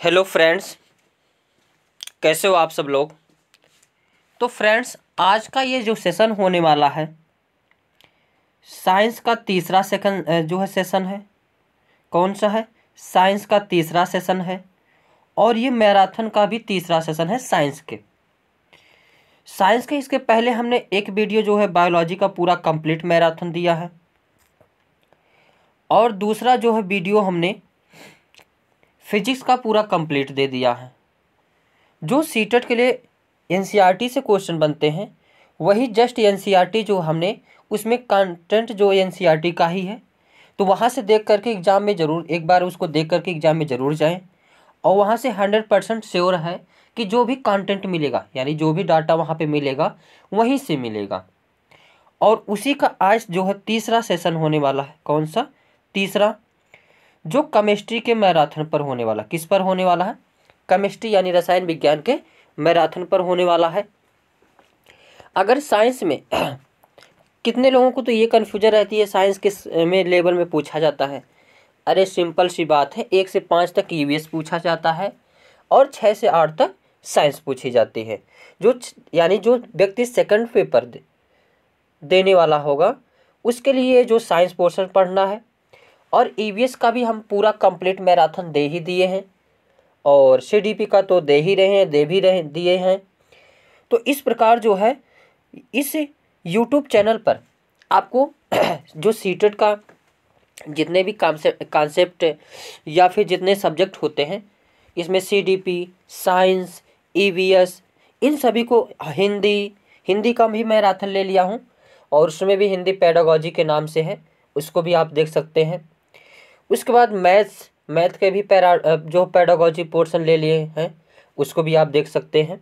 Hello friends, कैसे हो आप सब लोग। तो फ्रेंड्स, आज का ये जो सेशन होने वाला है, साइंस का तीसरा सेकंड जो है सेशन है। कौन सा है? साइंस का तीसरा सेशन है। और ये मैराथन का भी तीसरा सेशन है साइंस के। इसके पहले हमने एक वीडियो जो है बायोलॉजी का पूरा कंप्लीट मैराथन दिया है, और दूसरा जो है वीडियो हमने फिजिक्स का पूरा कंप्लीट दे दिया है। जो सीटेट के लिए एनसीईआरटी से क्वेश्चन बनते हैं, वही जस्ट एनसीईआरटी जो हमने उसमें कंटेंट जो एनसीईआरटी का ही है, तो वहाँ से देख करके एग्ज़ाम में ज़रूर एक बार उसको देख करके एग्ज़ाम में ज़रूर जाएं। और वहाँ से 100% श्योर है कि जो भी कंटेंट मिलेगा, यानी जो भी डाटा वहाँ पे मिलेगा वहीं से मिलेगा। और उसी का आज जो है तीसरा सेशन होने वाला है। कौन सा? तीसरा, जो केमिस्ट्री के मैराथन पर होने वाला। किस पर होने वाला है? केमिस्ट्री यानी रसायन विज्ञान के मैराथन पर होने वाला है। अगर साइंस में कितने लोगों को तो ये कन्फ्यूजन रहती है, साइंस के में लेवल में पूछा जाता है। अरे सिंपल सी बात है, 1 से 5 तक ईवीएस पूछा जाता है और 6 से 8 तक साइंस पूछी जाती है। यानी जो व्यक्ति सेकंड पेपर देने वाला होगा उसके लिए जो साइंस पोर्शन पढ़ना है। और ईवीएस का भी हम पूरा कंप्लीट मैराथन दे ही दिए हैं, और सीडीपी का तो दे ही रहे हैं, दिए हैं। तो इस प्रकार जो है इस यूट्यूब चैनल पर आपको जो सीटेट का जितने भी कॉन्सेप्ट या फिर जितने सब्जेक्ट होते हैं, इसमें सीडीपी, साइंस, ईवीएस, इन सभी को हिंदी का भी मैराथन ले लिया हूँ, और उसमें भी हिंदी पेडागोजी के नाम से है, उसको भी आप देख सकते हैं। उसके बाद मैथ के भी जो पेडागोजी पोर्शन ले लिए हैं, उसको भी आप देख सकते हैं।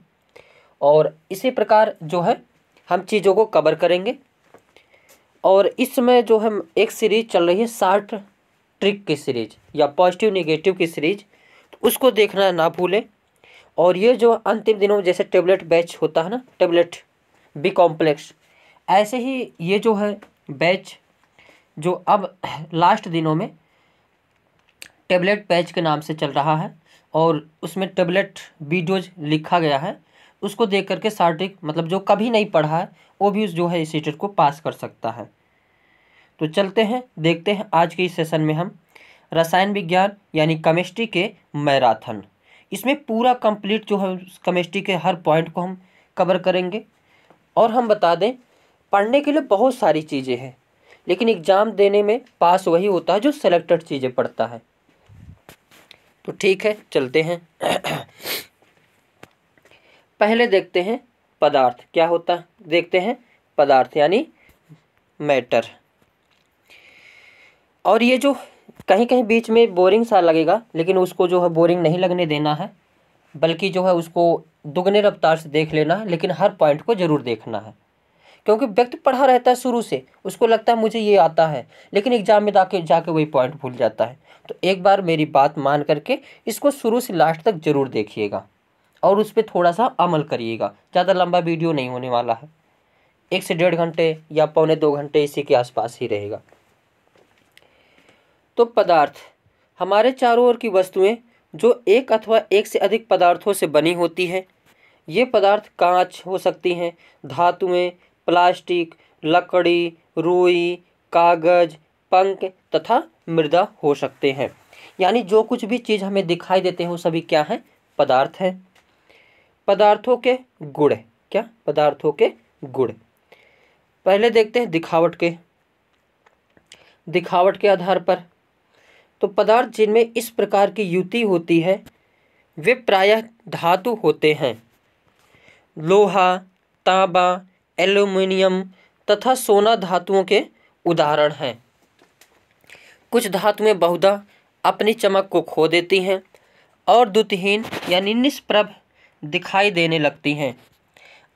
और इसी प्रकार जो है हम चीज़ों को कवर करेंगे। और इसमें जो हम एक सीरीज चल रही है, 60 ट्रिक की सीरीज या पॉजिटिव नेगेटिव की सीरीज, तो उसको देखना ना भूलें। और ये जो अंतिम दिनों में जैसे टेबलेट बैच होता है ना, टेबलेट बी कॉम्प्लेक्स, ऐसे ही ये जो है बैच जो अब लास्ट दिनों में टेबलेट बैच के नाम से चल रहा है, और उसमें टेबलेट वीडियोज लिखा गया है, उसको देख करके सार्टिक मतलब जो कभी नहीं पढ़ा है वो भी जो है इस सीटेट को पास कर सकता है। तो चलते हैं, देखते हैं आज के इस सेशन में हम रसायन विज्ञान यानी केमिस्ट्री के मैराथन, इसमें पूरा कंप्लीट जो है केमिस्ट्री के हर पॉइंट को हम कवर करेंगे। और हम बता दें, पढ़ने के लिए बहुत सारी चीज़ें हैं, लेकिन एग्ज़ाम देने में पास वही होता है जो सेलेक्टेड चीज़ें पढ़ता है। तो ठीक है, चलते हैं। पहले देखते हैं पदार्थ क्या होता है। देखते हैं पदार्थ यानी मैटर। और ये जो कहीं कहीं बीच में बोरिंग सा लगेगा, लेकिन उसको जो है बोरिंग नहीं लगने देना है, बल्कि जो है उसको दुगने रफ्तार से देख लेना है, लेकिन हर पॉइंट को ज़रूर देखना है। क्योंकि व्यक्ति पढ़ा रहता है शुरू से, उसको लगता है मुझे ये आता है, लेकिन एग्जाम में जाके वही पॉइंट भूल जाता है। तो एक बार मेरी बात मान करके इसको शुरू से लास्ट तक ज़रूर देखिएगा और उस पर थोड़ा सा अमल करिएगा। ज़्यादा लंबा वीडियो नहीं होने वाला है, 1 से 1.5 घंटे या पौने 2 घंटे इसी के आसपास ही रहेगा। तो पदार्थ हमारे चारों ओर की वस्तुएं जो एक अथवा एक से अधिक पदार्थों से बनी होती हैं। ये पदार्थ कांच हो सकती हैं, धातुएं, प्लास्टिक, लकड़ी, रुई, कागज, पंख तथा मृदा हो सकते हैं। यानी जो कुछ भी चीज़ हमें दिखाई देते हैं वो सभी क्या हैं? पदार्थ हैं। पदार्थों के गुण। क्या? पदार्थों के गुण। पहले देखते हैं दिखावट के आधार पर। तो पदार्थ जिनमें इस प्रकार की युति होती है वे प्रायः धातु होते हैं। लोहा, तांबा, एल्युमिनियम तथा सोना धातुओं के उदाहरण हैं। कुछ धातुएं बहुधा अपनी चमक को खो देती हैं और द्युतिहीन यानी निष्प्रभ दिखाई देने लगती हैं।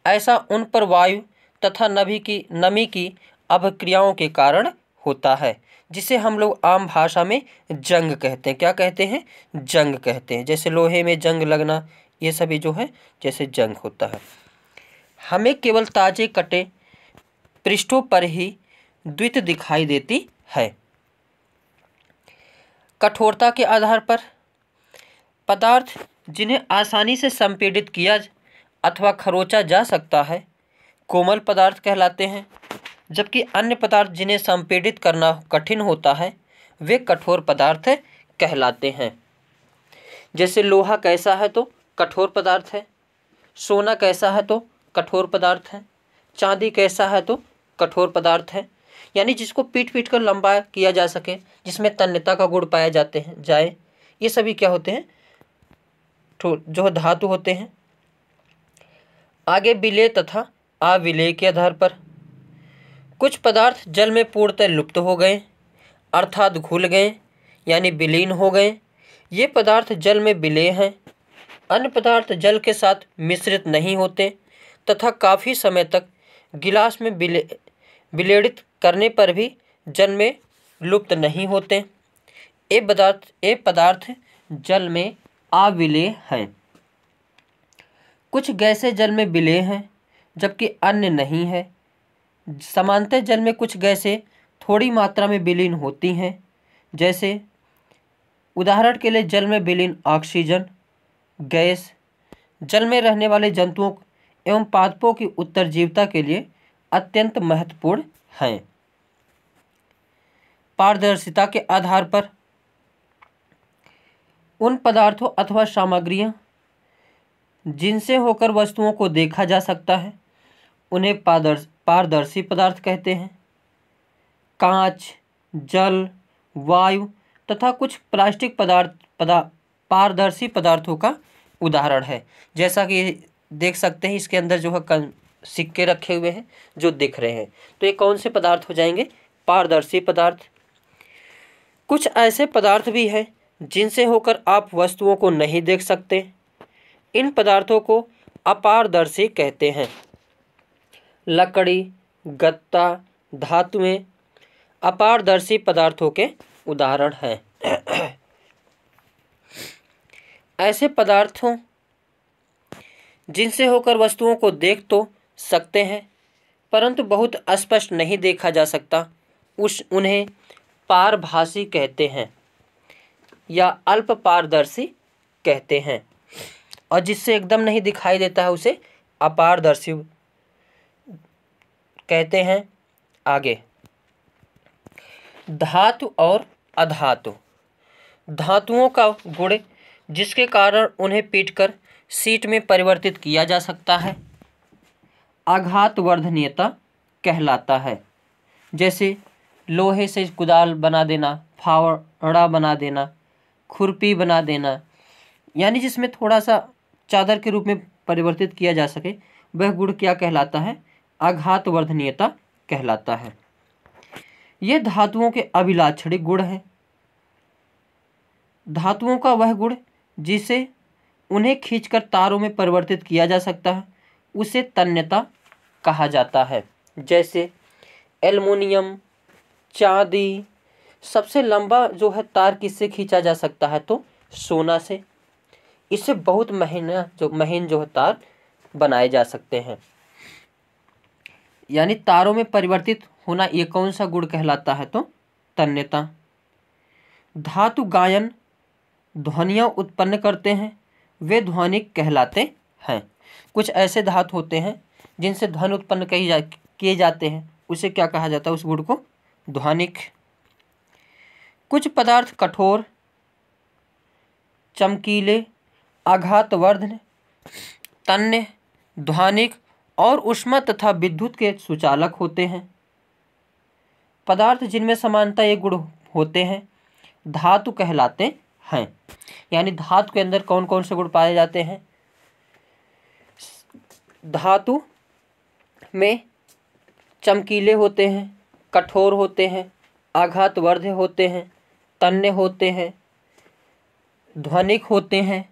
ऐसा उन पर वायु तथा नमी की अभिक्रियाओं के कारण होता है, जिसे हम लोग आम भाषा में जंग कहते हैं। क्या कहते हैं? जंग कहते हैं। जैसे लोहे में जंग लगना, ये सभी जो है जैसे जंग होता है। हमें केवल ताजे कटे पृष्ठों पर ही द्वित दिखाई देती है। कठोरता के आधार पर पदार्थ जिन्हें आसानी से संपीड़ित किया अथवा खरोचा जा सकता है कोमल पदार्थ कहलाते हैं, जबकि अन्य पदार्थ जिन्हें संपीड़ित करना कठिन होता है वे कठोर पदार्थ कहलाते हैं। जैसे लोहा कैसा है तो कठोर पदार्थ है, सोना कैसा है तो कठोर पदार्थ है, चांदी कैसा है तो कठोर पदार्थ है। यानी जिसको पीट पीट कर लंबा किया जा सके, जिसमें तन्यता का गुण पाया जाए, ये सभी क्या होते हैं, जो धातु होते हैं। आगे विलेय तथा अविलेय के आधार पर कुछ पदार्थ जल में पूर्णतः लुप्त हो गए अर्थात घुल गए यानी विलीन हो गए, ये पदार्थ जल में विलेय हैं। अन्य पदार्थ जल के साथ मिश्रित नहीं होते तथा काफ़ी समय तक गिलास में विलेड़ित करने पर भी जल में लुप्त नहीं होते। ये पदार्थ जल में अविलेय हैं। कुछ गैसें जल में विलेय हैं जबकि अन्य नहीं है। समानतः जल में कुछ गैसें थोड़ी मात्रा में विलीन होती हैं, जैसे उदाहरण के लिए जल में विलीन ऑक्सीजन गैस जल में रहने वाले जंतुओं एवं पादपों की उत्तरजीविता के लिए अत्यंत महत्वपूर्ण हैं। पारदर्शिता के आधार पर उन पदार्थों अथवा सामग्रियां जिनसे होकर वस्तुओं को देखा जा सकता है उन्हें पारदर्शी पदार्थ कहते हैं। कांच, जल, वायु तथा कुछ प्लास्टिक पारदर्शी पदार्थों का उदाहरण है। जैसा कि देख सकते हैं इसके अंदर जो है सिक्के रखे हुए हैं जो दिख रहे हैं, तो ये कौन से पदार्थ हो जाएंगे, पारदर्शी पदार्थ। कुछ ऐसे पदार्थ भी हैं जिनसे होकर आप वस्तुओं को नहीं देख सकते, इन पदार्थों को अपारदर्शी कहते हैं। लकड़ी, गत्ता, धातुएं अपारदर्शी पदार्थों के उदाहरण हैं। ऐसे पदार्थों जिनसे होकर वस्तुओं को देख तो सकते हैं परंतु बहुत स्पष्ट नहीं देखा जा सकता, उन्हें पारभासी कहते हैं या अल्प पारदर्शी कहते हैं, और जिससे एकदम नहीं दिखाई देता है उसे अपारदर्शी कहते हैं। आगे धातु और अधातु। धातुओं का गुण जिसके कारण उन्हें पीटकर शीट में परिवर्तित किया जा सकता है आघातवर्धनीयता कहलाता है। जैसे लोहे से कुदाल बना देना, फावड़ा बना देना, खुरपी बना देना, यानी जिसमें थोड़ा सा चादर के रूप में परिवर्तित किया जा सके, वह गुण क्या कहलाता है, आघातवर्धनीयता कहलाता है। ये धातुओं के अभिलाक्षणिक गुण हैं। धातुओं का वह गुण जिसे उन्हें खींचकर तारों में परिवर्तित किया जा सकता है उसे तन्यता कहा जाता है। जैसे एल्युमिनियम, चांदी, सबसे लंबा जो है तार किससे खींचा जा सकता है तो सोना से। इससे बहुत महीन जो है तार बनाए जा सकते हैं। यानी तारों में परिवर्तित होना ये कौन सा गुण कहलाता है तो तन्यता। धातु गायन ध्वनियाँ उत्पन्न करते हैं, वे ध्वनिक कहलाते हैं। कुछ ऐसे धातु होते हैं जिनसे ध्वनि उत्पन्न किए जाते हैं, उसे क्या कहा जाता है, उस गुण को ध्वनिक। कुछ पदार्थ कठोर, चमकीले, आघातवर्धन, तन्य, ध्वनिक और ऊष्मा तथा विद्युत के सुचालक होते हैं। पदार्थ जिनमें समानता ये गुण होते हैं धातु कहलाते हैं। यानी धातु के अंदर कौन कौन से गुण पाए जाते हैं, धातु में चमकीले होते हैं, कठोर होते हैं, आघातवर्धक होते हैं, तन्य होते हैं, ध्वनिक होते हैं,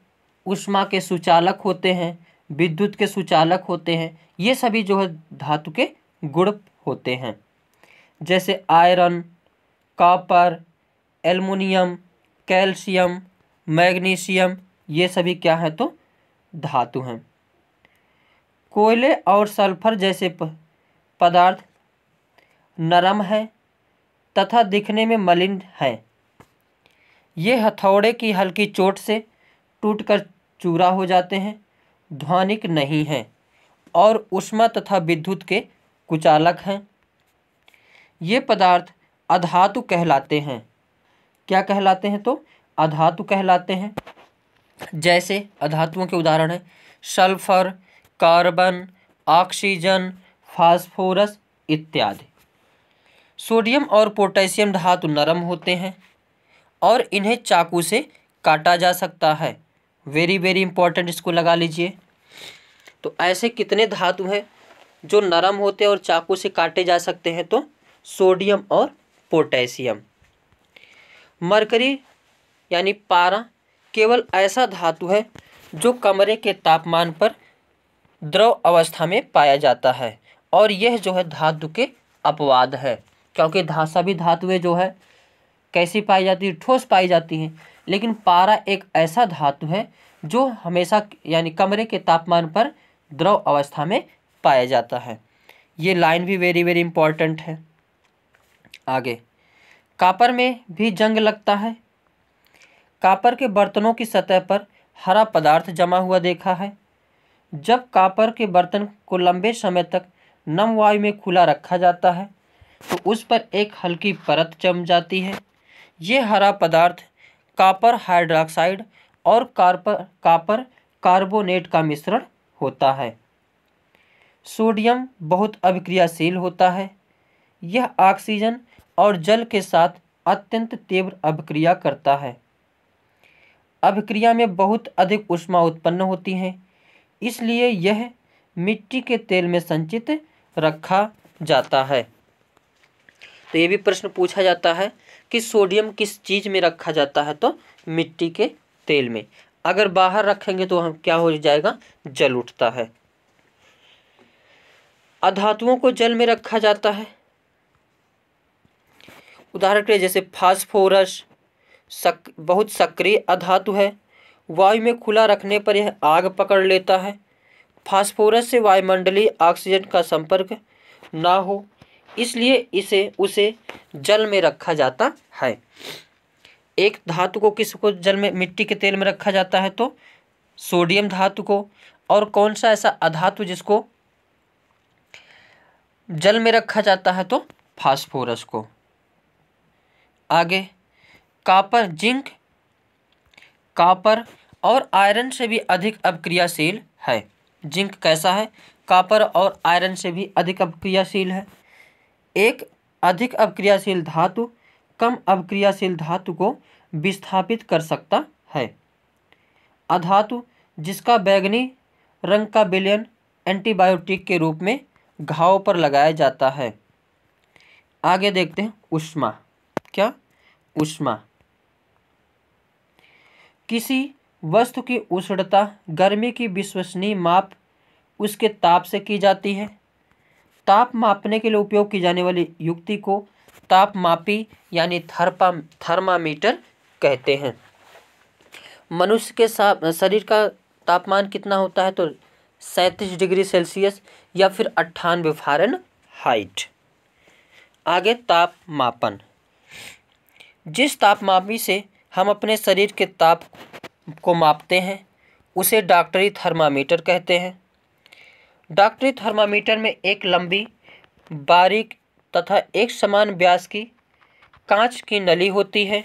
ऊष्मा के सुचालक होते हैं, विद्युत के सुचालक होते हैं। ये सभी जो है धातु के गुण होते हैं। जैसे iron, copper, aluminium, calcium, magnesium, ये सभी क्या है तो धातु हैं। कोयले और सल्फर जैसे पदार्थ नरम है तथा दिखने में मलिन है। ये हथौड़े की हल्की चोट से टूटकर चूरा हो जाते हैं, ध्वनिक नहीं हैं और ऊष्मा तथा विद्युत के कुचालक हैं। ये पदार्थ अधातु कहलाते हैं। क्या कहलाते हैं? तो अधातु कहलाते हैं। जैसे अधातुओं के उदाहरण हैं सल्फर, कार्बन, ऑक्सीजन, फास्फोरस इत्यादि। सोडियम और पोटेशियम धातु नरम होते हैं और इन्हें चाकू से काटा जा सकता है। वेरी वेरी इंपॉर्टेंट, इसको लगा लीजिए। तो ऐसे कितने धातु हैं जो नरम होते हैं और चाकू से काटे जा सकते हैं? तो सोडियम और पोटेशियम। मरकरी यानी पारा केवल ऐसा धातु है जो कमरे के तापमान पर द्रव अवस्था में पाया जाता है और यह जो है धातु के अपवाद है, क्योंकि सभी धातुएं जो है कैसी पाई जाती है? ठोस पाई जाती हैं, लेकिन पारा एक ऐसा धातु है जो हमेशा यानी कमरे के तापमान पर द्रव अवस्था में पाया जाता है। ये लाइन भी वेरी वेरी इंपॉर्टेंट है। आगे, कॉपर में भी जंग लगता है। कॉपर के बर्तनों की सतह पर हरा पदार्थ जमा हुआ देखा है। जब कॉपर के बर्तन को लंबे समय तक नम वायु में खुला रखा जाता है तो उस पर एक हल्की परत जम जाती है। ये हरा पदार्थ कॉपर हाइड्रोक्साइड और कॉपर कार्बोनेट का मिश्रण होता है। सोडियम बहुत अभिक्रियाशील होता है। यह ऑक्सीजन और जल के साथ अत्यंत तीव्र अभिक्रिया करता है। अभिक्रिया में बहुत अधिक ऊष्मा उत्पन्न होती है, इसलिए यह मिट्टी के तेल में संचित रखा जाता है। तो ये भी प्रश्न पूछा जाता है कि सोडियम किस चीज़ में रखा जाता है? तो मिट्टी के तेल में। अगर बाहर रखेंगे तो हम क्या हो जाएगा? जल उठता है। अधातुओं को जल में रखा जाता है। उदाहरण के लिए जैसे फास्फोरस बहुत सक्रिय अधातु है। वायु में खुला रखने पर यह आग पकड़ लेता है। फास्फोरस से वायुमंडलीय ऑक्सीजन का संपर्क ना हो, इसलिए उसे जल में रखा जाता है। एक धातु को किसको जल में, मिट्टी के तेल में रखा जाता है? तो सोडियम धातु को। और कौन सा ऐसा अधातु जिसको जल में रखा जाता है? तो फास्फोरस को। आगे, कॉपर, जिंक कॉपर और आयरन से भी अधिक अभिक्रियाशील है। जिंक कैसा है? कॉपर और आयरन से भी अधिक अभिक्रियाशील है। एक अधिक अभिक्रियाशील धातु कम अभिक्रियाशील धातु को विस्थापित कर सकता है। अधातु जिसका बैंगनी रंग का विलयन एंटीबायोटिक के रूप में घाव पर लगाया जाता है। आगे देखते हैं ऊष्मा। क्या? ऊष्मा किसी वस्तु की उष्णता, गर्मी की विश्वसनीय माप उसके ताप से की जाती है। ताप मापने के लिए उपयोग की जाने वाली युक्ति को तापमापी यानी थर्मामीटर कहते हैं। मनुष्य के शरीर का तापमान कितना होता है? तो 37 डिग्री सेल्सियस या फिर 98 फ़ारेनहाइट। आगे, तापमापन। जिस तापमापी से हम अपने शरीर के ताप को मापते हैं उसे डॉक्टरी थर्मामीटर कहते हैं। डॉक्टरी थर्मामीटर में एक लंबी, बारीक तथा एक समान व्यास की कांच की नली होती है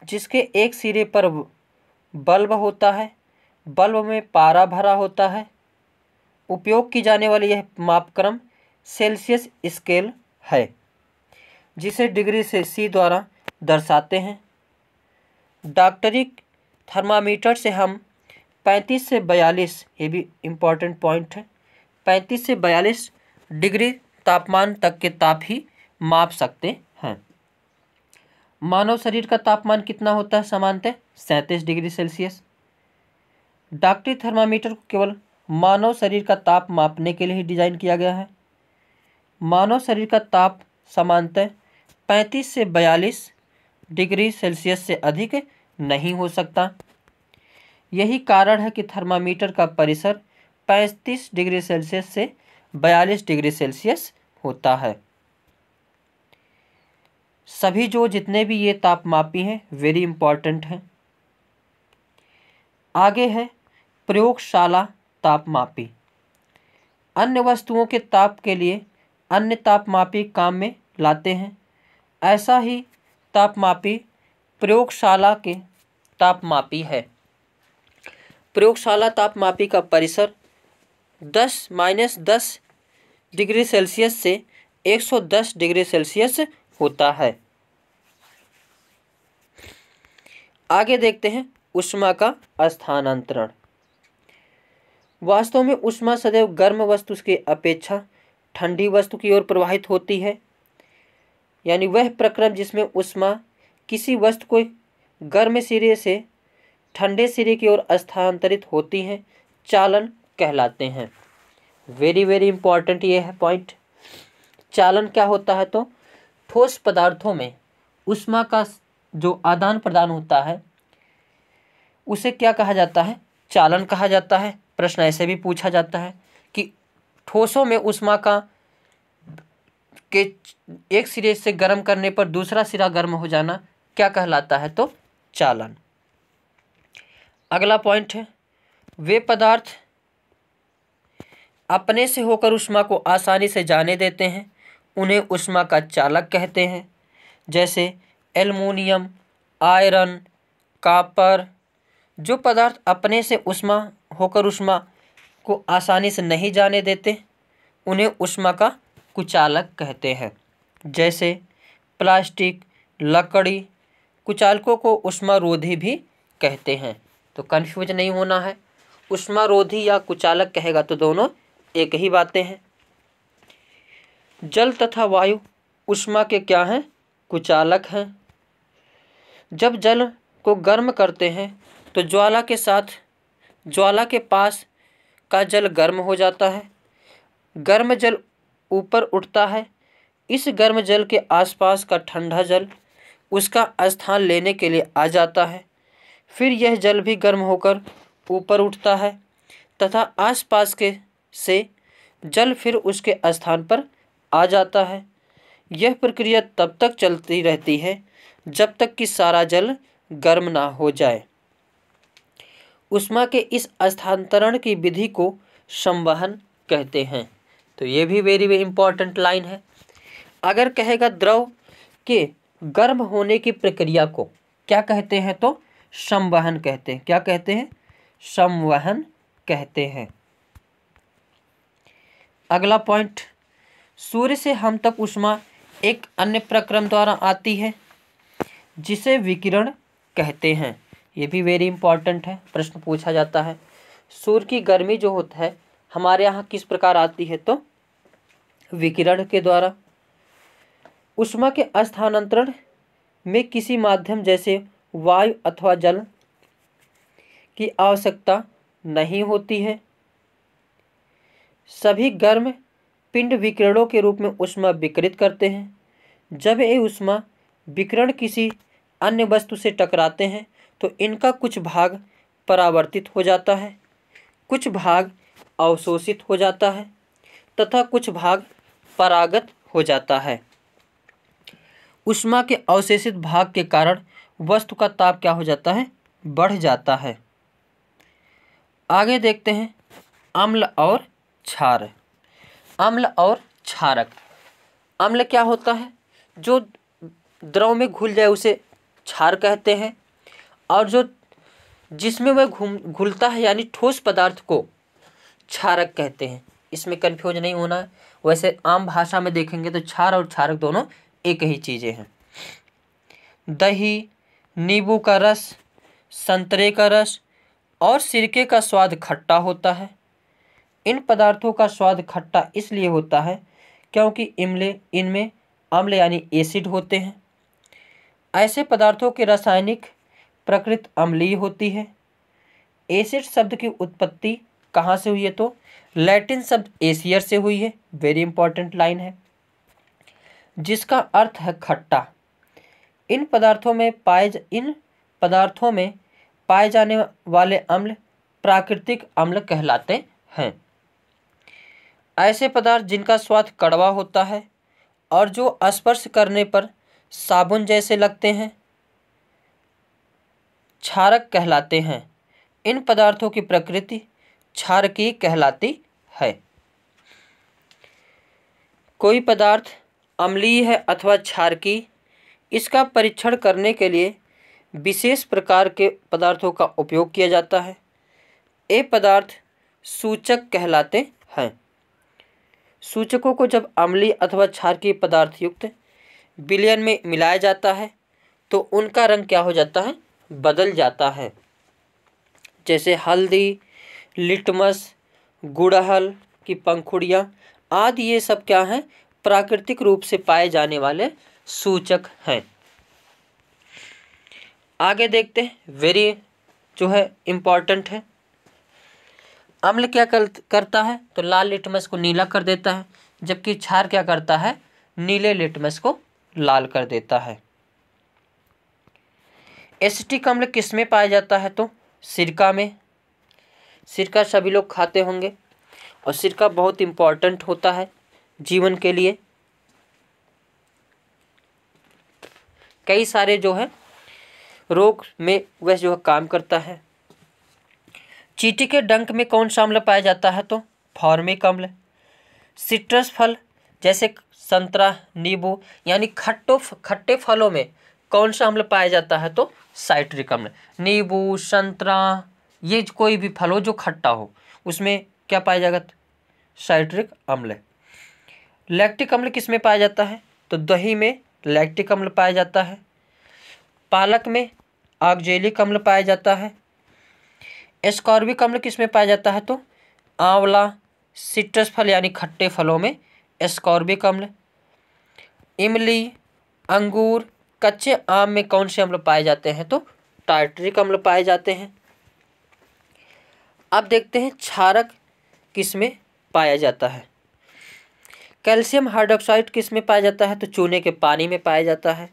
जिसके एक सिरे पर बल्ब होता है। बल्ब में पारा भरा होता है। उपयोग की जाने वाली यह मापक्रम सेल्सियस स्केल है जिसे डिग्री से सी द्वारा दर्शाते हैं। डॉक्टरी थर्मामीटर से हम 35 से 42, ये भी इम्पॉर्टेंट पॉइंट है, 35 से 42 डिग्री तापमान तक के ताप ही माप सकते हैं। मानव शरीर का तापमान कितना होता है? सामान्यतः 37 डिग्री सेल्सियस। डॉक्टरी थर्मामीटर को केवल मानव शरीर का ताप मापने के लिए ही डिजाइन किया गया है। मानव शरीर का ताप सामान्यतः 35 से 42 डिग्री सेल्सियस से अधिक नहीं हो सकता। यही कारण है कि थर्मामीटर का परिसर 35 डिग्री सेल्सियस से 42 डिग्री सेल्सियस होता है। सभी जितने भी ये तापमापी हैं वेरी इंपॉर्टेंट हैं। आगे है प्रयोगशाला तापमापी। अन्य वस्तुओं के ताप के लिए अन्य तापमापी काम में लाते हैं। ऐसा ही तापमापी प्रयोगशाला के तापमापी है। प्रयोगशाला तापमापी का परिसर 10 डिग्री सेल्सियस से 110 डिग्री सेल्सियस होता है। आगे देखते हैं ऊष्मा का स्थानांतरण। वास्तव में ऊष्मा सदैव गर्म वस्तु की अपेक्षा ठंडी वस्तु की ओर प्रवाहित होती है। यानी वह प्रक्रम जिसमें ऊष्मा किसी वस्तु को गर्म सिरे से ठंडे सिरे की ओर स्थानांतरित होती है चालन कहलाते हैं। वेरी वेरी इंपॉर्टेंट ये है पॉइंट। चालन क्या होता है? तो ठोस पदार्थों में ऊष्मा का जो आदान प्रदान होता है उसे क्या कहा जाता है? चालन कहा जाता है। प्रश्न ऐसे भी पूछा जाता है कि ठोसों में ऊष्मा का के एक सिरे से गर्म करने पर दूसरा सिरा गर्म हो जाना क्या कहलाता है? तो चालन। अगला पॉइंट है वे पदार्थ अपने से होकर ऊष्मा को आसानी से जाने देते हैं, उन्हें ऊष्मा का चालक कहते हैं। जैसे एल्युमिनियम, आयरन, कॉपर। जो पदार्थ अपने से ऊष्मा होकर ऊष्मा को आसानी से नहीं जाने देते उन्हें ऊष्मा का कुचालक कहते हैं। जैसे प्लास्टिक, लकड़ी। कुचालकों को ऊष्मारोधी भी कहते हैं। तो कन्फ्यूज नहीं होना है, ऊष्मारोधी या कुचालक कहेगा तो दोनों एक ही बातें हैं। जल तथा वायु ऊष्मा के क्या हैं? कुचालक हैं। जब जल को गर्म करते हैं तो ज्वाला के पास का जल गर्म हो जाता है। गर्म जल ऊपर उठता है। इस गर्म जल के आसपास का ठंडा जल उसका स्थान लेने के लिए आ जाता है। फिर यह जल भी गर्म होकर ऊपर उठता है तथा आसपास के से जल फिर उसके स्थान पर आ जाता है। यह प्रक्रिया तब तक चलती रहती है जब तक कि सारा जल गर्म ना हो जाए। ऊष्मा के इस स्थानांतरण की विधि को संवहन कहते हैं। तो ये भी वेरी वेरी इंपॉर्टेंट लाइन है। अगर कहेगा द्रव के गर्म होने की प्रक्रिया को क्या कहते हैं? तो संवहन कहते हैं। क्या कहते हैं? संवहन कहते हैं। अगला पॉइंट सूर्य से हम तक ऊष्मा एक अन्य प्रक्रम द्वारा आती है जिसे विकिरण कहते हैं। ये भी वेरी इंपॉर्टेंट है, प्रश्न पूछा जाता है। सूर्य की गर्मी जो होता है हमारे यहाँ किस प्रकार आती है? तो विकिरण के द्वारा। ऊष्मा के स्थानांतरण में किसी माध्यम जैसे वायु अथवा जल की आवश्यकता नहीं होती है। सभी गर्म पिंड विकिरणों के रूप में ऊष्मा विकिरित करते हैं। जब ये ऊष्मा विकिरण किसी अन्य वस्तु से टकराते हैं तो इनका कुछ भाग परावर्तित हो जाता है, कुछ भाग अवशोषित हो जाता है तथा कुछ भाग परागत हो जाता है। ऊष्मा के अवशोषित भाग के कारण वस्तु का ताप क्या हो जाता है? बढ़ जाता है। आगे देखते हैं अम्ल और क्षार। अम्ल और क्षारक। अम्ल क्या होता है? जो द्रव में घुल जाए उसे क्षार कहते हैं, और जो जिसमें वह घुलता है यानी ठोस पदार्थ को क्षारक कहते हैं। इसमें कन्फ्यूज नहीं होना है। वैसे आम भाषा में देखेंगे तो क्षार और क्षारक दोनों एक ही चीज़ें हैं। दही, नींबू का रस, संतरे का रस और सिरके का स्वाद खट्टा होता है। इन पदार्थों का स्वाद खट्टा इसलिए होता है क्योंकि इनमें अम्ल यानी एसिड होते हैं। ऐसे पदार्थों की रासायनिक प्रकृति अम्लीय होती है। एसिड शब्द की उत्पत्ति कहाँ से हुई है? तो लैटिन शब्द एसियर से हुई है। वेरी इंपॉर्टेंट लाइन है, जिसका अर्थ है खट्टा। इन पदार्थों में पाए जाने वाले अम्ल प्राकृतिक अम्ल कहलाते हैं। ऐसे पदार्थ जिनका स्वाद कड़वा होता है और जो स्पर्श करने पर साबुन जैसे लगते हैं क्षारक कहलाते हैं। इन पदार्थों की प्रकृति क्षारकीय कहलाती है। कोई पदार्थ अम्लीय है अथवा क्षारकीय, इसका परीक्षण करने के लिए विशेष प्रकार के पदार्थों का उपयोग किया जाता है। ये पदार्थ सूचक कहलाते हैं। सूचकों को जब अम्लीय अथवा क्षारकीय पदार्थ युक्त विलयन में मिलाया जाता है तो उनका रंग क्या हो जाता है, बदल जाता है। जैसे हल्दी, लिटमस, गुड़हल की पंखुड़ियाँ आदि, ये सब क्या हैं, प्राकृतिक रूप से पाए जाने वाले सूचक हैं। आगे देखते हैं, वेरी जो है इम्पॉर्टेंट है। अम्ल क्या करता है, तो लाल लिटमस को नीला कर देता है, जबकि क्षार क्या करता है, नीले लिटमस को लाल कर देता है। एसिटिक अम्ल किस में पाया जाता है, तो सिरका में। सिरका सभी लोग खाते होंगे और सिरका बहुत इम्पॉर्टेंट होता है जीवन के लिए। कई सारे जो है रोग में वह जो है काम करता है। चींटी के डंक में कौन सा अम्ल पाया जाता है, तो फॉर्मिक अम्ल। सिट्रस फल जैसे संतरा, नींबू यानी खट्टे फलों में कौन सा अम्ल पाया जाता है, तो साइट्रिक अम्ल। नींबू, संतरा, ये कोई भी फल हो जो खट्टा हो उसमें क्या पाया जाएगा, साइट्रिक अम्ल। लैक्टिक अम्ल किस में पाया जाता है, तो दही में लैक्टिक अम्ल पाया जाता है। पालक में ऑक्जेलिक अम्ल पाया जाता है। एस्कॉर्बिक अम्ल किस में पाया जाता है, तो आंवला, सिट्रस फल यानी खट्टे फलों में एस्कॉर्बिक अम्ल। इमली, अंगूर, कच्चे आम में कौन से अम्ल पाए जाते हैं, तो टार्टरिक अम्ल पाए जाते हैं। अब देखते हैं क्षारक किस में पाया जाता है। कैल्शियम हाइड्रोक्साइड किस में पाया जाता है, तो चूने के पानी में पाया जाता है।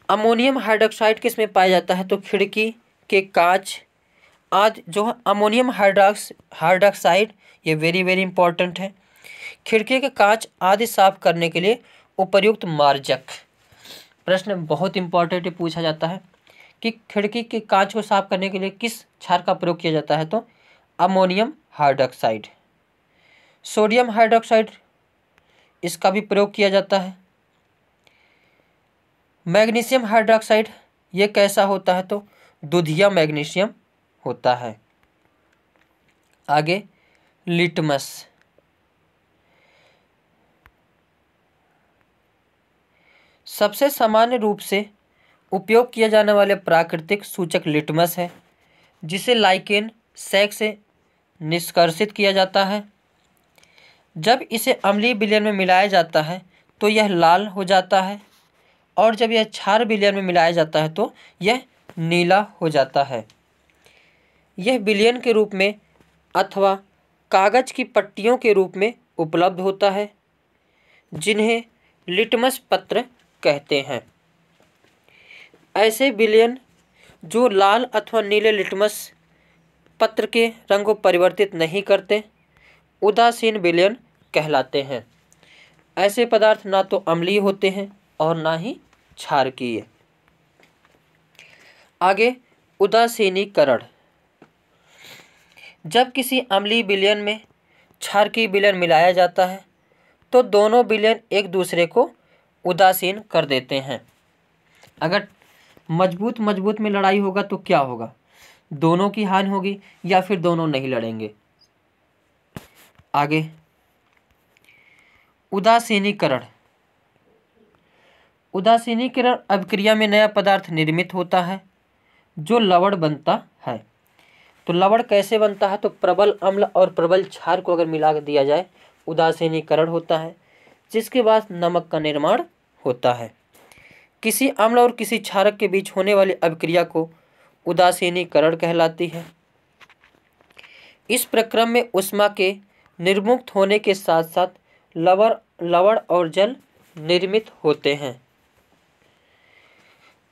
अमोनियम हाइड्रोक्साइड किस में पाया जाता है, तो खिड़की के कांच आज जो है। अमोनियम हाइड्रोक्साइड ये वेरी इंपॉर्टेंट है। खिड़की के कांच आदि साफ करने के लिए उपयुक्त मार्जक। प्रश्न बहुत इंपॉर्टेंट पूछा जाता है कि खिड़की के कांच को साफ करने के लिए किस क्षार का प्रयोग किया जाता है, तो अमोनियम हाइड्रोक्साइड। सोडियम हाइड्रोक्साइड इसका भी प्रयोग किया जाता है। मैग्नीशियम हाइड्रोक्साइड ये कैसा होता है, तो दुधिया मैग्नीशियम होता है। आगे लिटमस। सबसे सामान्य रूप से उपयोग किया जाने वाले प्राकृतिक सूचक लिटमस है, जिसे लाइकेन सैक से निष्कर्षित किया जाता है। जब इसे अम्लीय विलयन में मिलाया जाता है तो यह लाल हो जाता है, और जब यह क्षार विलयन में मिलाया जाता है तो यह नीला हो जाता है। यह विलयन के रूप में अथवा कागज की पट्टियों के रूप में उपलब्ध होता है, जिन्हें लिटमस पत्र कहते हैं। ऐसे विलयन जो लाल अथवा नीले लिटमस पत्र के रंग को परिवर्तित नहीं करते, उदासीन विलयन कहलाते हैं। ऐसे पदार्थ ना तो अम्लीय होते हैं और ना ही क्षारकीय। आगे उदासीनीकरण। जब किसी अम्लीय विलयन में क्षारकीय विलयन मिलाया जाता है तो दोनों विलयन एक दूसरे को उदासीन कर देते हैं। अगर मजबूत में लड़ाई होगा तो क्या होगा, दोनों की हानि होगी या फिर दोनों नहीं लड़ेंगे। आगे उदासीनीकरण। उदासीनीकरण अभिक्रिया में नया पदार्थ निर्मित होता है जो लवण बनता है। तो लवण कैसे बनता है, तो प्रबल अम्ल और प्रबल क्षार को अगर मिला दिया जाए उदासीनीकरण होता है, जिसके बाद नमक का निर्माण होता है। किसी अम्ल और किसी क्षारक के बीच होने वाली अभिक्रिया को उदासीनीकरण कहलाती है। इस प्रक्रम में ऊष्मा के निर्मुक्त होने के साथ साथ लवण और जल निर्मित होते हैं।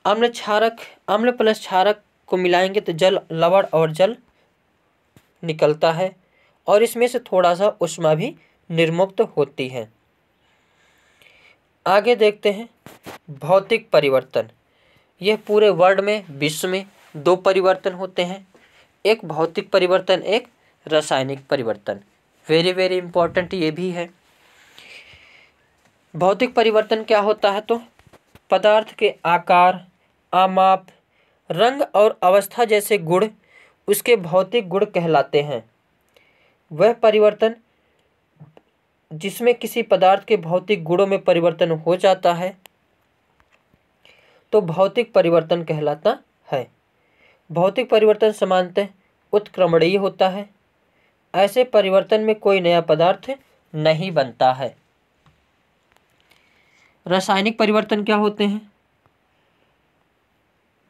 अम्ल प्लस क्षारक को मिलाएंगे तो लवण और जल निकलता है और इसमें से थोड़ा सा ऊष्मा भी निर्मुक्त होती है। आगे देखते हैं भौतिक परिवर्तन। यह पूरे वर्ल्ड में, विश्व में 2 परिवर्तन होते हैं। एक भौतिक परिवर्तन, एक रासायनिक परिवर्तन। वेरी वेरी इंपॉर्टेंट ये भी है। भौतिक परिवर्तन क्या होता है? तो पदार्थ के आकार, आमाप, रंग और अवस्था जैसे गुण उसके भौतिक गुण कहलाते हैं। वह परिवर्तन जिसमें किसी पदार्थ के भौतिक गुणों में परिवर्तन हो जाता है तो भौतिक परिवर्तन कहलाता है। भौतिक परिवर्तन सामान्यतः उत्क्रमणीय होता है। ऐसे परिवर्तन में कोई नया पदार्थ नहीं बनता है। रासायनिक परिवर्तन क्या होते हैं?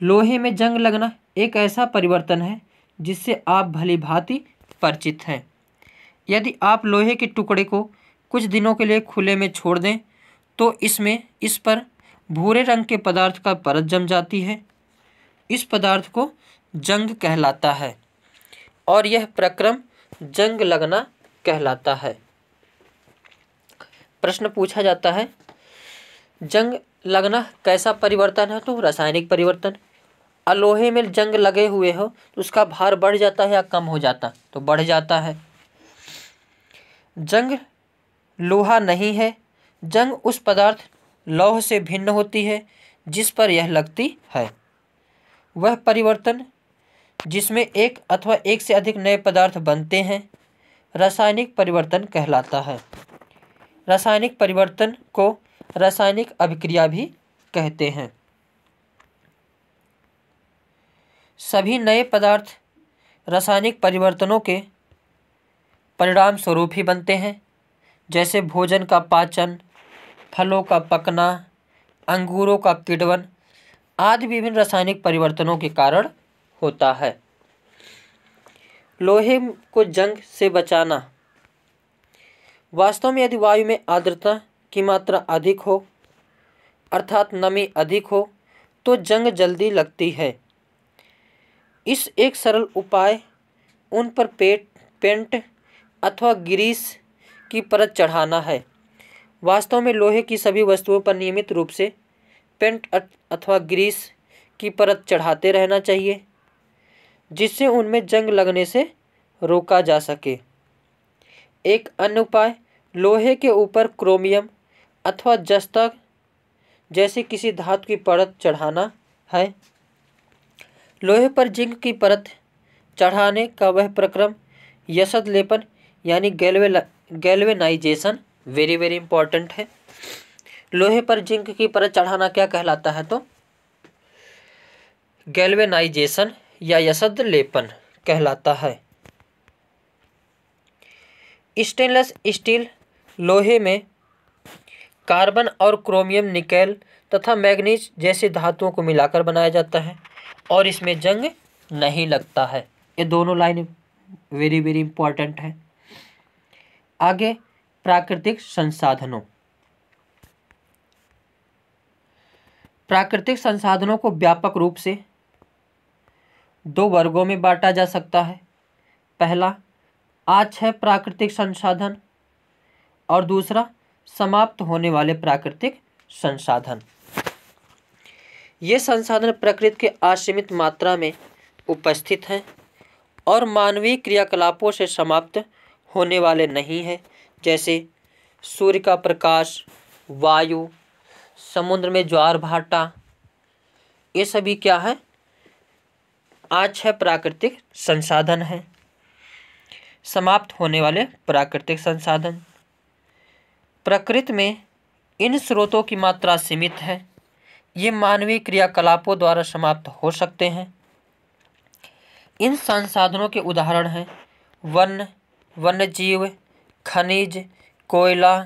लोहे में जंग लगना एक ऐसा परिवर्तन है जिससे आप भली भांति परिचित हैं। यदि आप लोहे के टुकड़े को कुछ दिनों के लिए खुले में छोड़ दें तो इस पर भूरे रंग के पदार्थ का परत जम जाती है। इस पदार्थ को जंग कहलाता है और यह प्रक्रम जंग लगना कहलाता है। प्रश्न पूछा जाता है, जंग लगना कैसा परिवर्तन है? तो रासायनिक परिवर्तन। लोहे में जंग लगे हुए हो तो उसका भार बढ़ जाता है या कम हो जाता? तो बढ़ जाता है। जंग लोहा नहीं है। जंग उस पदार्थ लौह से भिन्न होती है जिस पर यह लगती है। वह परिवर्तन जिसमें एक अथवा एक से अधिक नए पदार्थ बनते हैं रासायनिक परिवर्तन कहलाता है। रासायनिक परिवर्तन को रासायनिक अभिक्रिया भी कहते हैं। सभी नए पदार्थ रासायनिक परिवर्तनों के परिणाम स्वरूप ही बनते हैं, जैसे भोजन का पाचन, फलों का पकना, अंगूरों का किण्वन आदि विभिन्न रासायनिक परिवर्तनों के कारण होता है। लोहे को जंग से बचाना। वास्तव में यदि वायु में आर्द्रता की मात्रा अधिक हो अर्थात नमी अधिक हो तो जंग जल्दी लगती है। इस एक सरल उपाय उन पर पेंट अथवा ग्रीस की परत चढ़ाना है। वास्तव में लोहे की सभी वस्तुओं पर नियमित रूप से पेंट अथवा ग्रीस की परत चढ़ाते रहना चाहिए जिससे उनमें जंग लगने से रोका जा सके। एक अन्य उपाय लोहे के ऊपर क्रोमियम अथवा जस्ता जैसे किसी धातु की परत चढ़ाना है। लोहे पर जिंक की परत चढ़ाने का वह प्रक्रम यशद लेपन यानी गैल्वेनाइजेशन वेरी वेरी इंपॉर्टेंट है। लोहे पर जिंक की परत चढ़ाना क्या कहलाता है? तो गैल्वेनाइजेशन या यशद लेपन कहलाता है। स्टेनलेस स्टील लोहे में कार्बन और क्रोमियम, निकेल तथा मैग्नीज जैसी धातुओं को मिलाकर बनाया जाता है और इसमें जंग नहीं लगता है। ये दोनों लाइन वेरी वेरी इंपॉर्टेंट है। आगे प्राकृतिक संसाधनों। प्राकृतिक संसाधनों को व्यापक रूप से दो वर्गों में बांटा जा सकता है। पहला अक्षय प्राकृतिक संसाधन और दूसरा समाप्त होने वाले प्राकृतिक संसाधन। ये संसाधन प्रकृति के असीमित मात्रा में उपस्थित हैं और मानवीय क्रियाकलापों से समाप्त होने वाले नहीं हैं, जैसे सूर्य का प्रकाश, वायु, समुद्र में ज्वार भाटा। ये सभी क्या है? अक्षय प्राकृतिक संसाधन है। समाप्त होने वाले प्राकृतिक संसाधन। प्रकृति में इन स्रोतों की मात्रा सीमित है। ये मानवीय क्रियाकलापों द्वारा समाप्त हो सकते हैं। इन संसाधनों के उदाहरण हैं वन्यजीव, खनिज, कोयला,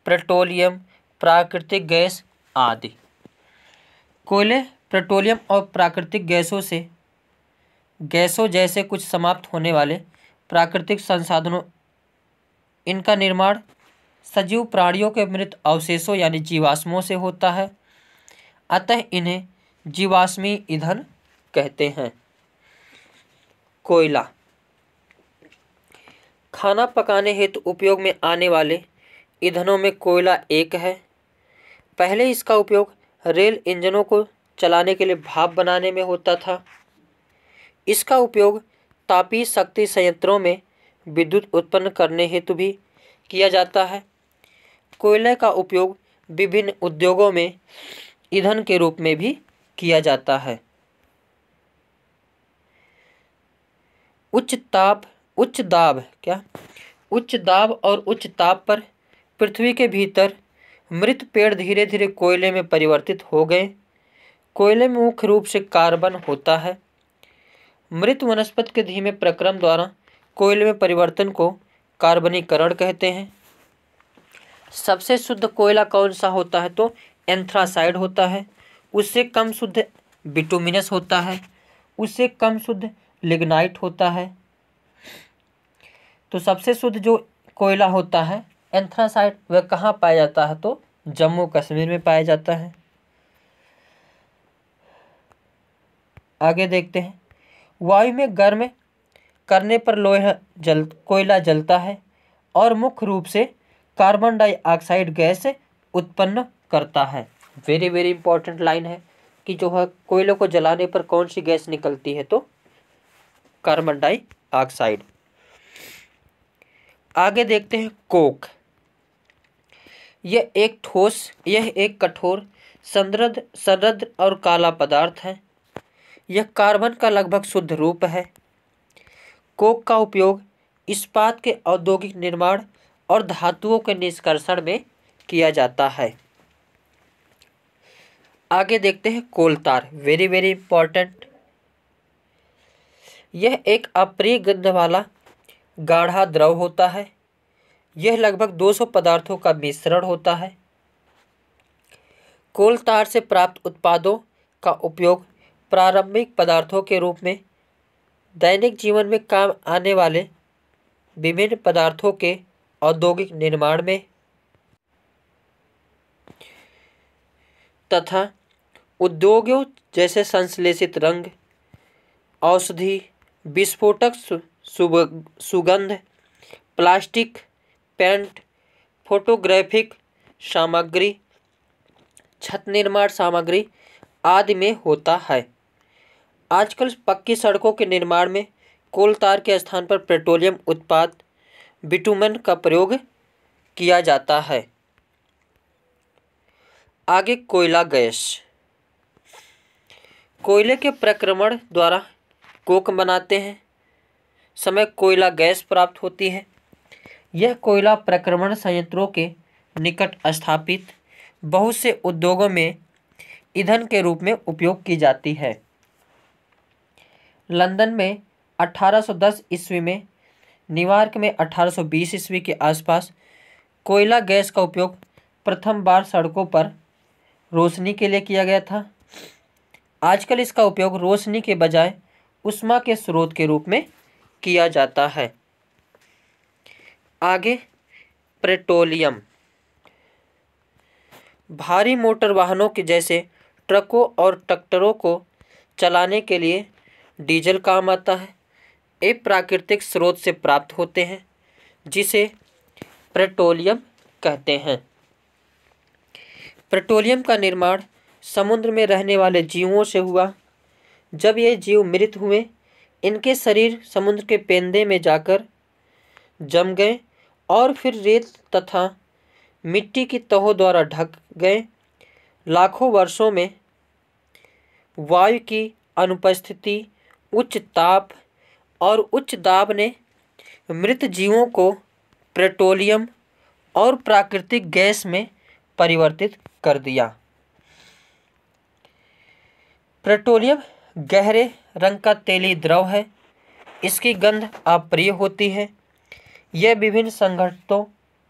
पेट्रोलियम, प्राकृतिक गैस आदि। कोयले, पेट्रोलियम और प्राकृतिक गैसों जैसे कुछ समाप्त होने वाले प्राकृतिक संसाधनों, इनका निर्माण सजीव प्राणियों के मृत अवशेषों यानी जीवाश्मों से होता है, अतः इन्हें जीवाश्मी ईंधन कहते हैं। कोयला खाना पकाने हेतु उपयोग में आने वाले ईंधनों में कोयला एक है। पहले इसका उपयोग रेल इंजनों को चलाने के लिए भाप बनाने में होता था। इसका उपयोग तापीय शक्ति संयंत्रों में विद्युत उत्पन्न करने हेतु भी किया जाता है। कोयले का उपयोग विभिन्न उद्योगों में ईंधन के रूप में भी किया जाता है। उच्च दाब और उच्च ताप पर पृथ्वी के भीतर मृत पेड़ धीरे धीरे कोयले में परिवर्तित हो गए। कोयले में मुख्य रूप से कार्बन होता है। मृत वनस्पति के धीमे प्रक्रम द्वारा कोयले में परिवर्तन को कार्बनीकरण कहते हैं। सबसे शुद्ध कोयला कौन सा होता है? तो एंथ्रासाइड होता है। उससे कम शुद्ध बिटुमिनस होता है। उससे कम शुद्ध लिग्नाइट होता है। तो सबसे शुद्ध जो कोयला होता है एंथ्रासाइड, वह कहाँ पाया जाता है? तो जम्मू कश्मीर में पाया जाता है। आगे देखते हैं। वायु में गर्म करने पर कोयला जलता है और मुख्य रूप से कार्बन डाइऑक्साइड गैस उत्पन्न करता है। वेरी वेरी इंपॉर्टेंट लाइन है कि जो है कोयले को जलाने पर कौन सी गैस निकलती है? तो कार्बन डाइऑक्साइड। आगे देखते हैं कोक। यह एक कठोर सरद और काला पदार्थ है। यह कार्बन का लगभग शुद्ध रूप है। कोक का उपयोग इस्पात के औद्योगिक निर्माण और धातुओं के निष्कर्षण में किया जाता है। आगे देखते हैं कोलतार। Very very important. यह एक अप्रिय गंध वाला गाढ़ा द्रव होता है। यह लगभग 200 पदार्थों का मिश्रण होता है। कोलतार से प्राप्त उत्पादों का उपयोग प्रारंभिक पदार्थों के रूप में दैनिक जीवन में काम आने वाले विभिन्न पदार्थों के औद्योगिक निर्माण में तथा उद्योगों जैसे संश्लेषित रंग, औषधि, विस्फोटक सुगंध, प्लास्टिक, पेंट, फोटोग्राफिक सामग्री, छत निर्माण सामग्री आदि में होता है। आजकल पक्की सड़कों के निर्माण में कोलतार के स्थान पर पेट्रोलियम उत्पाद बिटुमेन का प्रयोग किया जाता है। आगे कोयला गैस। कोयले के प्रक्रमण द्वारा कोक बनाते हैं समय कोयला गैस प्राप्त होती है। यह कोयला प्रक्रमण संयंत्रों के निकट स्थापित बहुत से उद्योगों में ईंधन के रूप में उपयोग की जाती है। लंदन में 1810 ईस्वी में, न्यूयॉर्क में 1820 ईस्वी के आसपास कोयला गैस का उपयोग प्रथम बार सड़कों पर रोशनी के लिए किया गया था। आजकल इसका उपयोग रोशनी के बजाय ऊष्मा के स्रोत के रूप में किया जाता है। आगे पेट्रोलियम। भारी मोटर वाहनों के जैसे ट्रकों और ट्रैक्टरों को चलाने के लिए डीजल काम आता है। ये प्राकृतिक स्रोत से प्राप्त होते हैं जिसे पेट्रोलियम कहते हैं। पेट्रोलियम का निर्माण समुद्र में रहने वाले जीवों से हुआ। जब ये जीव मृत हुए, इनके शरीर समुद्र के पेंदे में जाकर जम गए और फिर रेत तथा मिट्टी की तहों द्वारा ढक गए। लाखों वर्षों में वायु की अनुपस्थिति, उच्च ताप और उच्च दाब ने मृत जीवों को पेट्रोलियम और प्राकृतिक गैस में परिवर्तित कर दिया। पेट्रोलियम गहरे रंग का तेली द्रव है। इसकी गंध अप्रिय होती है। यह विभिन्न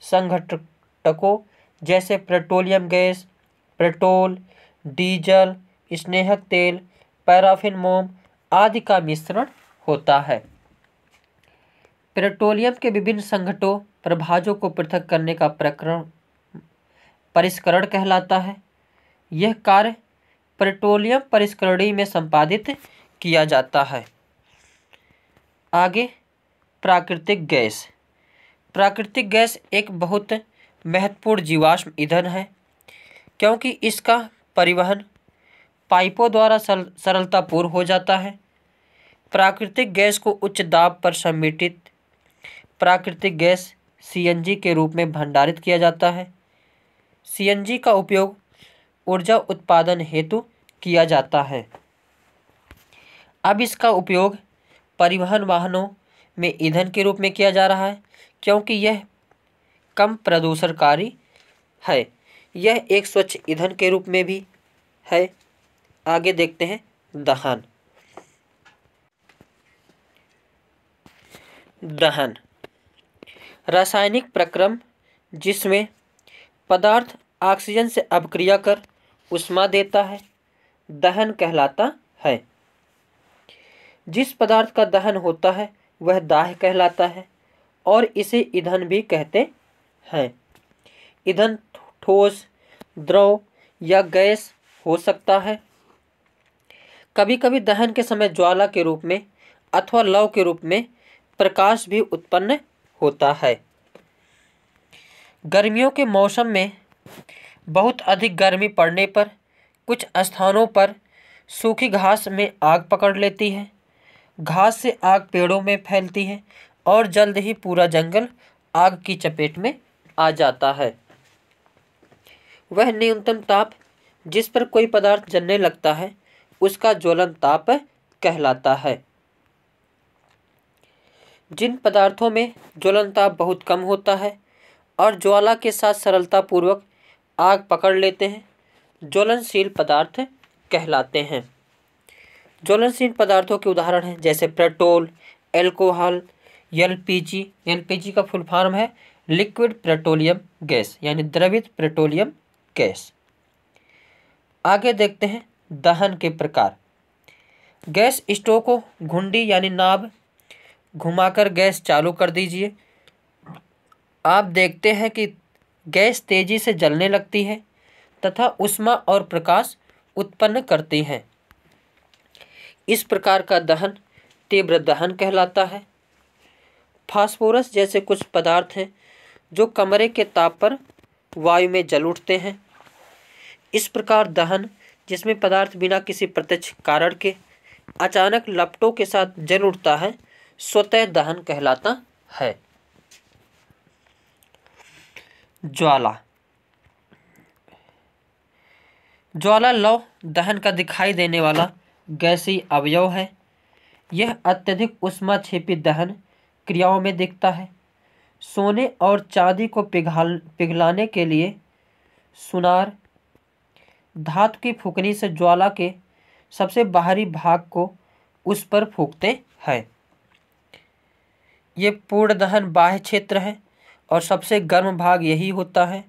संघटकों जैसे पेट्रोलियम गैस, पेट्रोल, डीजल, स्नेहक तेल, पैराफिन मोम आदि का मिश्रण होता है। पेट्रोलियम के विभिन्न संघटकों प्रभाजों को पृथक करने का प्रक्रम परिष्करण कहलाता है। यह कार्य पेट्रोलियम परिष्करणी में संपादित किया जाता है। आगे प्राकृतिक गैस। प्राकृतिक गैस एक बहुत महत्वपूर्ण जीवाश्म ईंधन है क्योंकि इसका परिवहन पाइपों द्वारा सरलतापूर्ण हो जाता है। प्राकृतिक गैस को उच्च दाब पर समेटित प्राकृतिक गैस सीएनजी के रूप में भंडारित किया जाता है। सीएनजी का उपयोग ऊर्जा उत्पादन हेतु किया जाता है। अब इसका उपयोग परिवहन वाहनों में ईंधन के रूप में किया जा रहा है, क्योंकि यह कम प्रदूषणकारी है। यह एक स्वच्छ ईंधन के रूप में भी है। आगे देखते हैं दहन। दहन रासायनिक प्रक्रम जिसमें पदार्थ ऑक्सीजन से अपक्रिया कर ऊष्मा देता है, दहन कहलाता है। जिस पदार्थ का दहन होता है वह दाह कहलाता है और इसे ईंधन भी कहते हैं। ईंधन ठोस, द्रव या गैस हो सकता है। कभी कभी दहन के समय ज्वाला के रूप में अथवा लौ के रूप में प्रकाश भी उत्पन्न होता है। गर्मियों के मौसम में बहुत अधिक गर्मी पड़ने पर कुछ स्थानों पर सूखी घास में आग पकड़ लेती है। घास से आग पेड़ों में फैलती है और जल्द ही पूरा जंगल आग की चपेट में आ जाता है। वह न्यूनतम ताप जिस पर कोई पदार्थ जलने लगता है उसका ज्वलन ताप कहलाता है। जिन पदार्थों में ज्वलन ताप बहुत कम होता है और ज्वाला के साथ सरलतापूर्वक आग पकड़ लेते हैं, ज्वलनशील पदार्थ कहलाते हैं। ज्वलनशील पदार्थों के उदाहरण हैं जैसे पेट्रोल, एल्कोहल, एलपीजी। एलपीजी का फुल फॉर्म है लिक्विड पेट्रोलियम गैस, यानी द्रवित पेट्रोलियम गैस। आगे देखते हैं दहन के प्रकार। गैस स्टोव को घुंडी यानी नाब घुमाकर गैस चालू कर दीजिए। आप देखते हैं कि गैस तेजी से जलने लगती है तथा ऊष्मा और प्रकाश उत्पन्न करती है। इस प्रकार का दहन तीव्र दहन कहलाता है। फास्फोरस जैसे कुछ पदार्थ हैं जो कमरे के ताप पर वायु में जल उठते हैं। इस प्रकार दहन जिसमें पदार्थ बिना किसी प्रत्यक्ष कारण के अचानक लपटों के साथ जल उठता है, स्वतः दहन कहलाता है। ज्वाला। ज्वाला लौ दहन का दिखाई देने वाला गैसीय अवयव है। यह अत्यधिक ऊष्मा क्षेपित दहन क्रियाओं में दिखता है। सोने और चांदी को पिघलाने के लिए सुनार धातु की फूंकनी से ज्वाला के सबसे बाहरी भाग को उस पर फूंकते हैं। ये पूर्ण दहन बाह्य क्षेत्र है और सबसे गर्म भाग यही होता है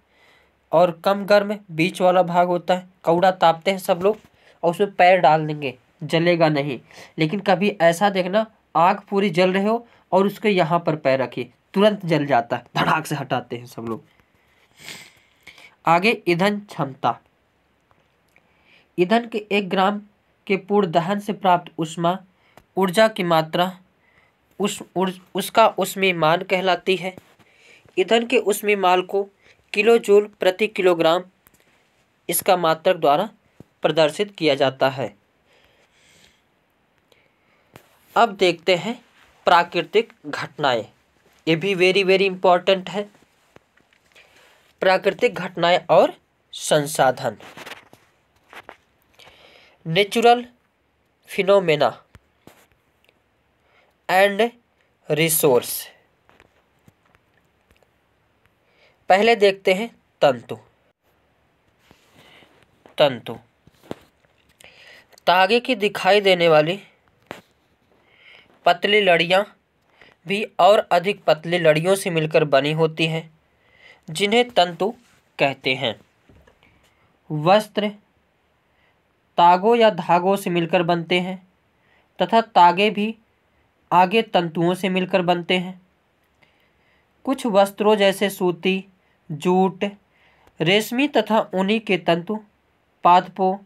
और कम गर्म बीच वाला भाग होता है। कौड़ा तापते हैं सब लोग और उसमें पैर डाल देंगे, जलेगा नहीं। लेकिन कभी ऐसा देखना आग पूरी जल रहे हो और उसके यहाँ पर पैर रखिए, तुरंत जल जाता है, धड़ाक से हटाते हैं सब लोग। आगे ईंधन क्षमता। ईंधन के 1 ग्राम के पूर्ण दहन से प्राप्त ऊष्मा ऊर्जा की मात्रा उसका ऊष्मीमान कहलाती है। ईंधन के ऊष्मीमान को किलो जूल प्रति किलोग्राम इसका मात्रक द्वारा प्रदर्शित किया जाता है। अब देखते हैं प्राकृतिक घटनाएं। ये भी वेरी वेरी इंपॉर्टेंट है। प्राकृतिक घटनाएं और संसाधन। Natural phenomena and resource. पहले देखते हैं तंतु। तंतु तागे की दिखाई देने वाली पतली लड़ियां भी और अधिक पतली लड़ियों से मिलकर बनी होती हैं, जिन्हें तंतु कहते हैं। वस्त्र तागों या धागों से मिलकर बनते हैं तथा तागे भी आगे तंतुओं से मिलकर बनते हैं। कुछ वस्त्रों जैसे सूती, जूट, रेशमी तथा ऊनी के तंतु पादपों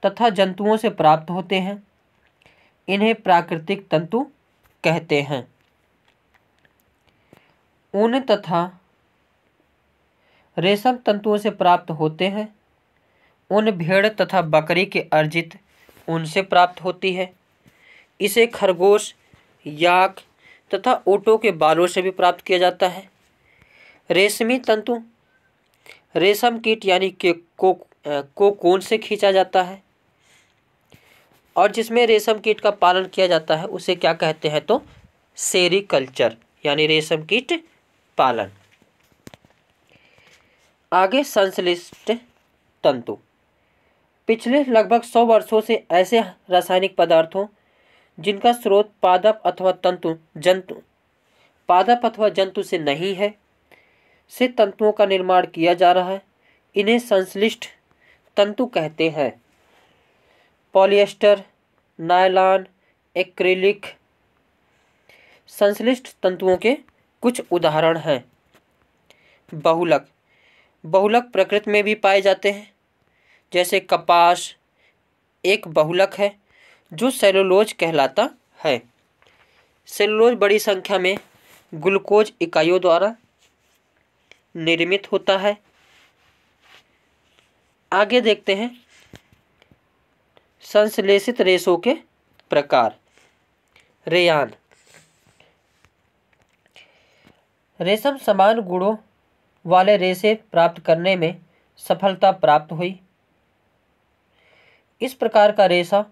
तथा जंतुओं से प्राप्त होते हैं। इन्हें प्राकृतिक तंतु कहते हैं। ऊन तथा रेशम तंतुओं से प्राप्त होते हैं। ऊन भेड़ तथा बकरी के अर्जित ऊन से प्राप्त होती है। इसे खरगोश, याक तथा ऊँटों के बालों से भी प्राप्त किया जाता है। रेशमी तंतु रेशम कीट यानी कि कोकून से खींचा जाता है, और जिसमें रेशम कीट का पालन किया जाता है उसे क्या कहते हैं तो सेरीकल्चर यानी रेशम कीट पालन। आगे संश्लिष्ट तंतु। पिछले लगभग 100 वर्षों से ऐसे रासायनिक पदार्थों जिनका स्रोत पादप अथवा जंतु से नहीं है से तंतुओं का निर्माण किया जा रहा है, इन्हें संश्लिष्ट तंतु कहते हैं। पॉलिएस्टर, नायलॉन, एक्रिलिक संश्लिष्ट तंतुओं के कुछ उदाहरण हैं। बहुलक प्रकृति में भी पाए जाते हैं, जैसे कपास एक बहुलक है जो सेलुलोज कहलाता है। सेलुलोज बड़ी संख्या में ग्लूकोज इकाइयों द्वारा निर्मित होता है। आगे देखते हैं संश्लेषित रेशों के प्रकार। रेयान। रेशम समान गुणों वाले रेशे प्राप्त करने में सफलता प्राप्त हुई। इस प्रकार का रेशा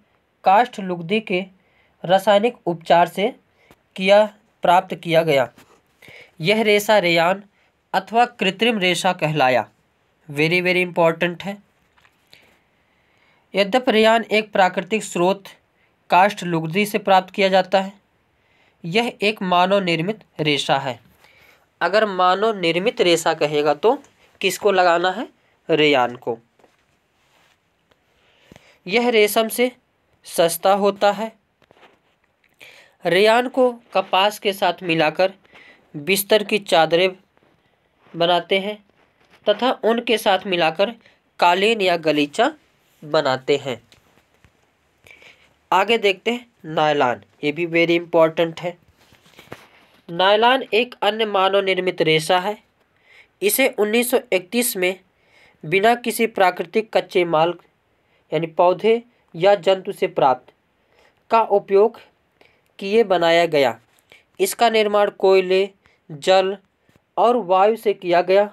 काष्ठ लुगदी के रासायनिक उपचार से प्राप्त किया गया। यह रेशा रेयान अथवा कृत्रिम रेशा कहलाया। वेरी वेरी इंपॉर्टेंट है। यद्यपि रेयान एक प्राकृतिक स्रोत काष्ठ लुगदी से प्राप्त किया जाता है, यह एक मानव निर्मित रेशा है। अगर मानव निर्मित रेशा कहेगा तो किसको लगाना है? रेयान को। यह रेशम से सस्ता होता है। रेयान को कपास के साथ मिलाकर बिस्तर की चादरें बनाते हैं तथा ऊन के साथ मिलाकर कालीन या गलीचा बनाते हैं। आगे देखते हैं नायलॉन। ये भी वेरी इंपॉर्टेंट है। नायलॉन एक अन्य मानव निर्मित रेशा है। इसे 1931 में बिना किसी प्राकृतिक कच्चे माल यानी पौधे या जंतु से प्राप्त का उपयोग किए बनाया गया। इसका निर्माण कोयले, जल और वायु से किया गया।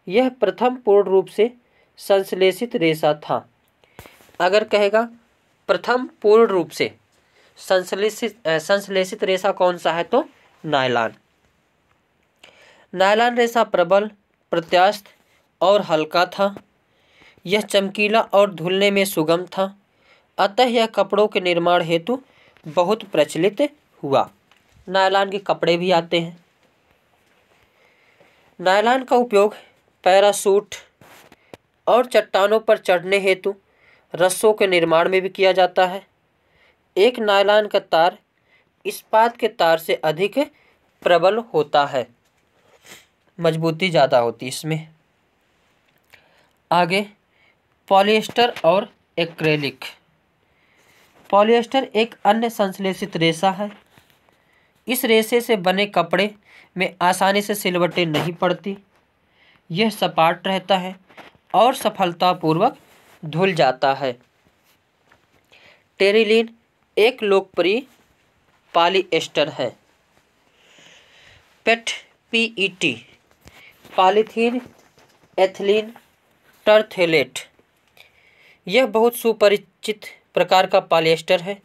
यह प्रथम पूर्ण रूप से संश्लेषित रेशा था। अगर कहेगा प्रथम पूर्ण रूप से संश्लेषित रेशा कौन सा है तो नायलॉन। नायलॉन रेशा प्रबल, प्रत्यास्थ और हल्का था। यह चमकीला और धुलने में सुगम था, अतः यह कपड़ों के निर्माण हेतु बहुत प्रचलित हुआ। नायलॉन के कपड़े भी आते हैं। नायलॉन का उपयोग पैराशूट और चट्टानों पर चढ़ने हेतु रस्सों के निर्माण में भी किया जाता है। एक नायलॉन का तार इस्पात के तार से अधिक प्रबल होता है, मजबूती ज़्यादा होती है इसमें। आगे पॉलिएस्टर और एक्रेलिक। पॉलिएस्टर एक अन्य संश्लेषित रेशा है। इस रेशे से बने कपड़े में आसानी से सिलवटें नहीं पड़ती। यह सपाट रहता है और सफलतापूर्वक धुल जाता है। टेरिलीन एक लोकप्रिय पॉलिएस्टर है। PET पॉलीथीन एथिलीन टरथेलेट यह बहुत सुपरिचित प्रकार का पॉलिएस्टर है।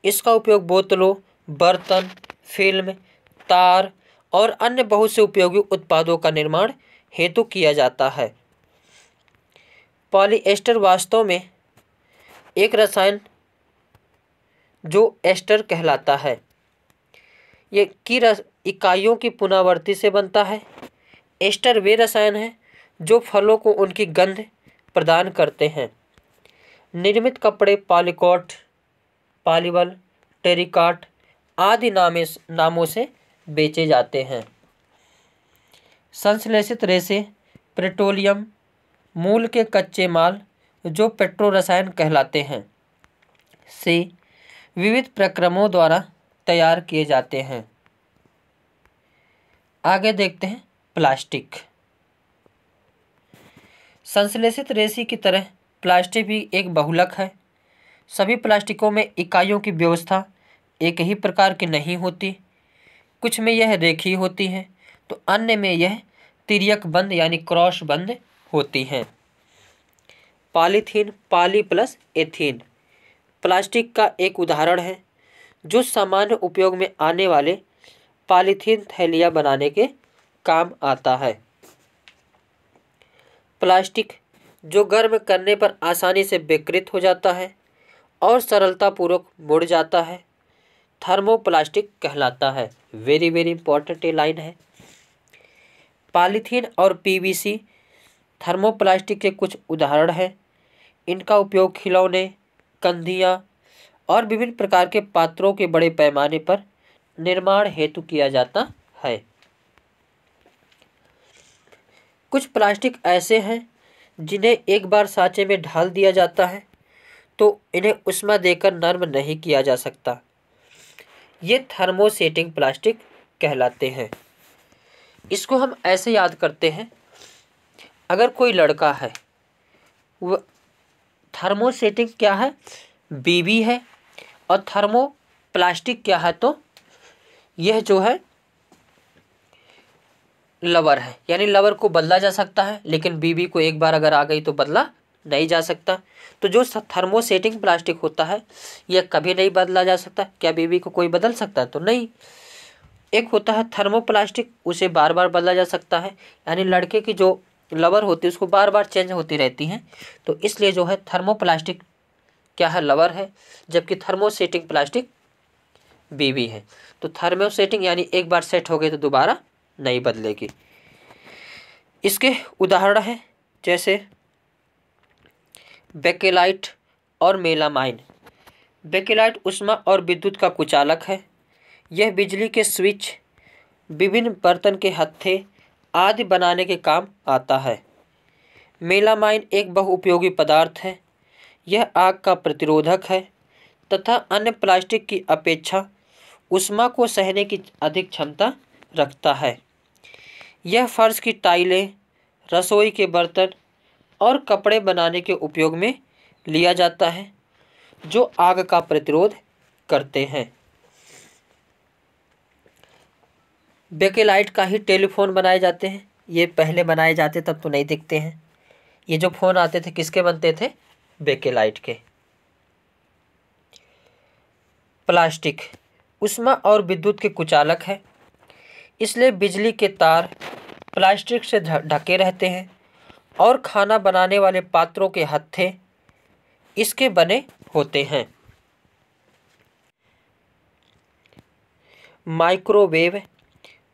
इसका उपयोग बोतलों, बर्तन, फिल्म, तार और अन्य बहुत से उपयोगी उत्पादों का निर्माण हेतु किया जाता है। पॉलिएस्टर वास्तव में एक रसायन जो एस्टर कहलाता है, ये की इकाइयों की पुनरावृत्ति से बनता है। एस्टर वे रसायन हैं जो फलों को उनकी गंध प्रदान करते हैं। निर्मित कपड़े पॉलीकॉट, पॉलीवल, टेरिकॉट आदि नामों से बेचे जाते हैं। संश्लेषित रेशे पेट्रोलियम मूल के कच्चे माल जो पेट्रो रसायन कहलाते हैं से विविध प्रक्रमों द्वारा तैयार किए जाते हैं। आगे देखते हैं प्लास्टिक। संश्लेषित रेशे की तरह प्लास्टिक भी एक बहुलक है। सभी प्लास्टिकों में इकाइयों की व्यवस्था एक ही प्रकार की नहीं होती, कुछ में यह रेखीय होती हैं तो अन्य में यह तिर्यक बंद यानी क्रॉस बंद होती हैं। Polythene, poly plus ethene plastic का एक उदाहरण है जो सामान्य उपयोग में आने वाले पॉलीथीन थैलियाँ बनाने के काम आता है। प्लास्टिक जो गर्म करने पर आसानी से विकृत हो जाता है और सरलतापूर्वक मुड़ जाता है, थर्मोप्लास्टिक कहलाता है। वेरी वेरी इंपॉर्टेंट ये लाइन है। पॉलीथीन और पीवीसी थर्मोप्लास्टिक के कुछ उदाहरण हैं। इनका उपयोग खिलौने, कंधियाँ और विभिन्न प्रकार के पात्रों के बड़े पैमाने पर निर्माण हेतु किया जाता है। कुछ प्लास्टिक ऐसे हैं जिन्हें एक बार सांचे में ढाल दिया जाता है तो इन्हें ऊष्मा देकर नरम नहीं किया जा सकता। ये थर्मोसेटिंग प्लास्टिक कहलाते हैं। इसको हम ऐसे याद करते हैं, अगर कोई लड़का है, वह थर्मोसेटिंग क्या है, बीबी है, और थर्मो प्लास्टिक क्या है, तो यह जो है लवर है। यानी लवर को बदला जा सकता है, लेकिन बीबी को एक बार अगर आ गई तो बदला नहीं जा सकता। तो जो थर्मोसेटिंग प्लास्टिक होता है यह कभी नहीं बदला जा सकता। क्या बीबी को कोई बदल सकता है? तो नहीं। एक होता है थर्मोप्लास्टिक, उसे बार बार बदला जा सकता है, यानी लड़के की जो लवर होती है उसको बार बार चेंज होती रहती हैं, तो इसलिए जो है थर्मोप्लास्टिक क्या है, लवर है, जबकि थर्मोसेटिंग प्लास्टिक बीबी है। तो थर्मोसेटिंग यानी एक बार सेट हो गई तो दोबारा नहीं बदलेगी। इसके उदाहरण हैं जैसे बेकेलाइट और मेलामाइन। बेकेलाइट ऊष्मा और विद्युत का कुचालक है। यह बिजली के स्विच, विभिन्न बर्तन के हत्थे आदि बनाने के काम आता है। मेलामाइन एक बहुउपयोगी पदार्थ है। यह आग का प्रतिरोधक है तथा अन्य प्लास्टिक की अपेक्षा ऊष्मा को सहने की अधिक क्षमता रखता है। यह फर्श की टाइलें, रसोई के बर्तन और कपड़े बनाने के उपयोग में लिया जाता है जो आग का प्रतिरोध करते हैं। बेकेलाइट का ही टेलीफोन बनाए जाते हैं। ये पहले बनाए जाते तब तो नहीं दिखते हैं। ये जो फ़ोन आते थे किसके बनते थे? बेकेलाइट के। प्लास्टिक ऊष्मा और विद्युत के कुचालक है, इसलिए बिजली के तार प्लास्टिक से ढके रहते हैं और खाना बनाने वाले पात्रों के हत्थे इसके बने होते हैं। माइक्रोवेव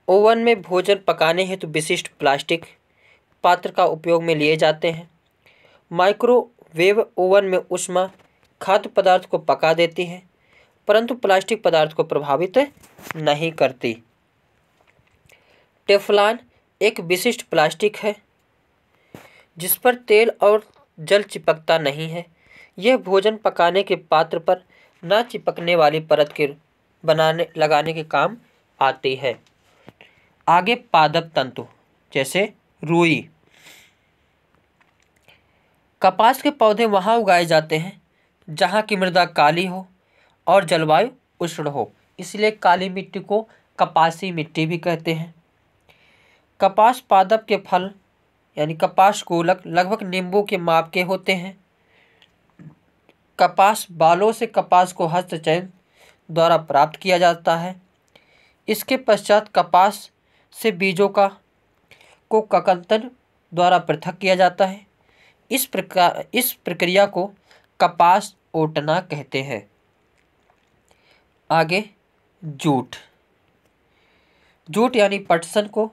ओवन में भोजन पकाने हेतु विशिष्ट प्लास्टिक पात्र का उपयोग में लिए जाते हैं। माइक्रोवेव ओवन में ऊष्मा खाद्य पदार्थ को पका देती है, परंतु प्लास्टिक पदार्थ को प्रभावित नहीं करती। टेफ्लॉन एक विशिष्ट प्लास्टिक है जिस पर तेल और जल चिपकता नहीं है। यह भोजन पकाने के पात्र पर न चिपकने वाली परत के लगाने के काम आती है। आगे पादप तंतु जैसे रुई। कपास के पौधे वहाँ उगाए जाते हैं जहाँ की मृदा काली हो और जलवायु उष्ण हो, इसलिए काली मिट्टी को कपासी मिट्टी भी कहते हैं। कपास पादप के फल यानी कपास गोलक लगभग नींबू के माप के होते हैं। कपास बालों से कपास को हस्तचयन द्वारा प्राप्त किया जाता है। इसके पश्चात कपास से बीजों को ककंतन द्वारा पृथक किया जाता है। इस प्रक्रिया को कपास ओटना कहते हैं। आगे जूट। जूट यानी पटसन को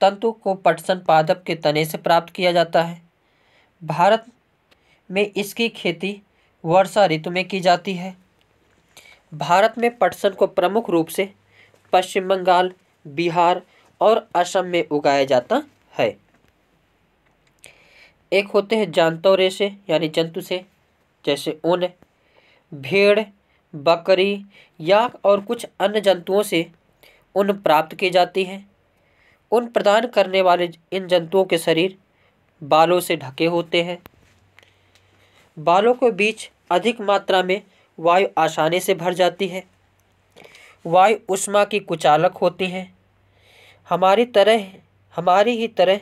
तंतु को पटसन पादप के तने से प्राप्त किया जाता है। भारत में इसकी खेती वर्षा ऋतु में की जाती है। भारत में पटसन को प्रमुख रूप से पश्चिम बंगाल, बिहार और असम में उगाया जाता है। एक होते हैं जांतौ रेशे यानी जंतु से, जैसे ऊन, भेड़, बकरी, याक और कुछ अन्य जंतुओं से ऊन प्राप्त की जाती है। ऊन प्रदान करने वाले इन जंतुओं के शरीर बालों से ढके होते हैं। बालों के बीच अधिक मात्रा में वायु आसानी से भर जाती है। वायु ऊष्मा की कुचालक होती हैं। हमारी ही तरह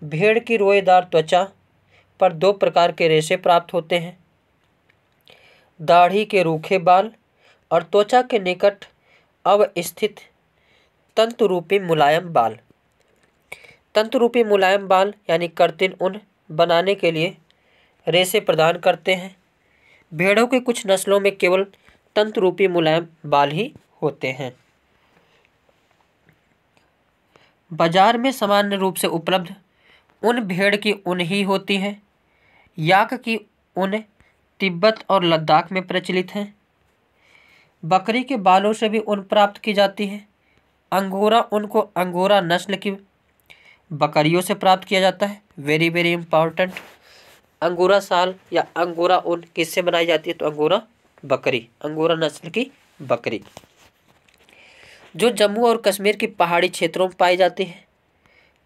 भेड़ की रोएदार त्वचा पर दो प्रकार के रेशे प्राप्त होते हैं, दाढ़ी के रूखे बाल और त्वचा के निकट अवस्थित तंतुरूपी मुलायम बाल। तंतुरूपी मुलायम बाल यानी कर्तिन ऊन बनाने के लिए रेशे प्रदान करते हैं। भेड़ों की कुछ नस्लों में केवल तंतुरूपी मुलायम बाल ही होते हैं। बाजार में सामान्य रूप से उपलब्ध ऊन भेड़ की ऊन ही होती है। याक की ऊन तिब्बत और लद्दाख में प्रचलित है। बकरी के बालों से भी ऊन प्राप्त की जाती है। अंगोरा ऊन को अंगोरा नस्ल की बकरियों से प्राप्त किया जाता है। Very very important. अंगोरा साल या अंगोरा ऊन किससे बनाई जाती है? तो अंगोरा बकरी, अंगोरा नस्ल की बकरी, जो जम्मू और कश्मीर की पहाड़ी क्षेत्रों में पाई जाती है।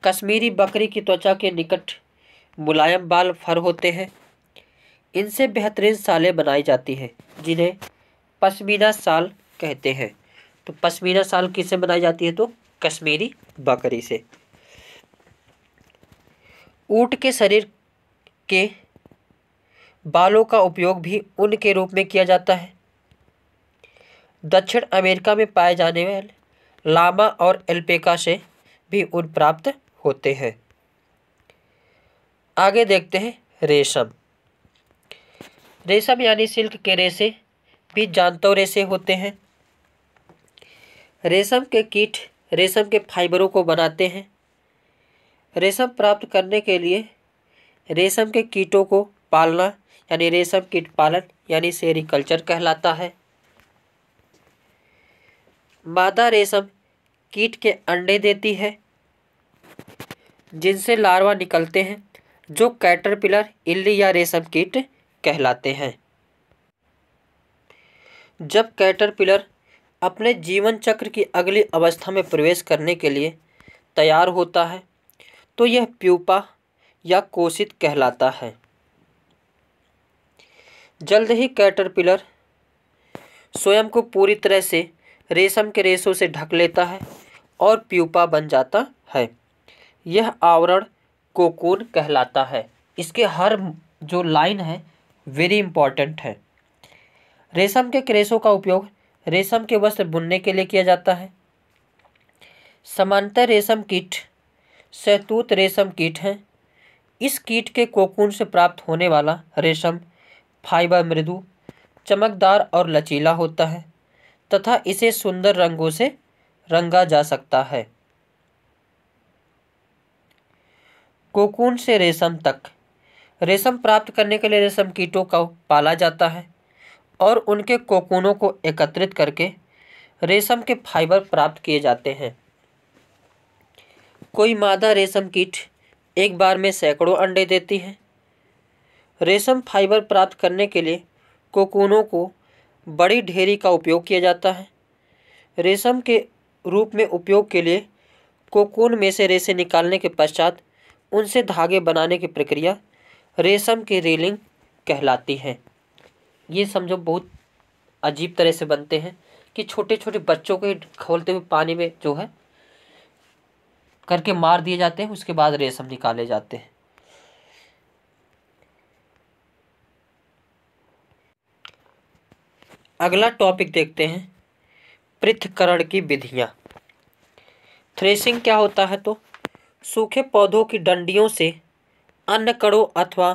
कश्मीरी बकरी की त्वचा के निकट मुलायम बाल फर होते हैं। इनसे बेहतरीन सालें बनाई जाती हैं, जिन्हें पश्मीना साल कहते हैं। तो पश्मीना साल किससे बनाई जाती है? तो कश्मीरी बकरी से। ऊंट के शरीर के बालों का उपयोग भी ऊन के रूप में किया जाता है। दक्षिण अमेरिका में पाए जाने वाले लामा और एल्पेका से भी ऊन प्राप्त होते हैं। आगे देखते हैं रेशम। रेशम यानी सिल्क के रेशे भी जानतो रेशे होते हैं। रेशम के कीट रेशम के फाइबरों को बनाते हैं। रेशम प्राप्त करने के लिए रेशम के कीटों को पालना यानी रेशम कीट पालन यानी सेरीकल्चर कहलाता है। मादा रेशम कीट के अंडे देती है, जिनसे लार्वा निकलते हैं, जो कैटरपिलर, इल्ली या रेशम कीट कहलाते हैं। जब कैटरपिलर अपने जीवन चक्र की अगली अवस्था में प्रवेश करने के लिए तैयार होता है, तो यह प्यूपा या कोशित कहलाता है। जल्द ही कैटरपिलर स्वयं को पूरी तरह से रेशम के रेशों से ढक लेता है और प्यूपा बन जाता है। यह आवरण कोकून कहलाता है। इसके हर जो लाइन है वेरी इंपॉर्टेंट है। रेशम के रेशों का उपयोग रेशम के वस्त्र बुनने के लिए किया जाता है। सामान्यतः रेशम कीट शहतूत रेशम कीट हैं। इस कीट के कोकून से प्राप्त होने वाला रेशम फाइबर मृदु, चमकदार और लचीला होता है तथा इसे सुंदर रंगों से रंगा जा सकता है। कोकून से रेशम तक। रेशम प्राप्त करने के लिए रेशम कीटों को पाला जाता है और उनके कोकूनों को एकत्रित करके रेशम के फाइबर प्राप्त किए जाते हैं। कोई मादा रेशम कीट एक बार में सैकड़ों अंडे देती है। रेशम फाइबर प्राप्त करने के लिए कोकूनों को बड़ी ढेरी का उपयोग किया जाता है। रेशम के रूप में उपयोग के लिए कोकून में से रेशे निकालने के पश्चात उनसे धागे बनाने की प्रक्रिया रेशम की रीलिंग कहलाती है। ये समझो बहुत अजीब तरह से बनते हैं कि छोटे छोटे बच्चों को खोलते हुए पानी में जो है करके मार दिए जाते हैं, उसके बाद रेशम निकाले जाते हैं। अगला टॉपिक देखते हैं पृथक्करण की विधियां। थ्रेशिंग क्या होता है? तो सूखे पौधों की डंडियों से अन्न कणों अथवा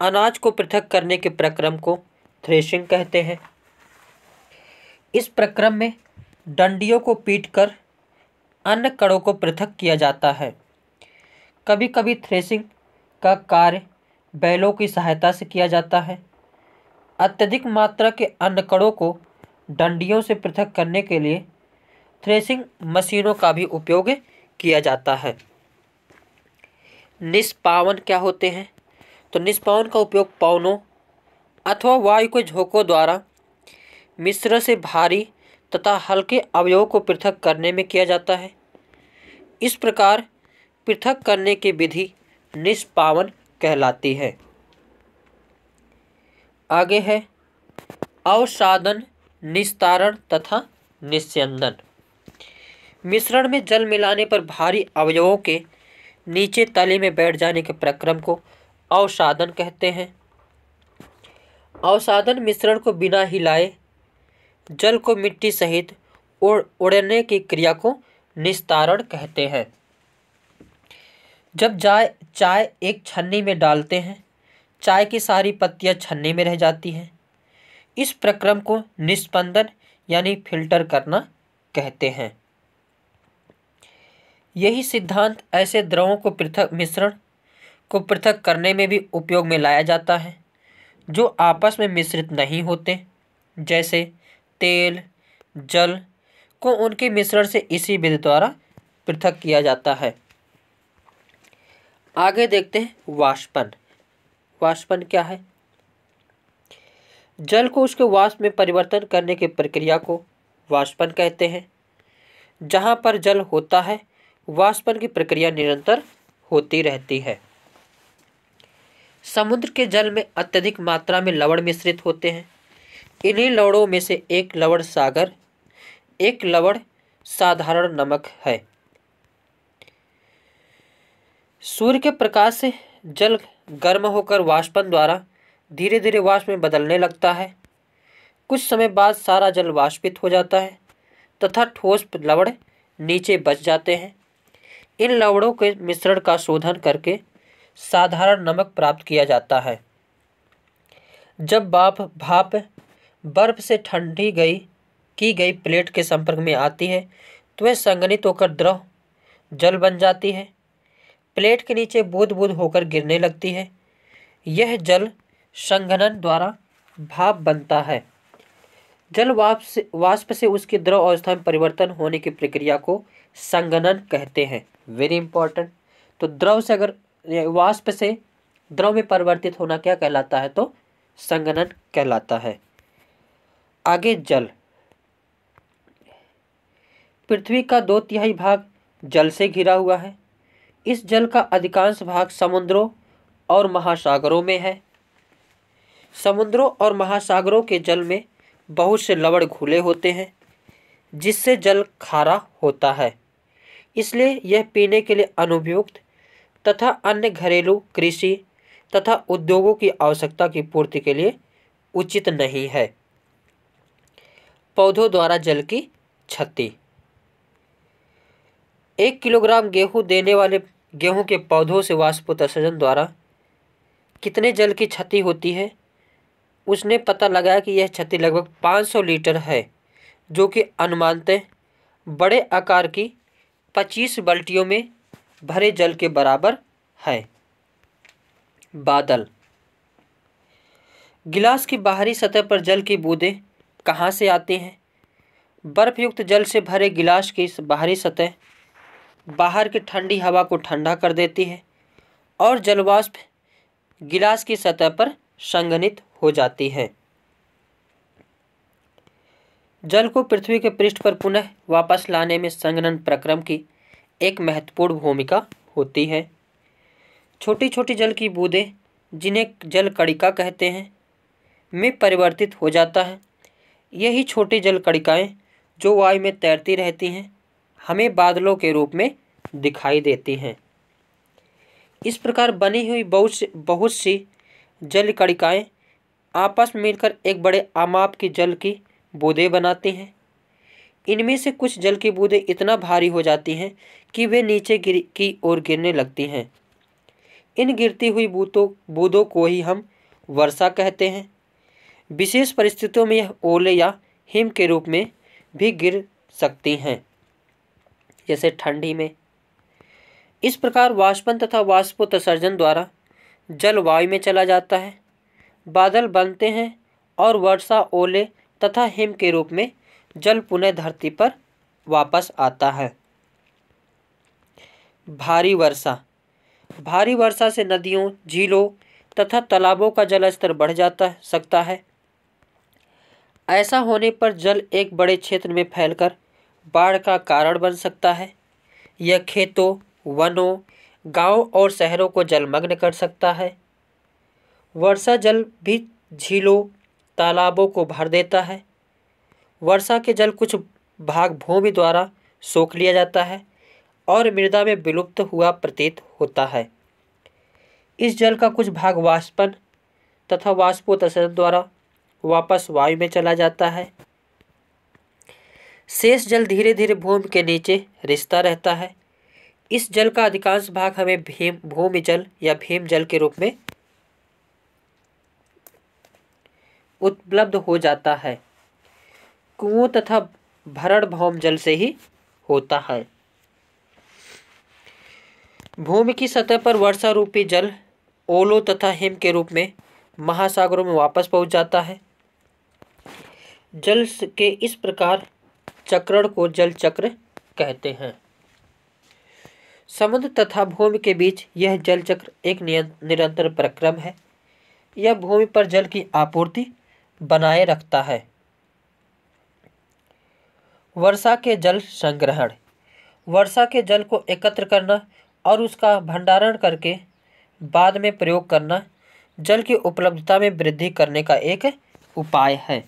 अनाज को पृथक करने के प्रक्रम को थ्रेशिंग कहते हैं। इस प्रक्रम में डंडियों को पीटकर अन्न कणों को पृथक किया जाता है। कभी कभी थ्रेशिंग का कार्य बैलों की सहायता से किया जाता है। अत्यधिक मात्रा के अन्न कणों को डंडियों से पृथक करने के लिए थ्रेशिंग मशीनों का भी उपयोग किया जाता है। निष्पावन क्या होते हैं? तो निष्पावन का उपयोग पवनों अथवा वायु के झोंकों द्वारा मिश्र से भारी तथा हल्के अवयवों को पृथक करने में किया जाता है। इस प्रकार पृथक करने की विधि निष्पावन कहलाती है। आगे है अवसादन, निस्तारण तथा निस्यंदन। मिश्रण में जल मिलाने पर भारी अवयवों के नीचे तले में बैठ जाने के प्रक्रम को अवसादन कहते हैं। अवसादन मिश्रण को बिना हिलाए जल को मिट्टी सहित उड़ने की क्रिया को निस्तारण कहते हैं। जब चाय एक छन्नी में डालते हैं, चाय की सारी पत्तियां छन्नी में रह जाती हैं। इस प्रक्रम को निस्पंदन यानी फिल्टर करना कहते हैं। यही सिद्धांत ऐसे द्रवों को मिश्रण को पृथक करने में भी उपयोग में लाया जाता है जो आपस में मिश्रित नहीं होते, जैसे तेल, जल को उनके मिश्रण से इसी विधि द्वारा पृथक किया जाता है। आगे देखते हैं वाष्पन। वाष्पन क्या है? जल को उसके वाष्प में परिवर्तन करने की प्रक्रिया को वाष्पन कहते हैं। जहाँ पर जल होता है, वाष्पन की प्रक्रिया निरंतर होती रहती है। समुद्र के जल में अत्यधिक मात्रा में लवण मिश्रित होते हैं। इन्हीं लवणों में से एक लवण सागर, एक लवण साधारण नमक है। सूर्य के प्रकाश से जल गर्म होकर वाष्पन द्वारा धीरे धीरे वाष्प में बदलने लगता है। कुछ समय बाद सारा जल वाष्पित हो जाता है तथा ठोस लवण नीचे बच जाते हैं। इन लवणों के मिश्रण का शोधन करके साधारण नमक प्राप्त किया जाता है। जब भाप बर्फ से ठंडी की गई प्लेट के संपर्क में आती है तो वह संघनित होकर द्रव जल बन जाती है। प्लेट के नीचे बूंद बूंद होकर गिरने लगती है। यह जल संघनन द्वारा भाप बनता है। जल वाष्प से उसकी द्रव अवस्था में परिवर्तन होने की प्रक्रिया को संघनन कहते हैं। Very important. तो द्रव से अगर वाष्प से द्रव में परिवर्तित होना क्या कहलाता है? तो संघनन कहलाता है। आगे जल। पृथ्वी का 2/3 भाग जल से घिरा हुआ है। इस जल का अधिकांश भाग समुद्रों और महासागरों में है। समुद्रों और महासागरों के जल में बहुत से लवण घुले होते हैं जिससे जल खारा होता है। इसलिए यह पीने के लिए अनुपयुक्त तथा अन्य घरेलू, कृषि तथा उद्योगों की आवश्यकता की पूर्ति के लिए उचित नहीं है। पौधों द्वारा जल की क्षति। 1 किलोग्राम गेहूं देने वाले गेहूं के पौधों से वाष्पोत्सर्जन द्वारा कितने जल की क्षति होती है, उसने पता लगाया कि यह क्षति लगभग 500 लीटर है, जो कि अनुमानतः बड़े आकार की 25 बाल्टियों में भरे जल के बराबर है। बादल। गिलास की बाहरी सतह पर जल की बूंदें कहाँ से आती हैं? बर्फयुक्त जल से भरे गिलास की बाहरी सतह बाहर की ठंडी हवा को ठंडा कर देती है और जलवाष्प गिलास की सतह पर संघनित हो जाती है। जल को पृथ्वी के पृष्ठ पर पुनः वापस लाने में संघनन प्रक्रम की एक महत्वपूर्ण भूमिका होती है। छोटी छोटी जल की बूंदें, जिन्हें जल कणिका कहते हैं, में परिवर्तित हो जाता है। यही छोटी जल कणिकाएं जो वायु में तैरती रहती हैं, हमें बादलों के रूप में दिखाई देती हैं। इस प्रकार बनी हुई बहुत सी जल कणिकाएं आपस में मिलकर एक बड़े आमाप की जल की बूंदें बनाती हैं। इनमें से कुछ जल की बूंदें इतना भारी हो जाती हैं कि वे नीचे की ओर गिरने लगती हैं। इन गिरती हुई बूंदों को ही हम वर्षा कहते हैं। विशेष परिस्थितियों में यह ओले या हिम के रूप में भी गिर सकती हैं, जैसे ठंडी में। इस प्रकार वाष्पन तथा वाष्पोत्सर्जन द्वारा जल वायु में चला जाता है, बादल बनते हैं और वर्षा, ओले तथा हिम के रूप में जल पुनः धरती पर वापस आता है। भारी वर्षा। भारी वर्षा से नदियों, झीलों तथा तालाबों का जल स्तर बढ़ सकता है। ऐसा होने पर जल एक बड़े क्षेत्र में फैलकर बाढ़ का कारण बन सकता है। यह खेतों, वनों, गांवों और शहरों को जलमग्न कर सकता है। वर्षा जल भी झीलों, तालाबों को भर देता है। वर्षा के जल कुछ भाग भूमि द्वारा सोख लिया जाता है और मृदा में विलुप्त हुआ प्रतीत होता है। इस जल का कुछ भाग वाष्पन तथा वाष्पोत्सर्जन द्वारा वापस वायु में चला जाता है। शेष जल धीरे धीरे भूमि के नीचे रिसता रहता है। इस जल का अधिकांश भाग हमें भूमि जल या भीम जल के रूप में उपलब्ध हो जाता है। कुओं तथा भरण भौम जल से ही होता है। भूमि की सतह पर वर्षा रूपी जल ओलों तथा हिम के रूप में महासागरों में वापस पहुंच जाता है। जल के इस प्रकार चक्रण को जल चक्र कहते हैं। समुद्र तथा भूमि के बीच यह जल चक्र एक निरंतर प्रक्रम है। यह भूमि पर जल की आपूर्ति बनाए रखता है। वर्षा के जल संग्रहण। वर्षा के जल को एकत्र करना और उसका भंडारण करके बाद में प्रयोग करना जल की उपलब्धता में वृद्धि करने का एक उपाय है।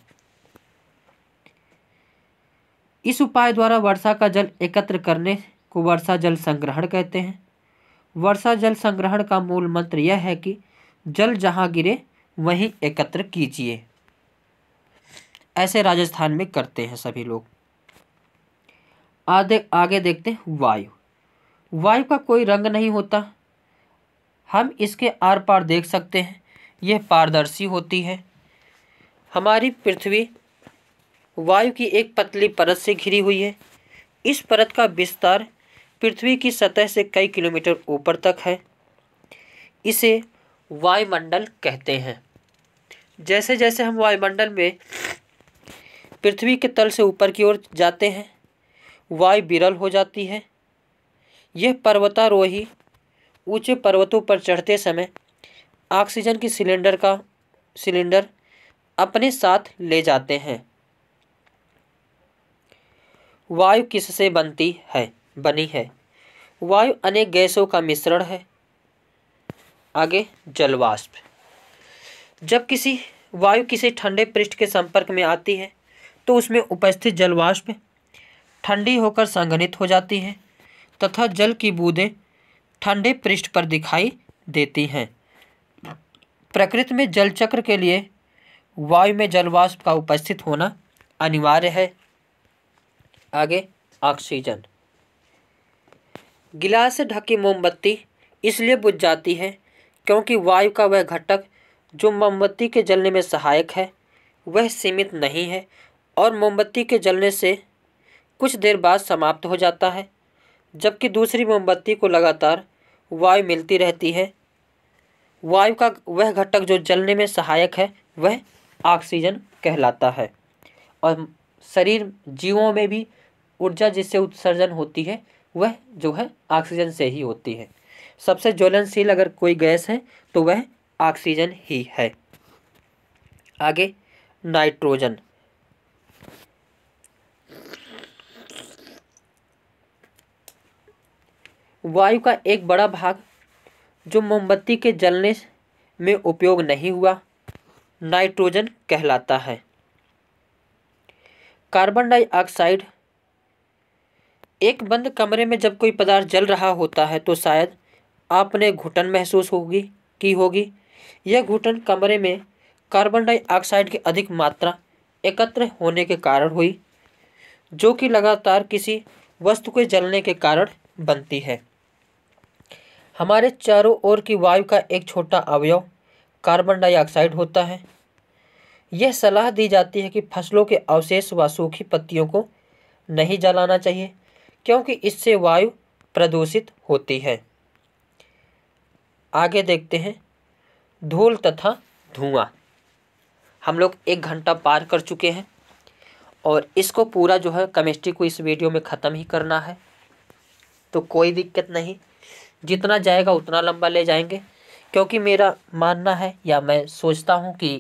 इस उपाय द्वारा वर्षा का जल एकत्र करने को वर्षा जल संग्रहण कहते हैं। वर्षा जल संग्रहण का मूल मंत्र यह है कि जल जहाँ गिरे वहीं एकत्र कीजिए। ऐसे राजस्थान में करते हैं सभी लोग। आगे देखते हैं वायु। वायु का कोई रंग नहीं होता। हम इसके आर पार देख सकते हैं। यह पारदर्शी होती है। हमारी पृथ्वी वायु की एक पतली परत से घिरी हुई है। इस परत का विस्तार पृथ्वी की सतह से कई किलोमीटर ऊपर तक है। इसे वायुमंडल कहते हैं। जैसे जैसे हम वायुमंडल में पृथ्वी के तल से ऊपर की ओर जाते हैं, वायु विरल हो जाती है। यह पर्वतारोही ऊंचे पर्वतों पर चढ़ते समय ऑक्सीजन की सिलेंडर अपने साथ ले जाते हैं। वायु किससे बनी है? वायु अनेक गैसों का मिश्रण है। आगे जलवाष्प। जब वायु किसी ठंडे पृष्ठ के संपर्क में आती है तो उसमें उपस्थित जलवाष्प ठंडी होकर संघनित हो जाती है तथा जल की बूंदें ठंडे पृष्ठ पर दिखाई देती हैं। प्रकृति में जल चक्र के लिए वायु में जलवाष्प का उपस्थित होना अनिवार्य है। आगे ऑक्सीजन। गिलास से ढकी मोमबत्ती इसलिए बुझ जाती है क्योंकि वायु का वह घटक जो मोमबत्ती के जलने में सहायक है वह सीमित नहीं है और मोमबत्ती के जलने से कुछ देर बाद समाप्त हो जाता है, जबकि दूसरी मोमबत्ती को लगातार वायु मिलती रहती है। वायु का वह घटक जो जलने में सहायक है वह ऑक्सीजन कहलाता है। और शरीर जीवों में भी ऊर्जा जिससे उत्सर्जन होती है वह जो है ऑक्सीजन से ही होती है। सबसे ज्वलनशील अगर कोई गैस है तो वह ऑक्सीजन ही है। आगे नाइट्रोजन। वायु का एक बड़ा भाग जो मोमबत्ती के जलने में उपयोग नहीं हुआ नाइट्रोजन कहलाता है। Carbon dioxide. एक बंद कमरे में जब कोई पदार्थ जल रहा होता है तो शायद आपने घुटन महसूस की होगी। यह घुटन कमरे में कार्बन डाइऑक्साइड की अधिक मात्रा एकत्र होने के कारण हुई, जो कि लगातार किसी वस्तु के जलने के कारण बनती है। हमारे चारों ओर की वायु का एक छोटा अवयव कार्बन डाइऑक्साइड होता है। यह सलाह दी जाती है कि फसलों के अवशेष व सूखी पत्तियों को नहीं जलाना चाहिए क्योंकि इससे वायु प्रदूषित होती है। आगे देखते हैं धूल तथा धुआं। हम लोग 1 घंटा पार कर चुके हैं और इसको पूरा जो है केमिस्ट्री को इस वीडियो में ख़त्म ही करना है, तो कोई दिक्कत नहीं, जितना जाएगा उतना लंबा ले जाएंगे क्योंकि मेरा मानना है या मैं सोचता हूँ कि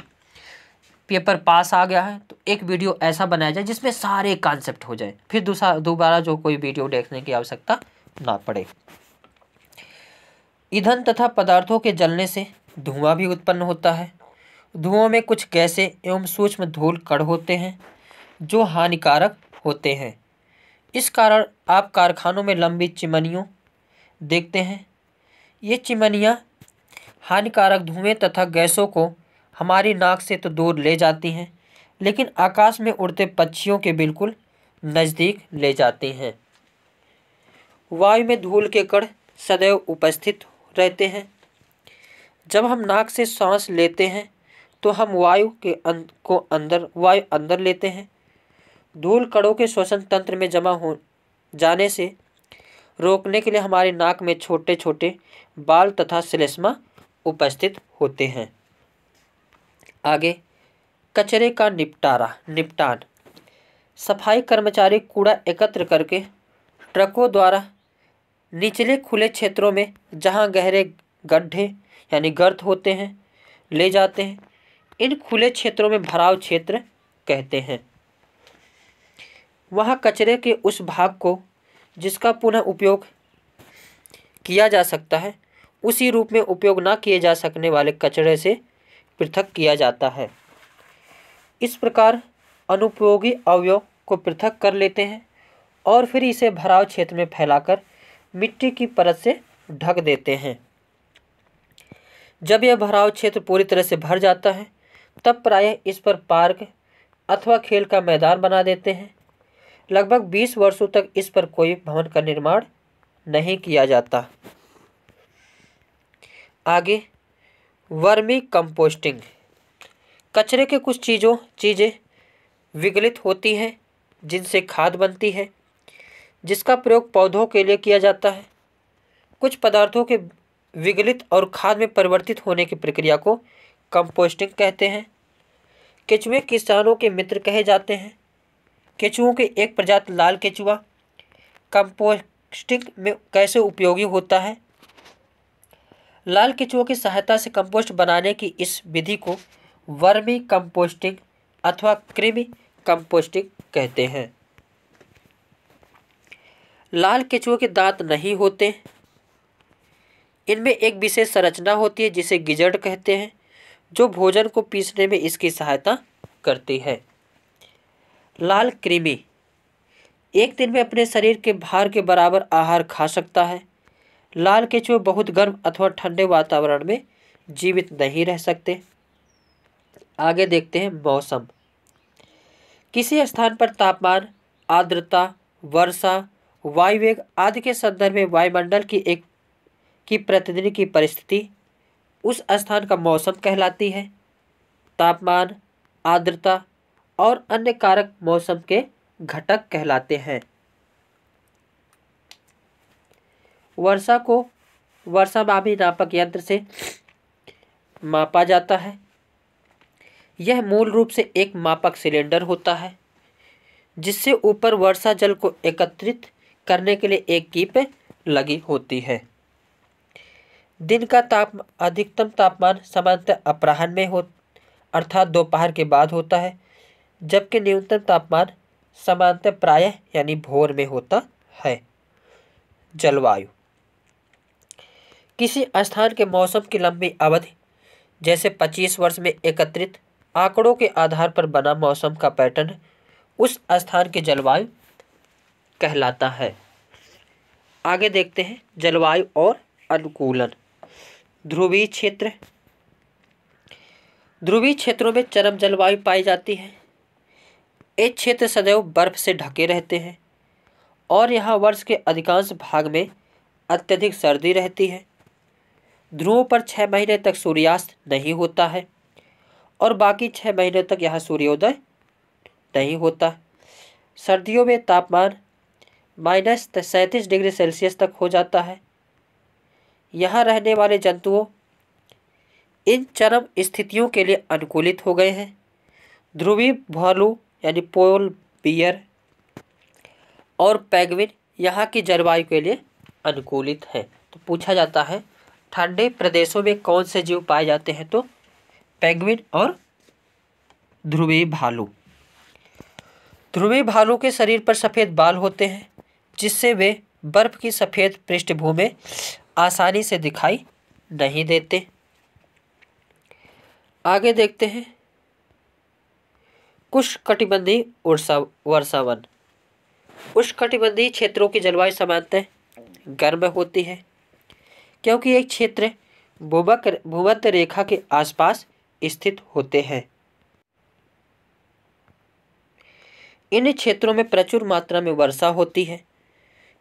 पेपर पास आ गया है तो एक वीडियो ऐसा बनाया जाए जिसमें सारे कॉन्सेप्ट हो जाए, फिर दोबारा जो कोई वीडियो देखने की आवश्यकता ना पड़े। ईंधन तथा पदार्थों के जलने से धुआं भी उत्पन्न होता है। धुओं में कुछ गैसें एवं सूक्ष्म धूल कण होते हैं जो हानिकारक होते हैं। इस कारण आप कारखानों में लंबी चिमनियों देखते हैं। ये चिमनियाँ हानिकारक धुएं तथा गैसों को हमारी नाक से तो दूर ले जाती हैं, लेकिन आकाश में उड़ते पक्षियों के बिल्कुल नज़दीक ले जाती हैं। वायु में धूल के कण सदैव उपस्थित रहते हैं। जब हम नाक से सांस लेते हैं तो हम वायु अंदर लेते हैं। धूल कणों के श्वसन तंत्र में जमा हो जाने से रोकने के लिए हमारी नाक में छोटे छोटे बाल तथा श्लेष्मा उपस्थित होते हैं। आगे, कचरे का निपटान। सफाई कर्मचारी कूड़ा एकत्र करके ट्रकों द्वारा निचले खुले क्षेत्रों में, जहां गहरे गड्ढे यानी गर्त होते हैं, ले जाते हैं। इन खुले क्षेत्रों में भराव क्षेत्र कहते हैं। वहां कचरे के उस भाग को जिसका पुनः उपयोग किया जा सकता है, उसी रूप में उपयोग न किए जा सकने वाले कचरे से पृथक किया जाता है। इस प्रकार अनुपयोगी अवयव को पृथक कर लेते हैं और फिर इसे भराव क्षेत्र में फैलाकर मिट्टी की परत से ढक देते हैं। जब यह भराव क्षेत्र पूरी तरह से भर जाता है, तब प्रायः इस पर पार्क अथवा खेल का मैदान बना देते हैं। लगभग 20 वर्षों तक इस पर कोई भवन का निर्माण नहीं किया जाता। आगे, वर्मी कंपोस्टिंग। कचरे के कुछ चीज़ें विगलित होती हैं जिनसे खाद बनती है, जिसका प्रयोग पौधों के लिए किया जाता है। कुछ पदार्थों के विगलित और खाद में परिवर्तित होने की प्रक्रिया को कंपोस्टिंग कहते हैं। केचुए किसानों के मित्र कहे जाते हैं। केचुओं के एक प्रजाति लाल केचुआ कंपोस्टिंग में कैसे उपयोगी होता है? लाल केचुओं की सहायता से कंपोस्ट बनाने की इस विधि को वर्मी कंपोस्टिंग अथवा कृमि कंपोस्टिंग कहते हैं। लाल केचुओं के दांत नहीं होते। इनमें एक विशेष संरचना होती है जिसे गिजड़ कहते हैं, जो भोजन को पीसने में इसकी सहायता करती है। लाल कृमि एक दिन में अपने शरीर के भार के बराबर आहार खा सकता है। लाल केचुए बहुत गर्म अथवा ठंडे वातावरण में जीवित नहीं रह सकते। आगे देखते हैं मौसम। किसी स्थान पर तापमान, आर्द्रता, वर्षा, वायुवेग आदि के संदर्भ में वायुमंडल की प्रतिदिन की परिस्थिति उस स्थान का मौसम कहलाती है। तापमान, आर्द्रता और अन्य कारक मौसम के घटक कहलाते हैं। वर्षा को वर्षामापी नापक यंत्र से मापा जाता है। यह मूल रूप से एक मापक सिलेंडर होता है जिससे ऊपर वर्षा जल को एकत्रित करने के लिए एक कीप लगी होती है। दिन का अधिकतम तापमान सामान्यतः अपराह्न में अर्थात दोपहर के बाद होता है, जबकि न्यूनतम तापमान सामान्यतः प्रायः यानी भोर में होता है। जलवायु किसी स्थान के मौसम की लंबी अवधि जैसे 25 वर्ष में एकत्रित आंकड़ों के आधार पर बना मौसम का पैटर्न उस स्थान की जलवायु कहलाता है। आगे देखते हैं जलवायु और अनुकूलन। ध्रुवीय क्षेत्र। ध्रुवीय क्षेत्रों में चरम जलवायु पाई जाती है। ये क्षेत्र सदैव बर्फ से ढके रहते हैं और यहाँ वर्ष के अधिकांश भाग में अत्यधिक सर्दी रहती है। ध्रुवों पर 6 महीने तक सूर्यास्त नहीं होता है और बाकी 6 महीने तक यहाँ सूर्योदय नहीं होता। सर्दियों में तापमान -37 डिग्री सेल्सियस तक हो जाता है। यहाँ रहने वाले जंतुओं इन चरम स्थितियों के लिए अनुकूलित हो गए हैं। ध्रुवीय भालू यानी पोल बियर और पेंगुइन यहाँ की जलवायु के लिए अनुकूलित है। तो पूछा जाता है ठंडे प्रदेशों में कौन से जीव पाए जाते हैं? तो पेंगुइन और ध्रुवीय भालू। ध्रुवीय भालू के शरीर पर सफ़ेद बाल होते हैं जिससे वे बर्फ की सफ़ेद पृष्ठभूमि में आसानी से दिखाई नहीं देते। आगे देखते हैं उष्णकटिबंधीय वर्षावन। उष्णकटिबंधीय क्षेत्रों की जलवायु सामान्यतः गर्म होती है क्योंकि ये क्षेत्र भूमध्य रेखा के आसपास स्थित होते हैं। इन क्षेत्रों में प्रचुर मात्रा में वर्षा होती है।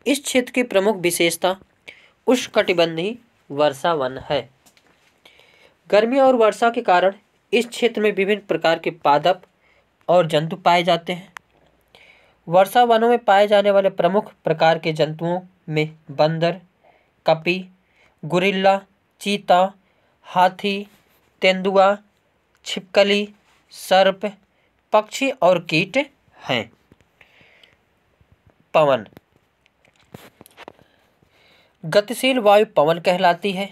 इस क्षेत्र की प्रमुख विशेषता उष्णकटिबंधीय वर्षावन है। गर्मी और वर्षा के कारण इस क्षेत्र में विभिन्न प्रकार के पादप और जंतु पाए जाते हैं। वर्षा वनों में पाए जाने वाले प्रमुख प्रकार के जंतुओं में बंदर, कपी, गोरिल्ला, चीता, हाथी, तेंदुआ, छिपकली, सर्प, पक्षी और कीट हैं। पवन। गतिशील वायु पवन कहलाती है।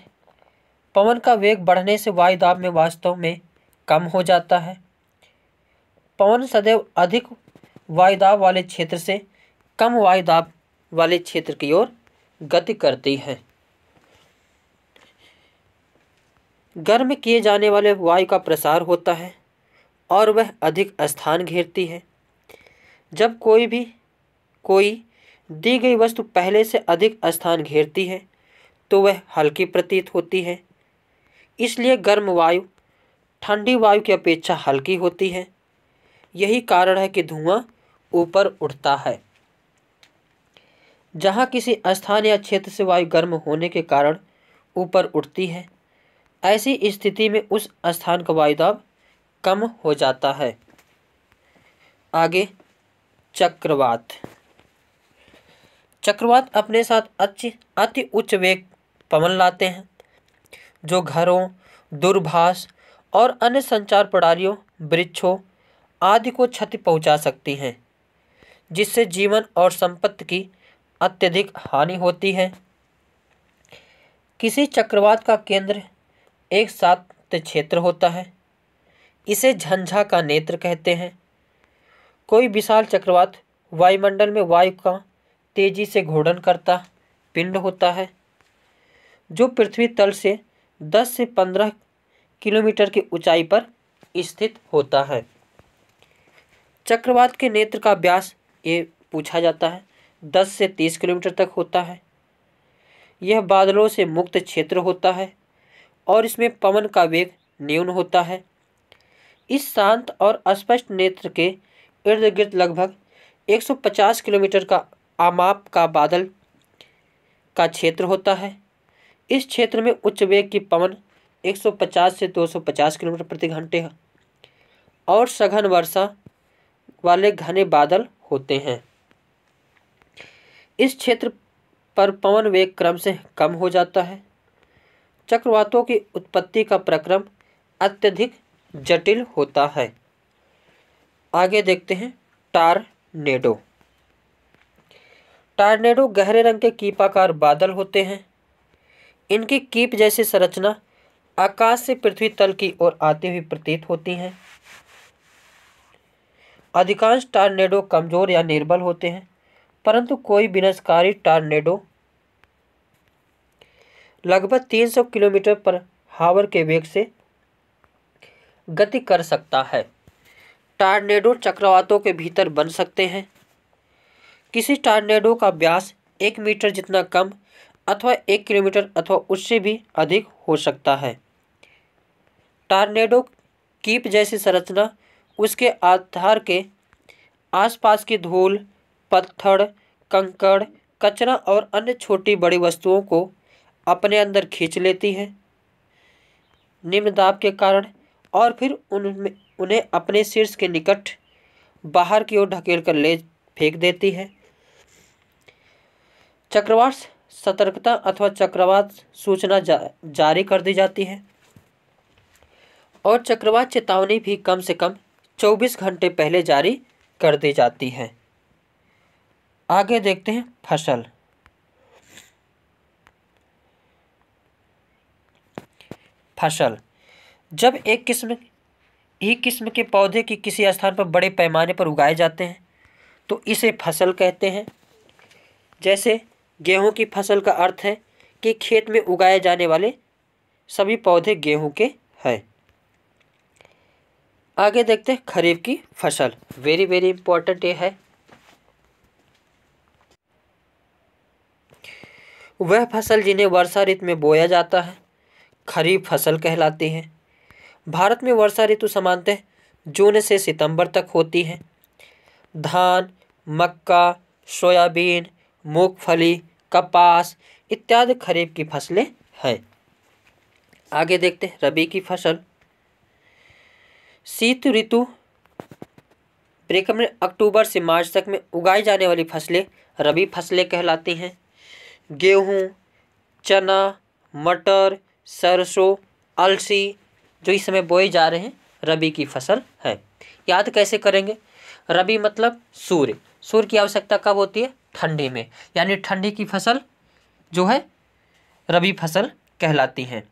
पवन का वेग बढ़ने से वायु दाब में वास्तव में कम हो जाता है। पवन सदैव अधिक वायुदाब वाले क्षेत्र से कम वायुदाब वाले क्षेत्र की ओर गति करती है। गर्म किए जाने वाले वायु का प्रसार होता है और वह अधिक स्थान घेरती है। जब कोई दी गई वस्तु पहले से अधिक स्थान घेरती है तो वह हल्की प्रतीत होती है। इसलिए गर्म वायु ठंडी वायु की अपेक्षा हल्की होती है। यही कारण है कि धुआं ऊपर उठता है। जहाँ किसी स्थान या क्षेत्र से वायु गर्म होने के कारण ऊपर उठती है, ऐसी स्थिति में उस स्थान का वायुदाब कम हो जाता है। आगे चक्रवात। चक्रवात अपने साथ अति उच्च वेग पवन लाते हैं जो घरों, दूरभाष और अन्य संचार प्रणालियों, वृक्षों आदि को क्षति पहुंचा सकती हैं, जिससे जीवन और संपत्ति की अत्यधिक हानि होती है। किसी चक्रवात का केंद्र एक शांत क्षेत्र होता है। इसे झंझा का नेत्र कहते हैं। कोई विशाल चक्रवात वायुमंडल में वायु का तेजी से घूर्णन करता पिंड होता है जो पृथ्वी तल से 10 से 15 किलोमीटर की ऊंचाई पर स्थित होता है। चक्रवात के नेत्र का व्यास ये पूछा जाता है 10 से 30 किलोमीटर तक होता है। यह बादलों से मुक्त क्षेत्र होता है और इसमें पवन का वेग न्यून होता है। इस शांत और अस्पष्ट नेत्र के इर्द गिर्द लगभग 150 किलोमीटर का आमाप का बादल का क्षेत्र होता है। इस क्षेत्र में उच्च वेग की पवन 150 से 250 किलोमीटर प्रति घंटे है और सघन वर्षा वाले घने बादल होते हैं। इस क्षेत्र पर पवन वेग क्रम से कम हो जाता है। चक्रवातों की उत्पत्ति का प्रक्रम अत्यधिक जटिल होता है। आगे देखते हैं टॉर्नेडो। टॉर्नेडो गहरे रंग के कीपाकार बादल होते हैं। इनकी कीप जैसी संरचना आकाश से पृथ्वी तल की ओर आती हुई प्रतीत होती हैं। अधिकांश टॉर्नेडो कमजोर या निर्बल होते हैं, परंतु कोई विनाशकारी टॉर्नेडो लगभग 300 किलोमीटर पर हावर के वेग से गति कर सकता है। टॉर्नेडो चक्रवातों के भीतर बन सकते हैं। किसी टॉर्नेडो का व्यास 1 मीटर जितना कम अथवा 1 किलोमीटर अथवा उससे भी अधिक हो सकता है। टॉर्नेडो कीप जैसी संरचना उसके आधार के आसपास की धूल, पत्थर, कंकड़, कचरा और अन्य छोटी बड़ी वस्तुओं को अपने अंदर खींच लेती है निम्न दाब के कारण और फिर उन्हें अपने शीर्ष के निकट बाहर की ओर ढकेल कर ले फेंक देती है। चक्रवात सतर्कता अथवा चक्रवात सूचना जारी कर दी जाती है और चक्रवात चेतावनी भी कम से कम 24 घंटे पहले जारी कर दी जाती है। आगे देखते हैं फसल। फसल जब एक किस्म के पौधे की किसी स्थान पर बड़े पैमाने पर उगाए जाते हैं तो इसे फसल कहते हैं। जैसे गेहूं की फसल का अर्थ है कि खेत में उगाए जाने वाले सभी पौधे गेहूं के हैं। आगे देखते हैं खरीफ की फसल। वेरी वेरी इंपॉर्टेंट ये है। वह फसल जिन्हें वर्षा ऋतु में बोया जाता है खरीफ फसल कहलाती है। भारत में वर्षा ऋतु सामान्यतः जून से सितंबर तक होती है। धान, मक्का, सोयाबीन, मूंगफली, कपास इत्यादि खरीफ की फसलें हैं। आगे देखते हैं रबी की फसल। शीत ऋतु ब्रेक में अक्टूबर से मार्च तक में उगाई जाने वाली फसलें रबी फसलें कहलाती हैं। गेहूँ, चना, मटर, सरसों, अलसी जो इस समय बोए जा रहे हैं रबी की फसल है। याद कैसे करेंगे? रबी मतलब सूर्य। सूर्य की आवश्यकता कब होती है? ठंडी में, यानी ठंडी की फसल जो है रबी फसल कहलाती हैं।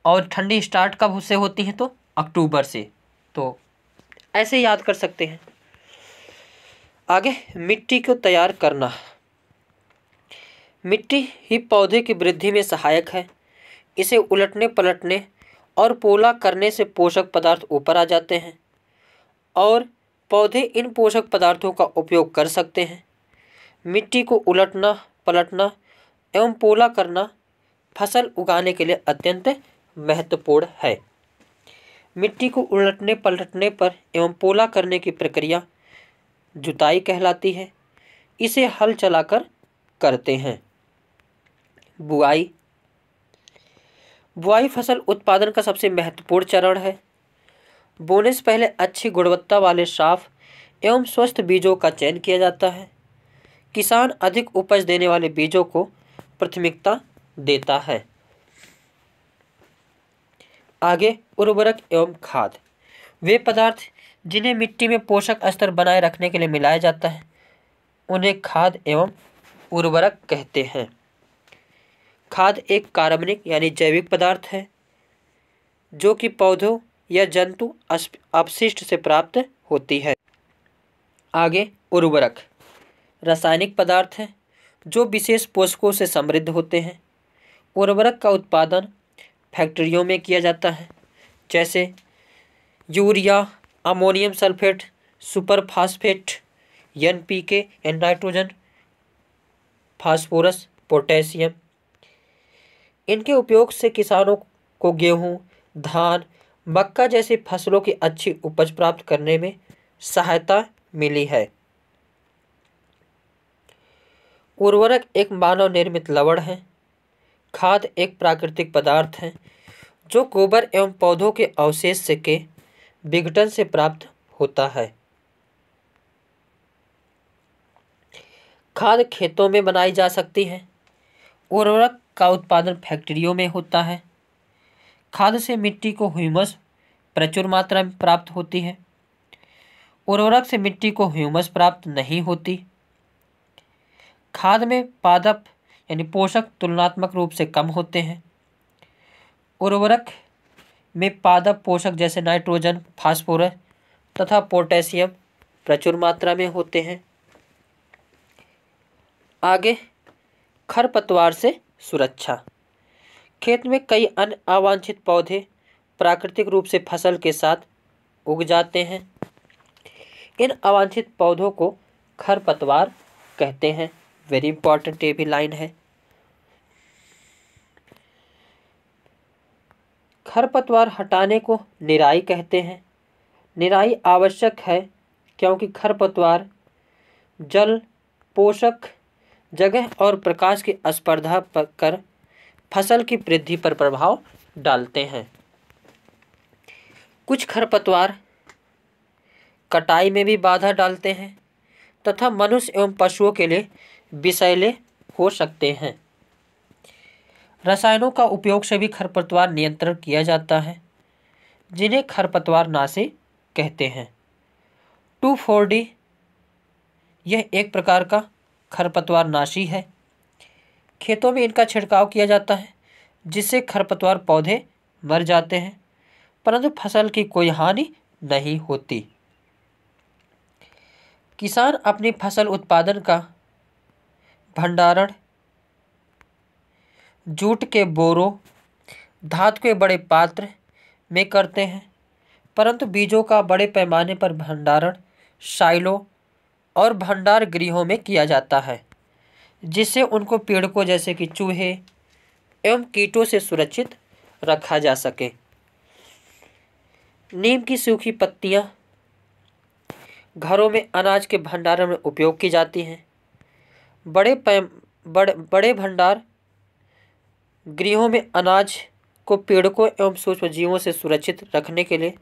और ठंडी स्टार्ट कब से होती है? तो अक्टूबर से। तो ऐसे याद कर सकते हैं। आगे मिट्टी को तैयार करना। मिट्टी ही पौधे की वृद्धि में सहायक है। इसे उलटने पलटने और पोला करने से पोषक पदार्थ ऊपर आ जाते हैं और पौधे इन पोषक पदार्थों का उपयोग कर सकते हैं। मिट्टी को उलटना पलटना एवं पोला करना फसल उगाने के लिए अत्यंत महत्वपूर्ण है। मिट्टी को उलटने पलटने पर एवं पोला करने की प्रक्रिया जुताई कहलाती है। इसे हल चलाकर करते हैं। बुआई। बुआई फसल उत्पादन का सबसे महत्वपूर्ण चरण है। बोने से पहले अच्छी गुणवत्ता वाले साफ एवं स्वस्थ बीजों का चयन किया जाता है। किसान अधिक उपज देने वाले बीजों को प्राथमिकता देता है। आगे उर्वरक एवं खाद। वे पदार्थ जिन्हें मिट्टी में पोषक स्तर बनाए रखने के लिए मिलाया जाता है उन्हें खाद एवं उर्वरक कहते हैं। खाद एक कार्बनिक यानी जैविक पदार्थ है जो कि पौधों या जंतु अपशिष्ट से प्राप्त होती है। आगे उर्वरक रासायनिक पदार्थ हैं जो विशेष पोषकों से समृद्ध होते हैं। उर्वरक का उत्पादन फैक्ट्रियों में किया जाता है, जैसे urea, ammonium sulphate, super phosphate, NPK यानी नाइट्रोजन, फास्फोरस, पोटेशियम। इनके उपयोग से किसानों को गेहूं, धान, मक्का जैसी फसलों की अच्छी उपज प्राप्त करने में सहायता मिली है। उर्वरक एक मानव निर्मित लवण है। खाद एक प्राकृतिक पदार्थ है जो गोबर एवं पौधों के अवशेष से के विघटन से प्राप्त होता है। खाद खेतों में बनाई जा सकती है। उर्वरक का उत्पादन फैक्ट्रियों में होता है। खाद से मिट्टी को ह्यूमस प्रचुर मात्रा में प्राप्त होती है। उर्वरक से मिट्टी को ह्यूमस प्राप्त नहीं होती। खाद में पादप यानी पोषक तुलनात्मक रूप से कम होते हैं। उर्वरक में पादप पोषक जैसे नाइट्रोजन, फास्फोरस तथा पोटेशियम प्रचुर मात्रा में होते हैं। आगे खरपतवार से सुरक्षा। खेत में कई अन्य अवांछित पौधे प्राकृतिक रूप से फसल के साथ उग जाते हैं। इन अवांछित पौधों को खरपतवार कहते हैं। वेरी इंपॉर्टेंट ये भी लाइन है। खरपतवार हटाने को निराई कहते हैं। निराई आवश्यक है क्योंकि खरपतवार जल, पोषक, जगह और प्रकाश की स्पर्धा कर फसल की वृद्धि पर प्रभाव डालते हैं। कुछ खरपतवार कटाई में भी बाधा डालते हैं तथा मनुष्य एवं पशुओं के लिए विषैले हो सकते हैं। रसायनों का उपयोग से भी खरपतवार नियंत्रण किया जाता है, जिन्हें खरपतवार नाशी कहते हैं। 2,4-D यह एक प्रकार का खरपतवार नाशी है। खेतों में इनका छिड़काव किया जाता है जिससे खरपतवार पौधे मर जाते हैं, परंतु फसल की कोई हानि नहीं होती। किसान अपनी फसल उत्पादन का भंडारण जूट के बोरों, धातु के बड़े पात्र में करते हैं। परंतु बीजों का बड़े पैमाने पर भंडारण साइलो और भंडार गृहों में किया जाता है, जिससे उनको पीड़कों जैसे कि चूहे एवं कीटों से सुरक्षित रखा जा सके। नीम की सूखी पत्तियां घरों में अनाज के भंडारण में उपयोग की जाती हैं। बड़े भंडार गृहों में अनाज को पीड़कों एवं सूक्ष्म जीवों से सुरक्षित रखने के लिए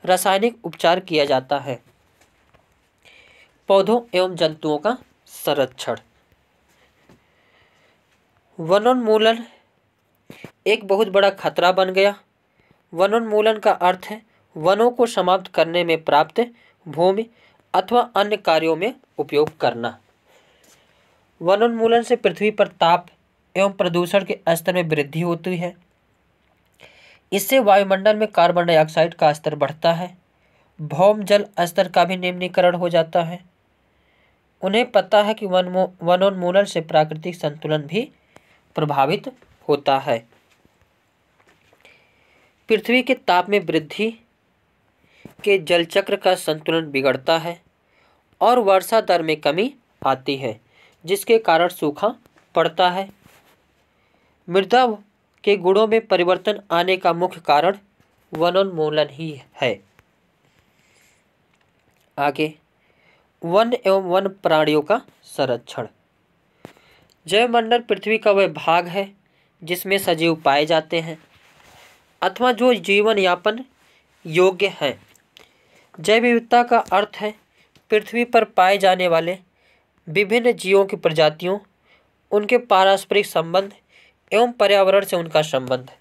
रासायनिक उपचार किया जाता है। पौधों एवं जंतुओं का संरक्षण। वनोन्मूलन एक बहुत बड़ा खतरा बन गया। वनोन्मूलन का अर्थ है वनों को समाप्त करने में प्राप्त भूमि अथवा अन्य कार्यों में उपयोग करना। वनोन्मूलन से पृथ्वी पर ताप एवं प्रदूषण के स्तर में वृद्धि होती है। इससे वायुमंडल में कार्बन डाइऑक्साइड का स्तर बढ़ता है। भौम जल स्तर का भी निम्नीकरण हो जाता है। उन्हें पता है कि वनोन्मूलन से प्राकृतिक संतुलन भी प्रभावित होता है। पृथ्वी के ताप में वृद्धि के जलचक्र का संतुलन बिगड़ता है और वर्षा दर में कमी आती है, जिसके कारण सूखा पड़ता है। मृदा के गुणों में परिवर्तन आने का मुख्य कारण वनोन्मूलन ही है। आगे, वन एवं वन प्राणियों का संरक्षण। जैवमंडल पृथ्वी का वह भाग है जिसमें सजीव पाए जाते हैं अथवा जो जीवन यापन योग्य है। जैव विविधता का अर्थ है पृथ्वी पर पाए जाने वाले विभिन्न जीवों की प्रजातियों, उनके पारस्परिक संबंध एवं पर्यावरण से उनका संबंध।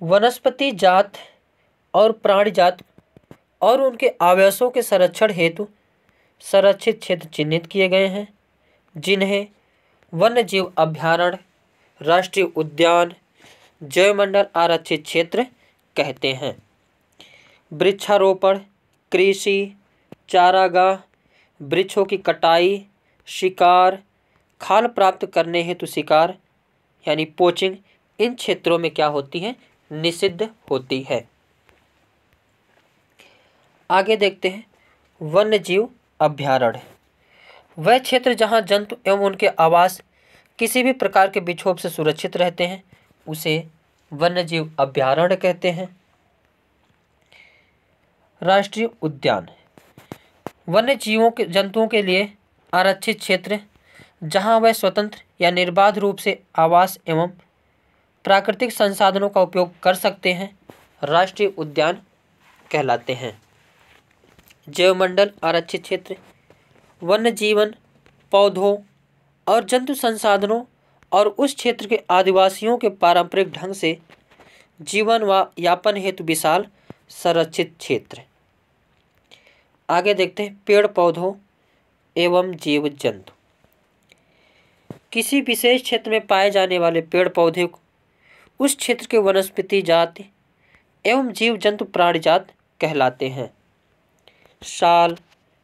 वनस्पति जात और प्राणी जात और उनके आवासों के संरक्षण हेतु संरक्षित क्षेत्र चिन्हित किए गए हैं, जिन्हें वन्य जीव अभयारण्य, राष्ट्रीय उद्यान, जैवमंडल आरक्षित क्षेत्र कहते हैं। वृक्षारोपण, कृषि, चारागाह, वृक्षों की कटाई, शिकार, खाल प्राप्त करने हेतु शिकार यानी पोचिंग इन क्षेत्रों में क्या होती है? निषिद्ध होती है। आगे देखते हैं वन्य जीव अभयारण्य। वह क्षेत्र जहाँ जंतु एवं उनके आवास किसी भी प्रकार के विक्षोभ से सुरक्षित रहते हैं उसे वन्य जीव अभयारण्य कहते हैं। राष्ट्रीय उद्यान वन्य जीवों के जंतुओं के लिए आरक्षित क्षेत्र जहाँ वह स्वतंत्र या निर्बाध रूप से आवास एवं प्राकृतिक संसाधनों का उपयोग कर सकते हैं, राष्ट्रीय उद्यान कहलाते हैं। जैवमंडल आरक्षित क्षेत्र वन्य जीवन, पौधों और जंतु संसाधनों और उस क्षेत्र के आदिवासियों के पारंपरिक ढंग से जीवन व यापन हेतु विशाल संरक्षित क्षेत्र। आगे देखते हैं पेड़ पौधों एवं जीव जंतु। किसी विशेष क्षेत्र में पाए जाने वाले पेड़ पौधे को उस क्षेत्र के वनस्पति जाति एवं जीव जंतु प्राणी जात कहलाते हैं। साल,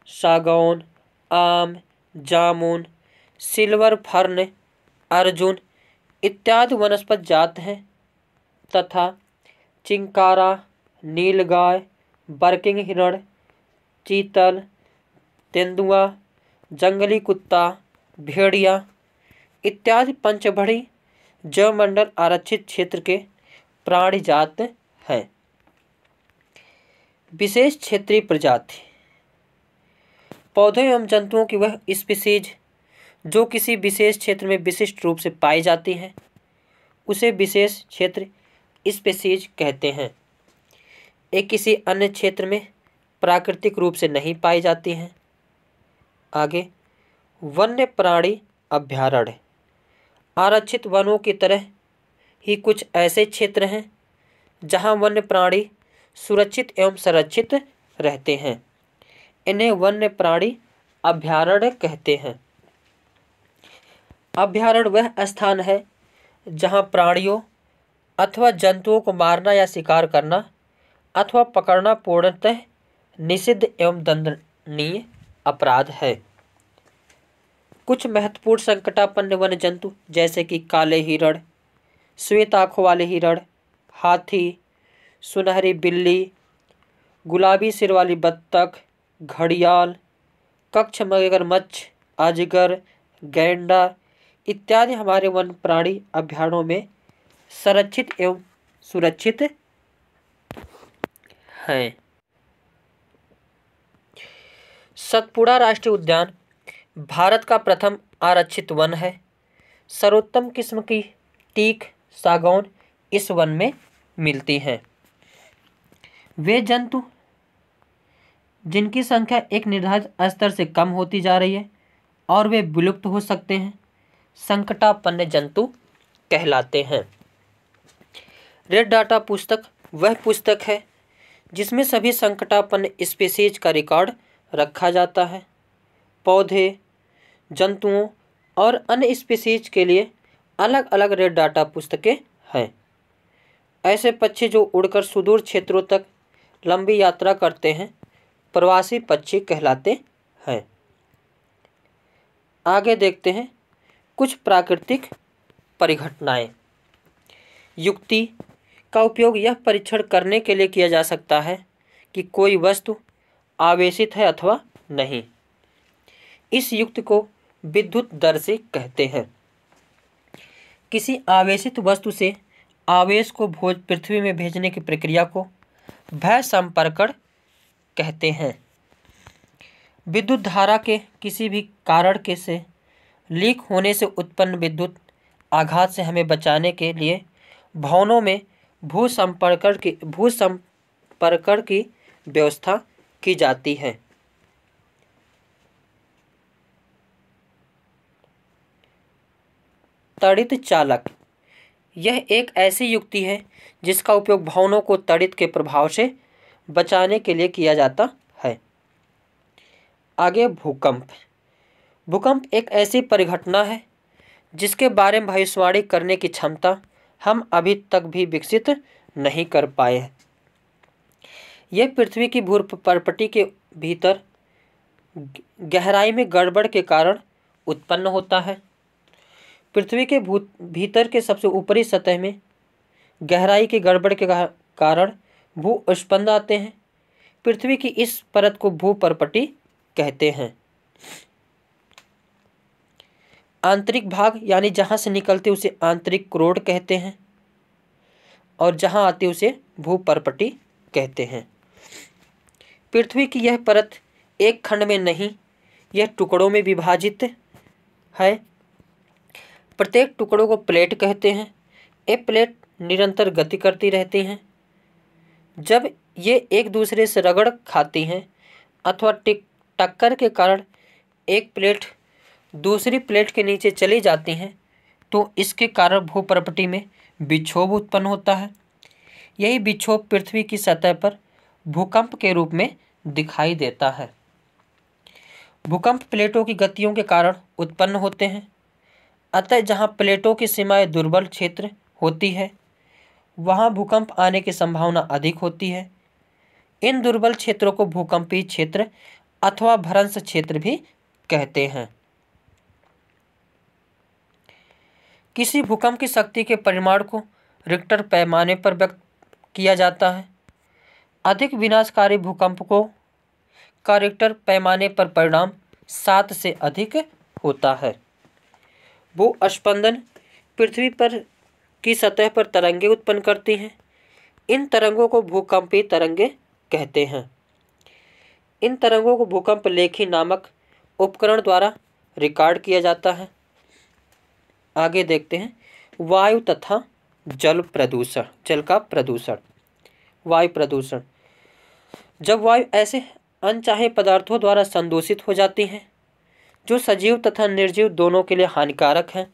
सागौन, आम, जामुन, सिल्वर फर्न, अर्जुन इत्यादि वनस्पति जात हैं तथा चिंकारा, नीलगाय, बर्किंग हिरण, चीतल, तेंदुआ, जंगली कुत्ता, भेड़िया इत्यादि पंचभड़ी जैवमंडल आरक्षित क्षेत्र के प्राणी जात हैं। विशेष क्षेत्रीय प्रजाति पौधों एवं जंतुओं की वह स्पीसीज जो किसी विशेष क्षेत्र में विशिष्ट रूप से पाई जाती हैं उसे विशेष क्षेत्र स्पीसीज कहते हैं। एक किसी अन्य क्षेत्र में प्राकृतिक रूप से नहीं पाई जाती हैं। आगे वन्य प्राणी अभयारण्य आरक्षित वनों की तरह ही कुछ ऐसे क्षेत्र हैं जहां वन्य प्राणी सुरक्षित एवं संरक्षित रहते हैं। इन्हें वन्य प्राणी अभयारण्य कहते हैं। अभयारण्य वह स्थान है जहां प्राणियों अथवा जंतुओं को मारना या शिकार करना अथवा पकड़ना पूर्णतः निषिद्ध एवं दंडनीय अपराध है। कुछ महत्वपूर्ण संकटापन्न वन्य जंतु जैसे कि काले हिरण, श्वेत आंखों वाले हिरण, हाथी, सुनहरी बिल्ली, गुलाबी सिर वाली बत्तख, घड़ियाल, कच्छ मगरमच्छ, अजगर, गैंडा इत्यादि हमारे वन प्राणी अभ्यारण्यों में संरक्षित एवं सुरक्षित हैं। सतपुड़ा राष्ट्रीय उद्यान भारत का प्रथम आरक्षित वन है। सर्वोत्तम किस्म की टीक, सागौन इस वन में मिलती हैं। वे जंतु जिनकी संख्या एक निर्धारित स्तर से कम होती जा रही है और वे विलुप्त हो सकते हैं, संकटापन्न जंतु कहलाते हैं। रेड डाटा पुस्तक वह पुस्तक है जिसमें सभी संकटापन्न स्पीशीज का रिकॉर्ड रखा जाता है। पौधे, जंतुओं और अन्य स्पीशीज के लिए अलग अलग रेड डाटा पुस्तकें हैं। ऐसे पक्षी जो उड़कर सुदूर क्षेत्रों तक लंबी यात्रा करते हैं प्रवासी पक्षी कहलाते हैं। आगे देखते हैं कुछ प्राकृतिक परिघटनाएं। युक्ति का उपयोग यह परीक्षण करने के लिए किया जा सकता है कि कोई वस्तु आवेशित है अथवा नहीं। इस युक्ति को विद्युत दर्शी कहते हैं। किसी आवेशित वस्तु से आवेश को पृथ्वी में भेजने की प्रक्रिया को भय संपर्कण कहते हैं। विद्युत धारा के किसी भी कारण के से लीक होने से उत्पन्न विद्युत आघात से हमें बचाने के लिए भवनों में भूसंपर्कण की व्यवस्था की जाती है। तड़ित चालक यह एक ऐसी युक्ति है जिसका उपयोग भवनों को तड़ित के प्रभाव से बचाने के लिए किया जाता है। आगे भूकंप। भूकंप एक ऐसी परिघटना है जिसके बारे में भविष्यवाणी करने की क्षमता हम अभी तक भी विकसित नहीं कर पाए हैं। यह पृथ्वी की भूपर्पटी के भीतर गहराई में गड़बड़ के कारण उत्पन्न होता है। पृथ्वी के भीतर के सबसे ऊपरी सतह में गहराई की गड़बड़ के कारण भूस्पंद आते हैं। पृथ्वी की इस परत को भूपर्पटी कहते हैं। आंतरिक भाग यानी जहां से निकलते उसे आंतरिक क्रोड कहते हैं और जहां आते उसे भूपर्पटी कहते हैं। पृथ्वी की यह परत एक खंड में नहीं, यह टुकड़ों में विभाजित है। प्रत्येक टुकड़ों को प्लेट कहते हैं। ये प्लेट निरंतर गति करती रहती हैं। जब ये एक दूसरे से रगड़ खाती हैं अथवा टक्कर के कारण एक प्लेट दूसरी प्लेट के नीचे चली जाती हैं तो इसके कारण भूपर्पटी में विक्षोभ उत्पन्न होता है। यही विक्षोभ पृथ्वी की सतह पर भूकंप के रूप में दिखाई देता है। भूकंप प्लेटों की गतियों के कारण उत्पन्न होते हैं। अतः जहाँ प्लेटों की सीमाएं दुर्बल क्षेत्र होती है वहाँ भूकंप आने की संभावना अधिक होती है। इन दुर्बल क्षेत्रों को भूकंपीय क्षेत्र अथवा भ्रंश क्षेत्र भी कहते हैं। किसी भूकंप की शक्ति के परिमाण को रिक्टर पैमाने पर व्यक्त किया जाता है। अधिक विनाशकारी भूकंपों का रिक्टर पैमाने पर परिणाम 7 से अधिक होता है। भूस्पंदन पृथ्वी पर की सतह पर तरंगे उत्पन्न करती हैं। इन तरंगों को भूकंपीय तरंगे कहते हैं। इन तरंगों को भूकंप लेखी नामक उपकरण द्वारा रिकॉर्ड किया जाता है। आगे देखते हैं वायु तथा जल प्रदूषण, जल का प्रदूषण। वायु प्रदूषण, जब वायु ऐसे अनचाहे पदार्थों द्वारा संदूषित हो जाती हैं जो सजीव तथा निर्जीव दोनों के लिए हानिकारक हैं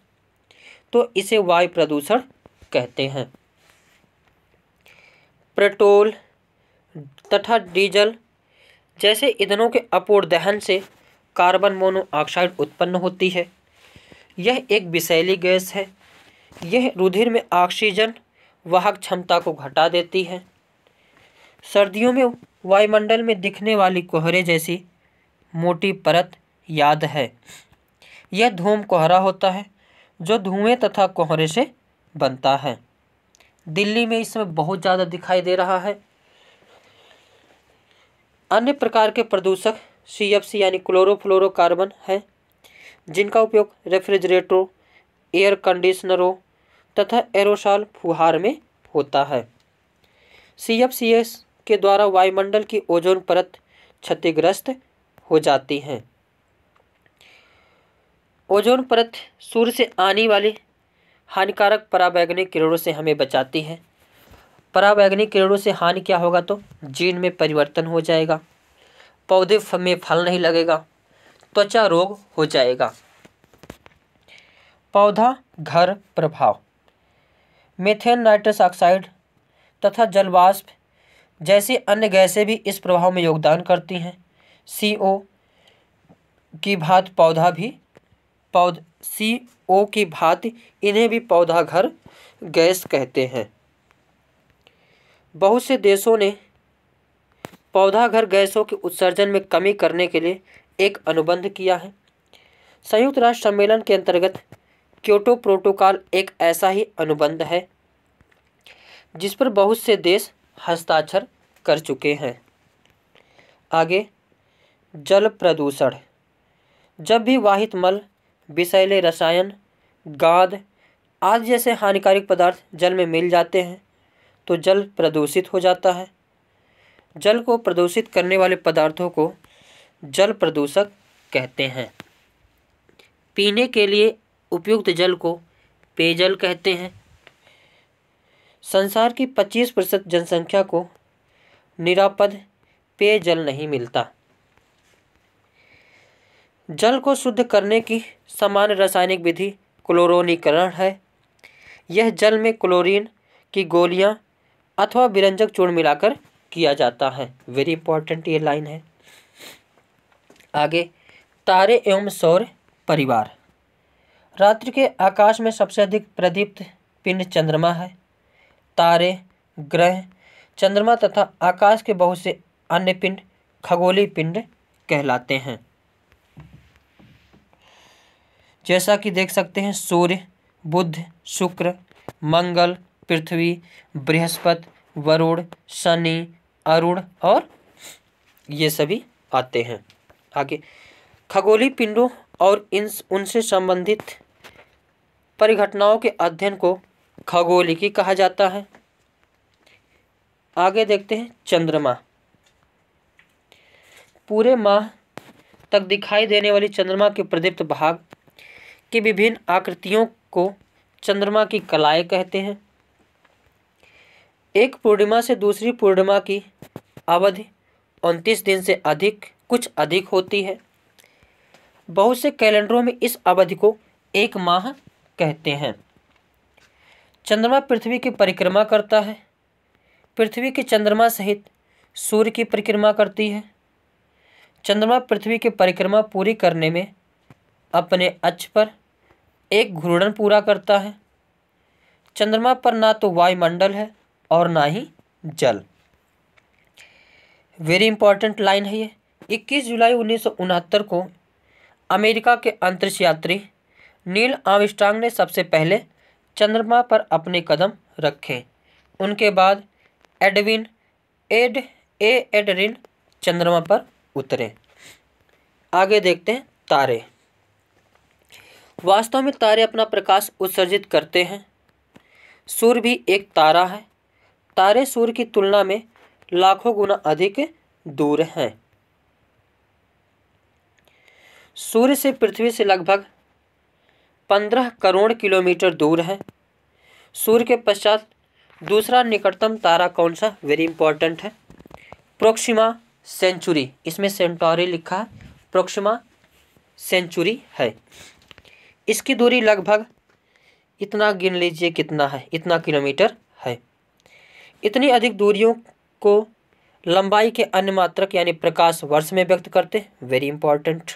तो इसे वायु प्रदूषण कहते हैं। पेट्रोल तथा डीजल जैसे ईंधनों के अपूर्ण दहन से कार्बन मोनोऑक्साइड उत्पन्न होती है। यह एक विषैली गैस है। यह रुधिर में ऑक्सीजन वाहक क्षमता को घटा देती है। सर्दियों में वायुमंडल में दिखने वाली कोहरे जैसी मोटी परत याद है। यह धूम कोहरा होता है जो धुएं तथा कोहरे से बनता है। दिल्ली में इस समय बहुत ज़्यादा दिखाई दे रहा है। अन्य प्रकार के प्रदूषक CFC यानी क्लोरोफ्लोरोकार्बन है, जिनका उपयोग रेफ्रिजरेटरों, एयर कंडीशनरों तथा एरोसॉल फुहार में होता है। CFCs के द्वारा वायुमंडल की ओजोन परत क्षतिग्रस्त हो जाती है। ओजोन परत सूर्य से आने वाली हानिकारक पराबैंगनी किरणों से हमें बचाती है। पराबैंगनी किरणों से हानि क्या होगा तो जीन में परिवर्तन हो जाएगा, पौधे में फल नहीं लगेगा, त्वचा रोग हो जाएगा। पौधा घर प्रभाव, मीथेन, नाइट्रस ऑक्साइड तथा जलवाष्प जैसी अन्य गैसें भी इस प्रभाव में योगदान करती हैं। CO की भांति CO की भांति इन्हें भी पौधा घर गैस कहते हैं। बहुत से देशों ने पौधा घर गैसों के उत्सर्जन में कमी करने के लिए एक अनुबंध किया है। संयुक्त राष्ट्र सम्मेलन के अंतर्गत क्योटो प्रोटोकॉल एक ऐसा ही अनुबंध है जिस पर बहुत से देश हस्ताक्षर कर चुके हैं। आगे, जल प्रदूषण। जब भी वाहित मल, विषैले रसायन, गाद आदि जैसे हानिकारक पदार्थ जल में मिल जाते हैं तो जल प्रदूषित हो जाता है। जल को प्रदूषित करने वाले पदार्थों को जल प्रदूषक कहते हैं। पीने के लिए उपयुक्त जल को पेयजल कहते हैं। संसार की 25% जनसंख्या को निरापद पेयजल नहीं मिलता। जल को शुद्ध करने की सामान्य रासायनिक विधि क्लोरीनीकरण है। यह जल में क्लोरीन की गोलियां अथवा विरंजक चूर्ण मिलाकर किया जाता है। वेरी इंपॉर्टेंट ये लाइन है। आगे, तारे एवं सौर परिवार। रात्रि के आकाश में सबसे अधिक प्रदीप्त पिंड चंद्रमा है। तारे, ग्रह, चंद्रमा तथा आकाश के बहुत से अन्य पिंड खगोलीय पिंड कहलाते हैं। जैसा कि देख सकते हैं, सूर्य, बुध, शुक्र, मंगल, पृथ्वी, बृहस्पति, वरुण, शनि, अरुण और ये सभी आते हैं। आगे, खगोलीय पिंडों और उनसे संबंधित परिघटनाओं के अध्ययन को खगोलिकी कहा जाता है। आगे देखते हैं, चंद्रमा। पूरे माह तक दिखाई देने वाली चंद्रमा के प्रदीप्त भाग की विभिन्न आकृतियों को चंद्रमा की कलाएं कहते हैं। एक पूर्णिमा से दूसरी पूर्णिमा की अवधि 29 दिन से कुछ अधिक होती है। बहुत से कैलेंडरों में इस अवधि को एक माह कहते हैं। चंद्रमा पृथ्वी की परिक्रमा करता है। पृथ्वी के चंद्रमा सहित सूर्य की परिक्रमा करती है। चंद्रमा पृथ्वी की परिक्रमा पूरी करने में अपने अक्ष पर एक घूर्णन पूरा करता है। चंद्रमा पर ना तो वायुमंडल है और ना ही जल। वेरी इंपॉर्टेंट लाइन है ये। 21 जुलाई 1969 को अमेरिका के अंतरिक्ष यात्री नील आर्मस्ट्रांग ने सबसे पहले चंद्रमा पर अपने कदम रखे। उनके बाद एडरिन चंद्रमा पर उतरे। आगे देखते हैं, तारे। वास्तव में तारे अपना प्रकाश उत्सर्जित करते हैं। सूर्य भी एक तारा है। तारे सूर्य की तुलना में लाखों गुना अधिक दूर हैं। सूर्य से पृथ्वी से लगभग 15 करोड़ किलोमीटर दूर है। सूर्य के पश्चात दूसरा निकटतम तारा कौन सा? वेरी इंपॉर्टेंट है, प्रोक्सिमा सेंचुरी। इसमें सेंटोरी लिखा है, प्रोक्सिमा सेंचुरी है। इसकी दूरी लगभग इतना, गिन लीजिए कितना है, इतना किलोमीटर है। इतनी अधिक दूरियों को लंबाई के अन्य मात्रक यानी प्रकाश वर्ष में व्यक्त करते हैं। Very important.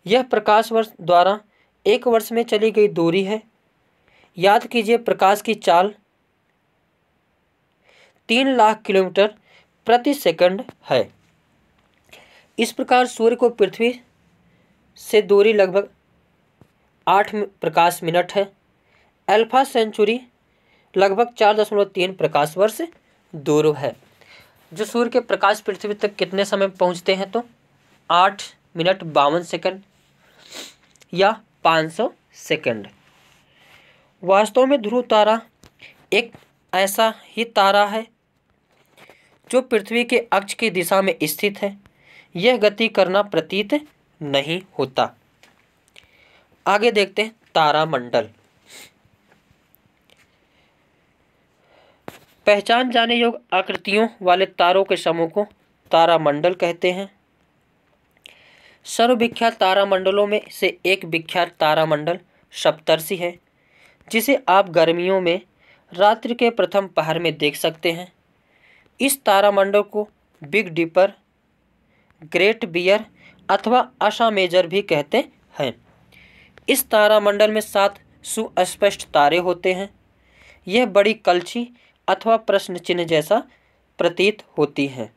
यह प्रकाश वर्ष द्वारा एक वर्ष में चली गई दूरी है। याद कीजिए, प्रकाश की चाल 3 लाख किलोमीटर प्रति सेकंड है। इस प्रकार सूर्य को पृथ्वी से दूरी लगभग 8 प्रकाश मिनट है। अल्फा सेंचुरी लगभग 4.3 प्रकाश वर्ष दूर है। जो सूर्य के प्रकाश पृथ्वी तक कितने समय में पहुंचते हैं? तो 8 मिनट 52 सेकंड या 500 सेकंड। वास्तव में ध्रुव तारा एक ऐसा ही तारा है जो पृथ्वी के अक्ष की दिशा में स्थित है। यह गति करना प्रतीत नहीं होता। आगे देखते हैं तारामंडल। पहचान जाने योग्य आकृतियों वाले तारों के समूह को तारामंडल कहते हैं। सर्वविख्यात तारामंडलों में से एक विख्यात तारामंडल सप्तर्षि है, जिसे आप गर्मियों में रात्रि के प्रथम पहर में देख सकते हैं। इस तारामंडल को बिग डिपर, ग्रेट बियर अथवा आशा मेजर भी कहते हैं। इस तारामंडल में 7 सुस्पष्ट तारे होते हैं। यह बड़ी कलछी अथवा प्रश्न चिन्ह जैसा प्रतीत होती हैं,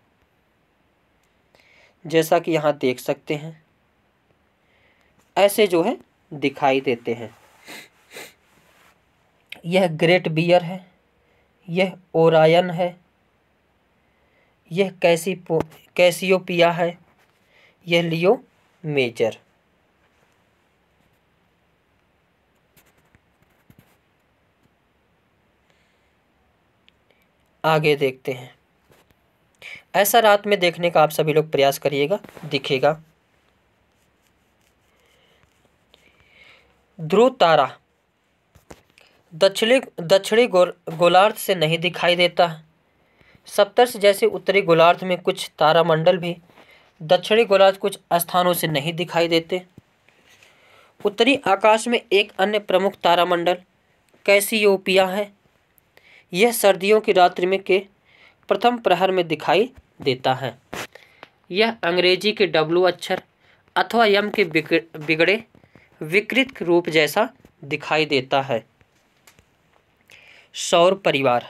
जैसा कि यहाँ देख सकते हैं। ऐसे जो है दिखाई देते हैं। यह ग्रेट बियर है, यह ओरायन है, यह कैसियोपिया है, यह लियो मेजर। आगे देखते हैं। ऐसा रात में देखने का आप सभी लोग प्रयास करिएगा, दिखेगा। ध्रुव तारा दक्षिणी गोलार्ध से नहीं दिखाई देता। सप्तर्षि जैसे उत्तरी गोलार्ध में कुछ तारामंडल भी दक्षिणी गोलार्ध कुछ स्थानों से नहीं दिखाई देते। उत्तरी आकाश में एक अन्य प्रमुख तारामंडल कैसियोपिया है। यह सर्दियों की रात्रि में के प्रथम प्रहर में दिखाई देता है। यह अंग्रेजी के W अक्षर अथवा यम के बिगड़े विकृत रूप जैसा दिखाई देता है। सौर परिवार।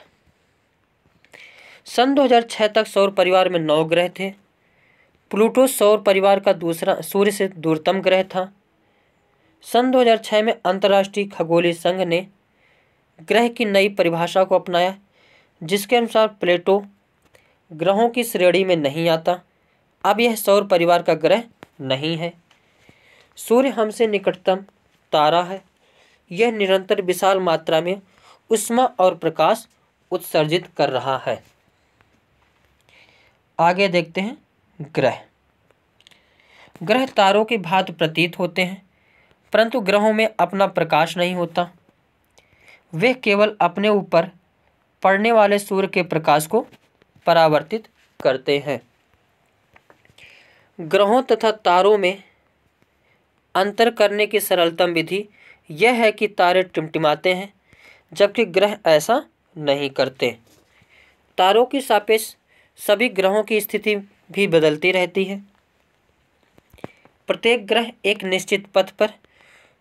सन 2006 तक सौर परिवार में 9 ग्रह थे। प्लूटो सौर परिवार का दूसरा सूर्य से दूरतम ग्रह था। सन 2006 में अंतर्राष्ट्रीय खगोलीय संघ ने ग्रह की नई परिभाषा को अपनाया, जिसके अनुसार प्लूटो ग्रहों की श्रेणी में नहीं आता। अब यह सौर परिवार का ग्रह नहीं है। सूर्य हमसे निकटतम तारा है। यह निरंतर विशाल मात्रा में ऊष्मा और प्रकाश उत्सर्जित कर रहा है। आगे देखते हैं ग्रह। ग्रह तारों की भांति प्रतीत होते हैं, परंतु ग्रहों में अपना प्रकाश नहीं होता। वे केवल अपने ऊपर पड़ने वाले सूर्य के प्रकाश को परावर्तित करते हैं। ग्रहों तथा तारों में अंतर करने की सरलतम विधि यह है कि तारे टिमटिमाते हैं, जबकि ग्रह ऐसा नहीं करते। तारों की सापेक्ष सभी ग्रहों की स्थिति भी बदलती रहती है। प्रत्येक ग्रह एक निश्चित पथ पर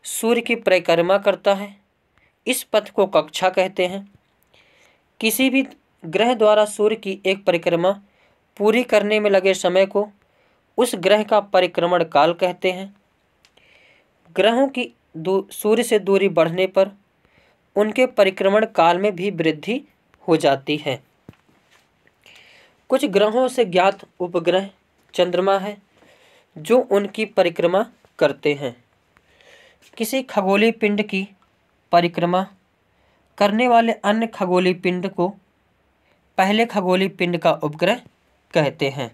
सूर्य की परिक्रमा करता है। इस पथ को कक्षा कहते हैं। किसी भी ग्रह द्वारा सूर्य की एक परिक्रमा पूरी करने में लगे समय को उस ग्रह का परिक्रमण काल कहते हैं। ग्रहों की सूर्य से दूरी बढ़ने पर उनके परिक्रमण काल में भी वृद्धि हो जाती है। कुछ ग्रहों से ज्ञात उपग्रह चंद्रमा है, जो उनकी परिक्रमा करते हैं। किसी खगोलीय पिंड की परिक्रमा करने वाले अन्य खगोलीय पिंड को पहले खगोलीय पिंड का उपग्रह कहते हैं।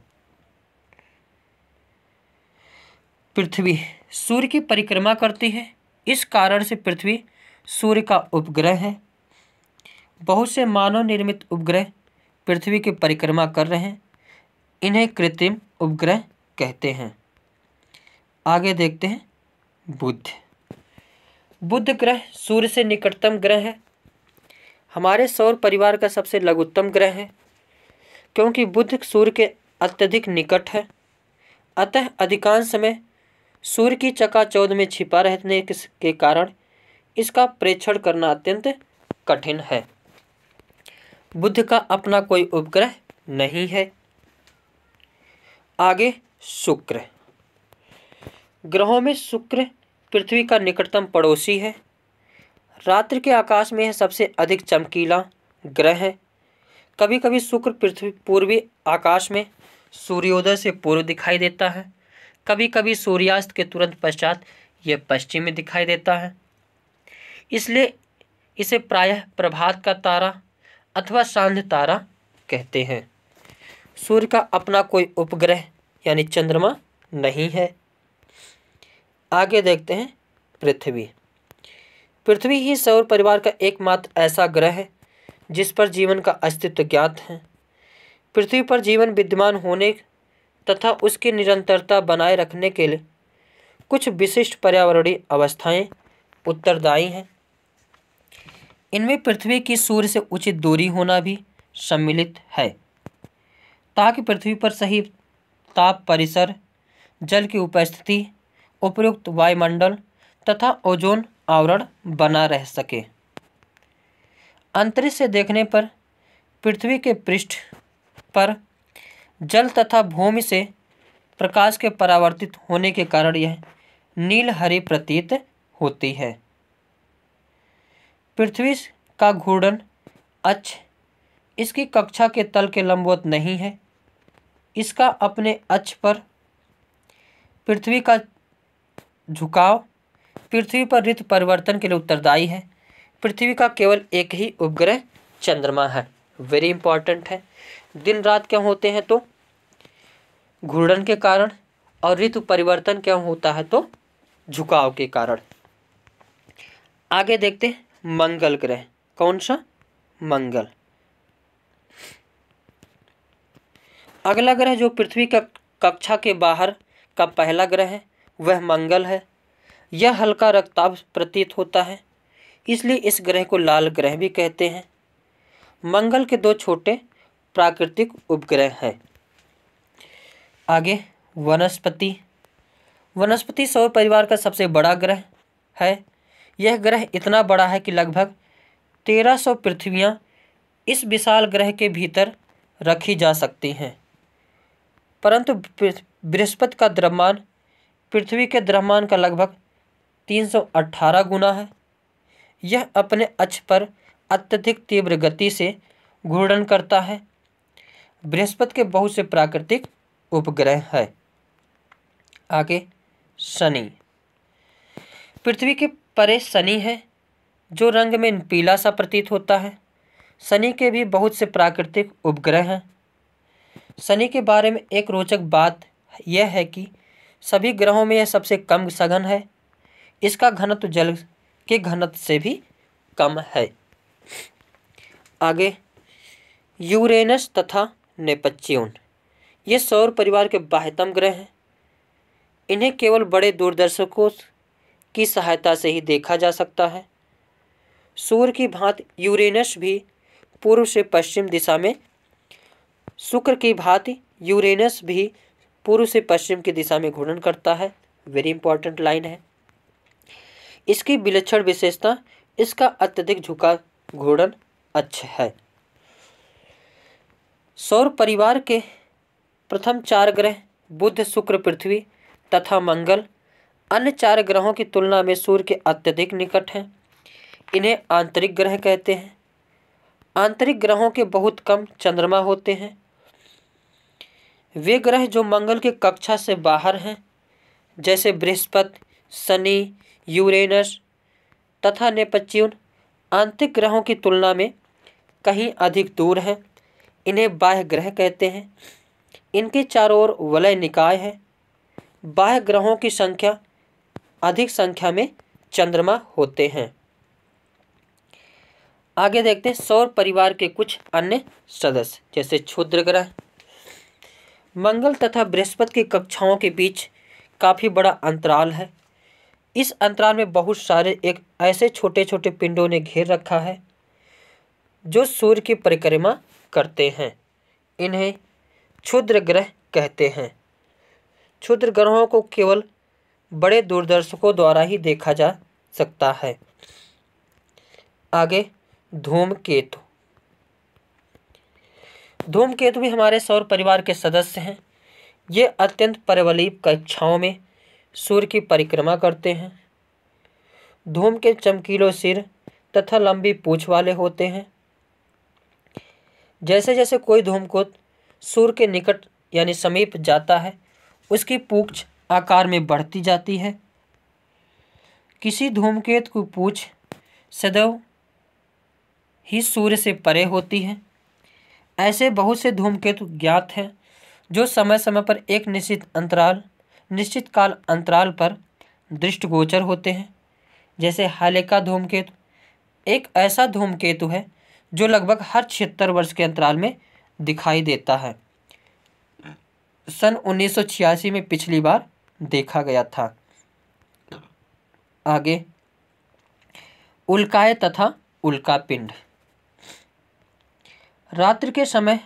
पृथ्वी सूर्य की परिक्रमा करती है, इस कारण से पृथ्वी सूर्य का उपग्रह है। बहुत से मानव निर्मित उपग्रह पृथ्वी की परिक्रमा कर रहे हैं। इन्हें कृत्रिम उपग्रह कहते हैं। आगे देखते हैं बुध। बुध ग्रह सूर्य से निकटतम ग्रह है। हमारे सौर परिवार का सबसे लघुत्तम ग्रह है, क्योंकि बुध सूर्य के अत्यधिक निकट है। अतः अधिकांश समय सूर्य की चकाचौंध में छिपा रहने के कारण इसका प्रेक्षण करना अत्यंत कठिन है। बुध का अपना कोई उपग्रह नहीं है। आगे शुक्र। ग्रहों में शुक्र पृथ्वी का निकटतम पड़ोसी है। रात्रि के आकाश में यह सबसे अधिक चमकीला ग्रह है। कभी कभी शुक्र पृथ्वी पूर्वी आकाश में सूर्योदय से पूर्व दिखाई देता है, कभी कभी सूर्यास्त के तुरंत पश्चात यह पश्चिम में दिखाई देता है। इसलिए इसे प्रायः प्रभात का तारा अथवा सांध्य तारा कहते हैं। सूर्य का अपना कोई उपग्रह यानी चंद्रमा नहीं है। आगे देखते हैं पृथ्वी। पृथ्वी ही सौर परिवार का एकमात्र ऐसा ग्रह है जिस पर जीवन का अस्तित्व ज्ञात है। पृथ्वी पर जीवन विद्यमान होने तथा उसकी निरंतरता बनाए रखने के लिए कुछ विशिष्ट पर्यावरणीय अवस्थाएं उत्तरदायी हैं। इनमें पृथ्वी की सूर्य से उचित दूरी होना भी सम्मिलित है, ताकि पृथ्वी पर सही ताप परिसर, जल की उपस्थिति, उपयुक्त वायुमंडल तथा ओजोन आवरण बना रह सके। अंतरिक्ष से देखने पर पृथ्वी के पृष्ठ पर जल तथा भूमि से प्रकाश के परावर्तित होने के कारण यह नील हरी प्रतीत होती है। पृथ्वी का घूर्णन अक्ष इसकी कक्षा के तल के लंबवत नहीं है। इसका अपने अक्ष पर पृथ्वी का झुकाव पृथ्वी पर ऋतु परिवर्तन के लिए उत्तरदायी है। पृथ्वी का केवल एक ही उपग्रह चंद्रमा है। वेरी इंपॉर्टेंट है। दिन रात क्यों होते हैं? तो घूर्णन के कारण, और ऋतु परिवर्तन क्यों होता है? तो झुकाव के कारण। आगे देखते हैं मंगल ग्रह। कौन सा? मंगल। अगला ग्रह जो पृथ्वी का कक्षा के बाहर का पहला ग्रह है वह मंगल है। यह हल्का रक्ताभ प्रतीत होता है, इसलिए इस ग्रह को लाल ग्रह भी कहते हैं। मंगल के 2 छोटे प्राकृतिक उपग्रह हैं। आगे वनस्पति। वनस्पति सौर परिवार का सबसे बड़ा ग्रह है। यह ग्रह इतना बड़ा है कि लगभग 1300 पृथ्वियाँ इस विशाल ग्रह के भीतर रखी जा सकती हैं। परंतु बृहस्पति का द्रव्यमान पृथ्वी के द्रव्यमान का लगभग 318 गुना है। यह अपने अक्ष पर अत्यधिक तीव्र गति से घूर्णन करता है। बृहस्पति के बहुत से प्राकृतिक उपग्रह है। आगे शनि। पृथ्वी के परे शनि है जो रंग में पीला सा प्रतीत होता है। शनि के भी बहुत से प्राकृतिक उपग्रह हैं। शनि के बारे में एक रोचक बात यह है कि सभी ग्रहों में यह सबसे कम सघन है। इसका घनत्व जल के घनत्व से भी कम है। आगे यूरेनस तथा नेपच्यून। ये सौर परिवार के बाह्यतम ग्रह हैं। इन्हें केवल बड़े दूरदर्शकों की सहायता से ही देखा जा सकता है। सूर्य की भांति यूरेनस भी पूर्व से पश्चिम दिशा में, शुक्र की भांति यूरेनस भी पूर्व से पश्चिम की दिशा में घूर्णन करता है। वेरी इंपॉर्टेंट लाइन है। इसकी विलक्षण विशेषता इसका अत्यधिक झुका घूर्णन अक्ष है। सौर परिवार के प्रथम 4 ग्रह बुध, शुक्र, पृथ्वी तथा मंगल अन्य 4 ग्रहों की तुलना में सूर्य के अत्यधिक निकट हैं। इन्हें आंतरिक ग्रह कहते हैं। आंतरिक ग्रहों के बहुत कम चंद्रमा होते हैं। वे ग्रह जो मंगल के कक्षा से बाहर हैं, जैसे बृहस्पति, शनि, यूरेनस तथा नेपच्यून, आंतरिक ग्रहों की तुलना में कहीं अधिक दूर हैं। इन्हें बाह्य ग्रह कहते हैं। इनके चारों ओर वलय निकाय है। बाह्य ग्रहों की संख्या अधिक संख्या में चंद्रमा होते हैं। आगे देखते हैं सौर परिवार के कुछ अन्य सदस्य, जैसे क्षुद्र ग्रह। मंगल तथा बृहस्पति की कक्षाओं के बीच काफ़ी बड़ा अंतराल है। इस अंतराल में बहुत सारे एक ऐसे छोटे छोटे पिंडों ने घेर रखा है जो सूर्य की परिक्रमा करते हैं। इन्हें क्षुद्र ग्रह कहते हैं। क्षुद्र ग्रहों को केवल बड़े दूरदर्शकों द्वारा ही देखा जा सकता है। आगे धूमकेतु। धूमकेतु भी हमारे सौर परिवार के सदस्य हैं। ये अत्यंत परिवलीय कक्षाओं में सूर्य की परिक्रमा करते हैं। धूमकेतु चमकीले सिर तथा लंबी पूंछ वाले होते हैं। जैसे जैसे कोई धूमकेतु सूर्य के निकट यानी समीप जाता है, उसकी पूंछ आकार में बढ़ती जाती है। किसी धूमकेतु की पूंछ सदैव ही सूर्य से परे होती है। ऐसे बहुत से धूमकेतु ज्ञात हैं जो समय समय पर एक निश्चित काल अंतराल पर दृष्टिगोचर होते हैं। जैसे हालेका धूमकेतु एक ऐसा धूमकेतु है जो लगभग हर 76 वर्ष के अंतराल में दिखाई देता है। सन 1986 में पिछली बार देखा गया था। आगे उल्काएं तथा उल्कापिंड। रात्रि के समय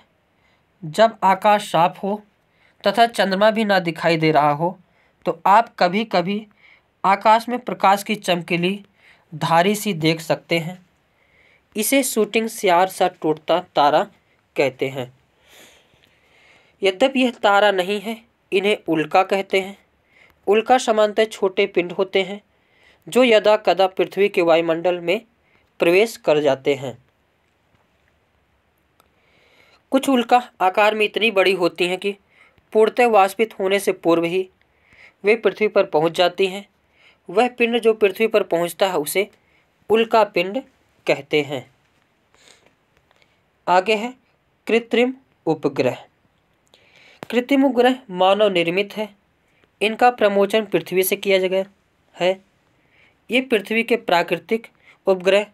जब आकाश साफ हो तथा चंद्रमा भी ना दिखाई दे रहा हो, तो आप कभी कभी आकाश में प्रकाश की चमकीली धारी सी देख सकते हैं। इसे शूटिंग स्टार सा टूटता तारा कहते हैं। यद्यपि यह तारा नहीं है, इन्हें उल्का कहते हैं। उल्का सामान्यतः छोटे पिंड होते हैं जो यदा कदा पृथ्वी के वायुमंडल में प्रवेश कर जाते हैं। कुछ उल्का आकार में इतनी बड़ी होती हैं कि पूर्णतः वाष्पित होने से पूर्व ही वे पृथ्वी पर पहुंच जाती हैं। वह पिंड जो पृथ्वी पर पहुंचता है उसे उल्का पिंड कहते हैं। आगे है कृत्रिम उपग्रह। कृत्रिम उपग्रह मानव निर्मित है। इनका प्रमोशन पृथ्वी से किया गया है। ये पृथ्वी के प्राकृतिक उपग्रह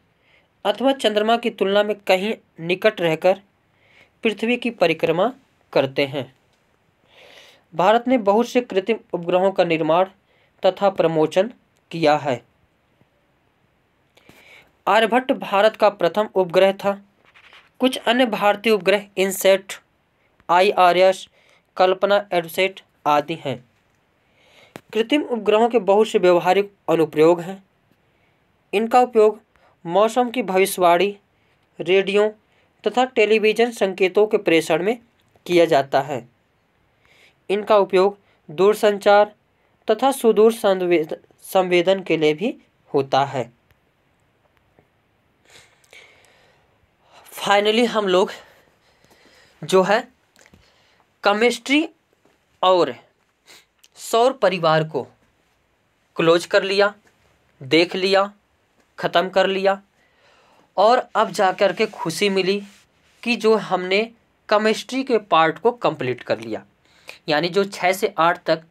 अथवा चंद्रमा की तुलना में कहीं निकट रहकर पृथ्वी की परिक्रमा करते हैं। भारत ने बहुत से कृत्रिम उपग्रहों का निर्माण तथा प्रमोशन किया है। आर्यभट्ट भारत का प्रथम उपग्रह था। कुछ अन्य भारतीय उपग्रह इनसैट, IRS, कल्पना एडसेट आदि हैं। कृत्रिम उपग्रहों के बहुत से व्यवहारिक अनुप्रयोग हैं। इनका उपयोग मौसम की भविष्यवाणी, रेडियो तथा टेलीविज़न संकेतों के प्रेषण में किया जाता है। इनका उपयोग दूरसंचार तथा सुदूर संवेदन के लिए भी होता है। फाइनली हम लोग जो है केमिस्ट्री और सौर परिवार को क्लोज कर लिया, देख लिया, ख़त्म कर लिया। और अब जाकर के खुशी मिली कि जो हमने केमिस्ट्री के पार्ट को कंप्लीट कर लिया। यानी जो 6 से 8 तक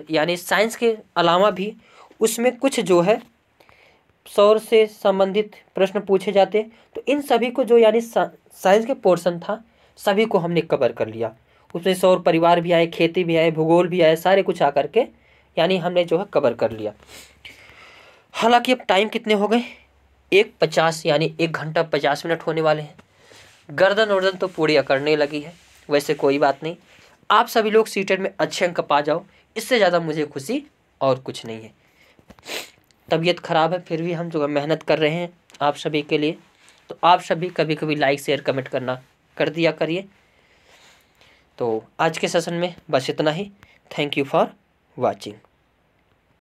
यानी साइंस के अलावा भी उसमें कुछ जो है सौर से संबंधित प्रश्न पूछे जाते, तो इन सभी को जो यानी साइंस के पोर्शन था सभी को हमने कवर कर लिया। उसमें सौर परिवार भी आए, खेती भी आए, भूगोल भी आए, सारे कुछ आकर के यानी हमने जो है कवर कर लिया। हालांकि अब टाइम कितने हो गए, 1:50 यानी 1 घंटा 50 मिनट होने वाले हैं। गर्दन वर्दन तो पूरी अकड़ने लगी है। वैसे कोई बात नहीं, आप सभी लोग सीटेट में अच्छे अंक पा जाओ, इससे ज़्यादा मुझे खुशी और कुछ नहीं है। तबीयत ख़राब है फिर भी हम जो मेहनत कर रहे हैं आप सभी के लिए, तो आप सभी कभी कभी लाइक शेयर कमेंट करना कर दिया करिए। तो आज के सेशन में बस इतना ही। Thank you for watching.